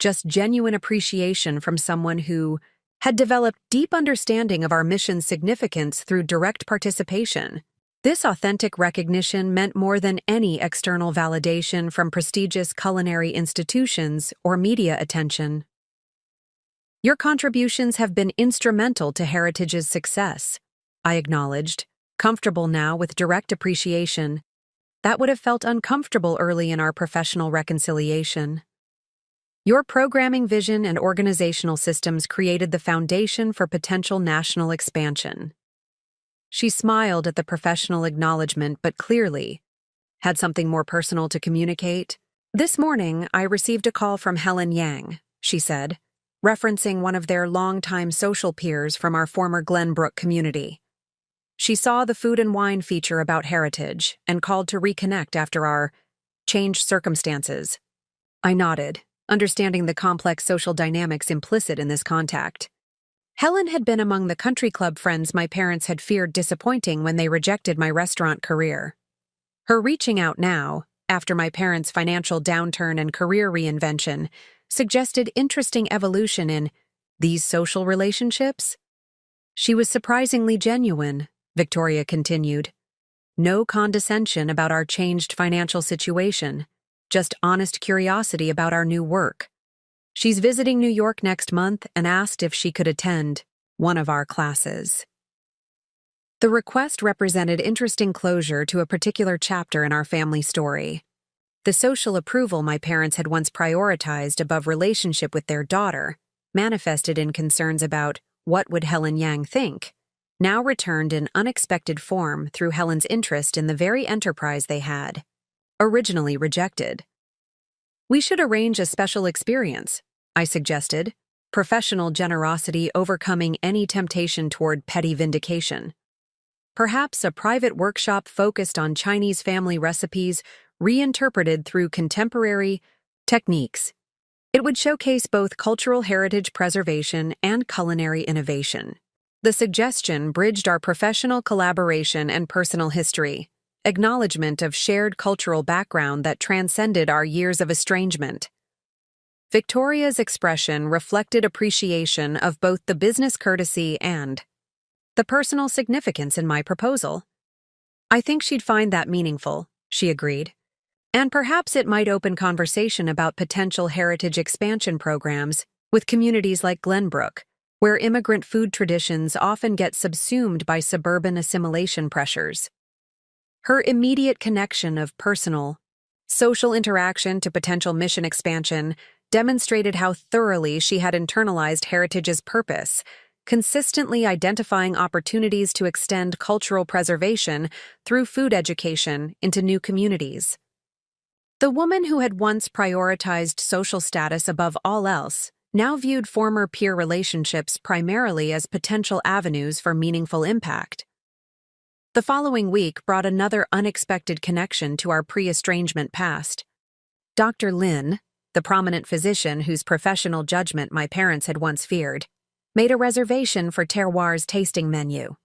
just genuine appreciation from someone who had developed deep understanding of our mission's significance through direct participation. This authentic recognition meant more than any external validation from prestigious culinary institutions or media attention. Your contributions have been instrumental to Heritage's success, I acknowledged, comfortable now with direct appreciation. That would have felt uncomfortable early in our professional reconciliation. Your programming vision and organizational systems created the foundation for potential national expansion. She smiled at the professional acknowledgement, but clearly had something more personal to communicate. This morning, I received a call from Helen Yang, she said, referencing one of their longtime social peers from our former Glenbrook community. She saw the food and wine feature about Heritage and called to reconnect after our changed circumstances. I nodded, understanding the complex social dynamics implicit in this contact. Helen had been among the country club friends my parents had feared disappointing when they rejected my restaurant career. Her reaching out now, after my parents' financial downturn and career reinvention, suggested interesting evolution in these social relationships. She was surprisingly genuine, Victoria continued. No condescension about our changed financial situation, just honest curiosity about our new work. She's visiting New York next month and asked if she could attend one of our classes. The request represented interesting closure to a particular chapter in our family story. The social approval my parents had once prioritized above relationship with their daughter, manifested in concerns about what would Helen Yang think, now returned in unexpected form through Helen's interest in the very enterprise they had originally rejected. We should arrange a special experience, I suggested, professional generosity overcoming any temptation toward petty vindication. Perhaps a private workshop focused on Chinese family recipes reinterpreted through contemporary techniques. It would showcase both cultural heritage preservation and culinary innovation. The suggestion bridged our professional collaboration and personal history, acknowledgement of shared cultural background that transcended our years of estrangement. Victoria's expression reflected appreciation of both the business courtesy and the personal significance in my proposal. I think she'd find that meaningful, she agreed. And perhaps it might open conversation about potential heritage expansion programs with communities like Glenbrook, where immigrant food traditions often get subsumed by suburban assimilation pressures. Her immediate connection of personal, social interaction to potential mission expansion demonstrated how thoroughly she had internalized Heritage's purpose, consistently identifying opportunities to extend cultural preservation through food education into new communities. The woman who had once prioritized social status above all else now viewed former peer relationships primarily as potential avenues for meaningful impact. The following week brought another unexpected connection to our pre-estrangement past. Dr. Lin, the prominent physician whose professional judgment my parents had once feared, made a reservation for Terroir's tasting menu.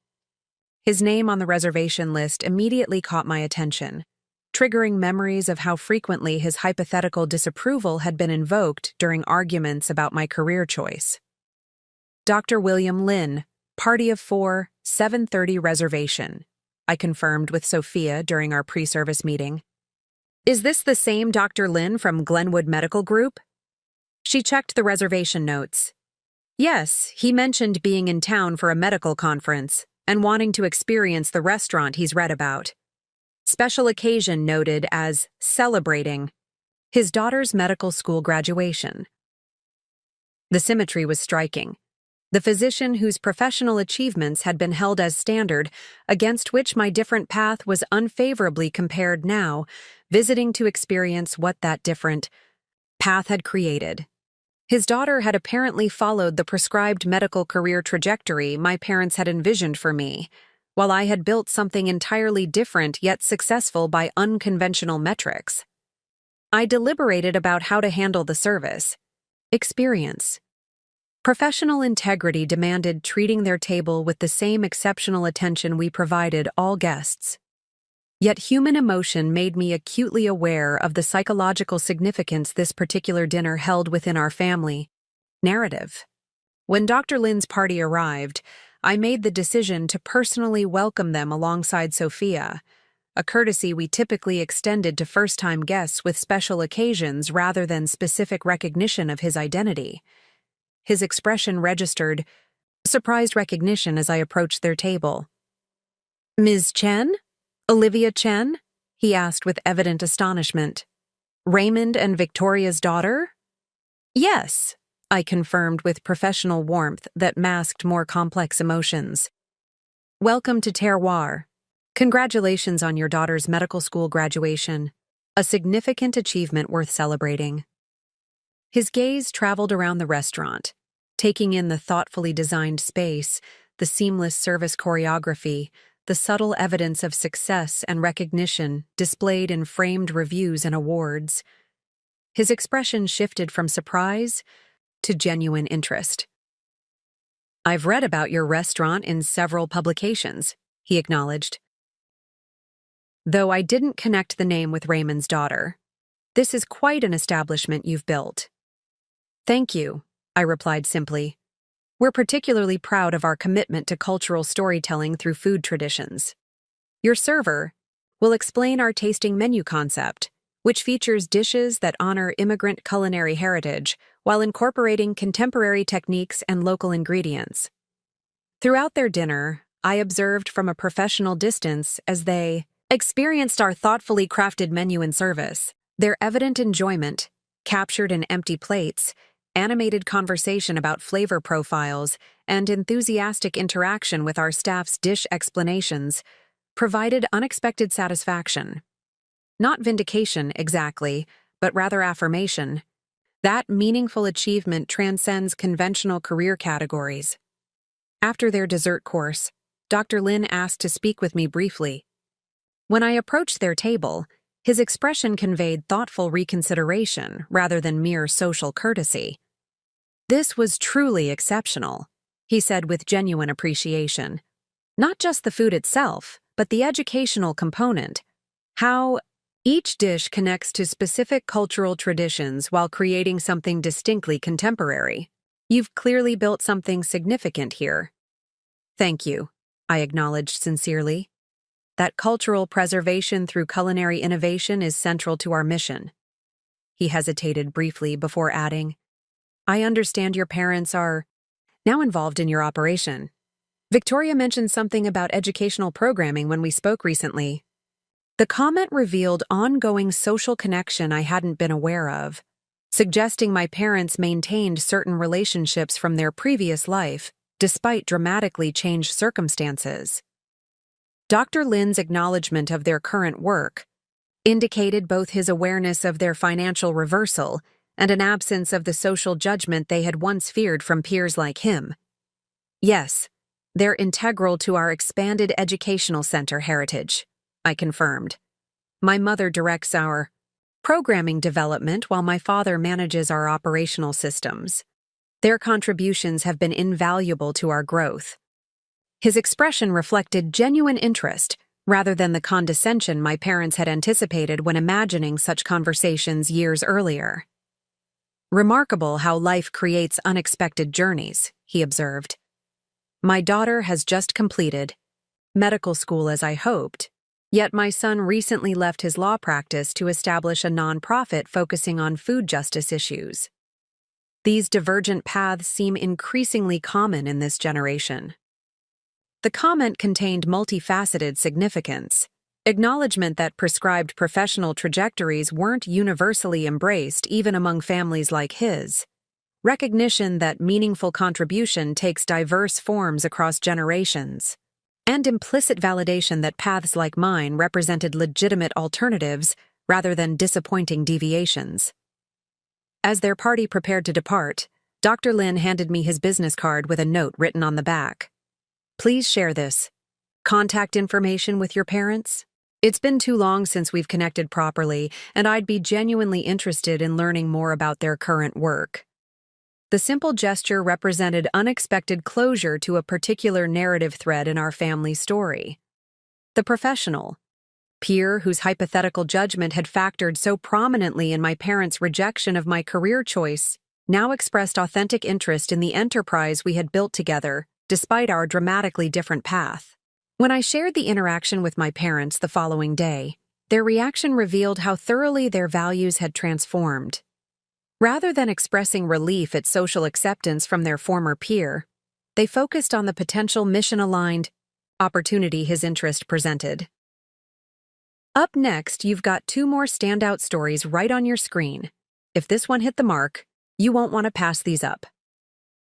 His name on the reservation list immediately caught my attention, triggering memories of how frequently his hypothetical disapproval had been invoked during arguments about my career choice. Dr. William Lin, Party of 4, 7:30 reservation, I confirmed with Sophia during our pre-service meeting. Is this the same Dr. Lin from Glenwood Medical Group? She checked the reservation notes. Yes, he mentioned being in town for a medical conference and wanting to experience the restaurant he's read about. Special occasion noted as celebrating his daughter's medical school graduation. The symmetry was striking. The physician whose professional achievements had been held as standard, against which my different path was unfavorably compared now, visiting to experience what that different path had created. His daughter had apparently followed the prescribed medical career trajectory my parents had envisioned for me, while I had built something entirely different yet successful by unconventional metrics. I deliberated about how to handle the service. Experience. Professional integrity demanded treating their table with the same exceptional attention we provided all guests. Yet human emotion made me acutely aware of the psychological significance this particular dinner held within our family. Narrative. When Dr. Lin's party arrived, I made the decision to personally welcome them alongside Sophia, a courtesy we typically extended to first-time guests with special occasions rather than specific recognition of his identity. His expression registered surprised recognition as I approached their table. Ms. Chen? Olivia Chen? He asked with evident astonishment. Raymond and Victoria's daughter? Yes, I confirmed with professional warmth that masked more complex emotions. Welcome to Terroir. Congratulations on your daughter's medical school graduation, a significant achievement worth celebrating. His gaze traveled around the restaurant, taking in the thoughtfully designed space, the seamless service choreography, the subtle evidence of success and recognition displayed in framed reviews and awards. His expression shifted from surprise to genuine interest. I've read about your restaurant in several publications, he acknowledged. Though I didn't connect the name with Raymond's daughter. This is quite an establishment you've built. Thank you, I replied simply. We're particularly proud of our commitment to cultural storytelling through food traditions. Your server will explain our tasting menu concept, which features dishes that honor immigrant culinary heritage while incorporating contemporary techniques and local ingredients. Throughout their dinner, I observed from a professional distance as they experienced our thoughtfully crafted menu and service. Their evident enjoyment, captured in empty plates, animated conversation about flavor profiles, and enthusiastic interaction with our staff's dish explanations provided unexpected satisfaction. Not vindication, exactly, but rather affirmation. That meaningful achievement transcends conventional career categories. After their dessert course, Dr. Lin asked to speak with me briefly. When I approached their table, his expression conveyed thoughtful reconsideration rather than mere social courtesy. This was truly exceptional, he said with genuine appreciation. Not just the food itself, but the educational component. How each dish connects to specific cultural traditions while creating something distinctly contemporary. You've clearly built something significant here. Thank you, I acknowledged sincerely. That cultural preservation through culinary innovation is central to our mission. He hesitated briefly before adding, I understand your parents are now involved in your operation. Victoria mentioned something about educational programming when we spoke recently. The comment revealed ongoing social connection I hadn't been aware of, suggesting my parents maintained certain relationships from their previous life, despite dramatically changed circumstances. Dr. Lin's acknowledgement of their current work indicated both his awareness of their financial reversal and an absence of the social judgment they had once feared from peers like him. Yes, they're integral to our expanded educational center heritage, I confirmed. My mother directs our programming development while my father manages our operational systems. Their contributions have been invaluable to our growth. His expression reflected genuine interest, rather than the condescension my parents had anticipated when imagining such conversations years earlier. Remarkable how life creates unexpected journeys, he observed. My daughter has just completed medical school as I hoped, yet my son recently left his law practice to establish a nonprofit focusing on food justice issues. These divergent paths seem increasingly common in this generation. The comment contained multifaceted significance: acknowledgement that prescribed professional trajectories weren't universally embraced even among families like his, recognition that meaningful contribution takes diverse forms across generations, and implicit validation that paths like mine represented legitimate alternatives rather than disappointing deviations. As their party prepared to depart, Dr. Lin handed me his business card with a note written on the back. Please share this. Contact information with your parents? It's been too long since we've connected properly, and I'd be genuinely interested in learning more about their current work. The simple gesture represented unexpected closure to a particular narrative thread in our family story. The professional, peer whose hypothetical judgment had factored so prominently in my parents' rejection of my career choice, now expressed authentic interest in the enterprise we had built together, despite our dramatically different path. When I shared the interaction with my parents the following day, their reaction revealed how thoroughly their values had transformed. Rather than expressing relief at social acceptance from their former peer, they focused on the potential mission-aligned opportunity his interest presented. Up next, you've got 2 more standout stories right on your screen. If this one hit the mark, you won't want to pass these up.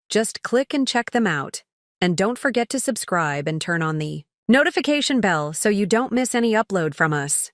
Just click and check them out, and don't forget to subscribe and turn on the notification bell so you don't miss any upload from us.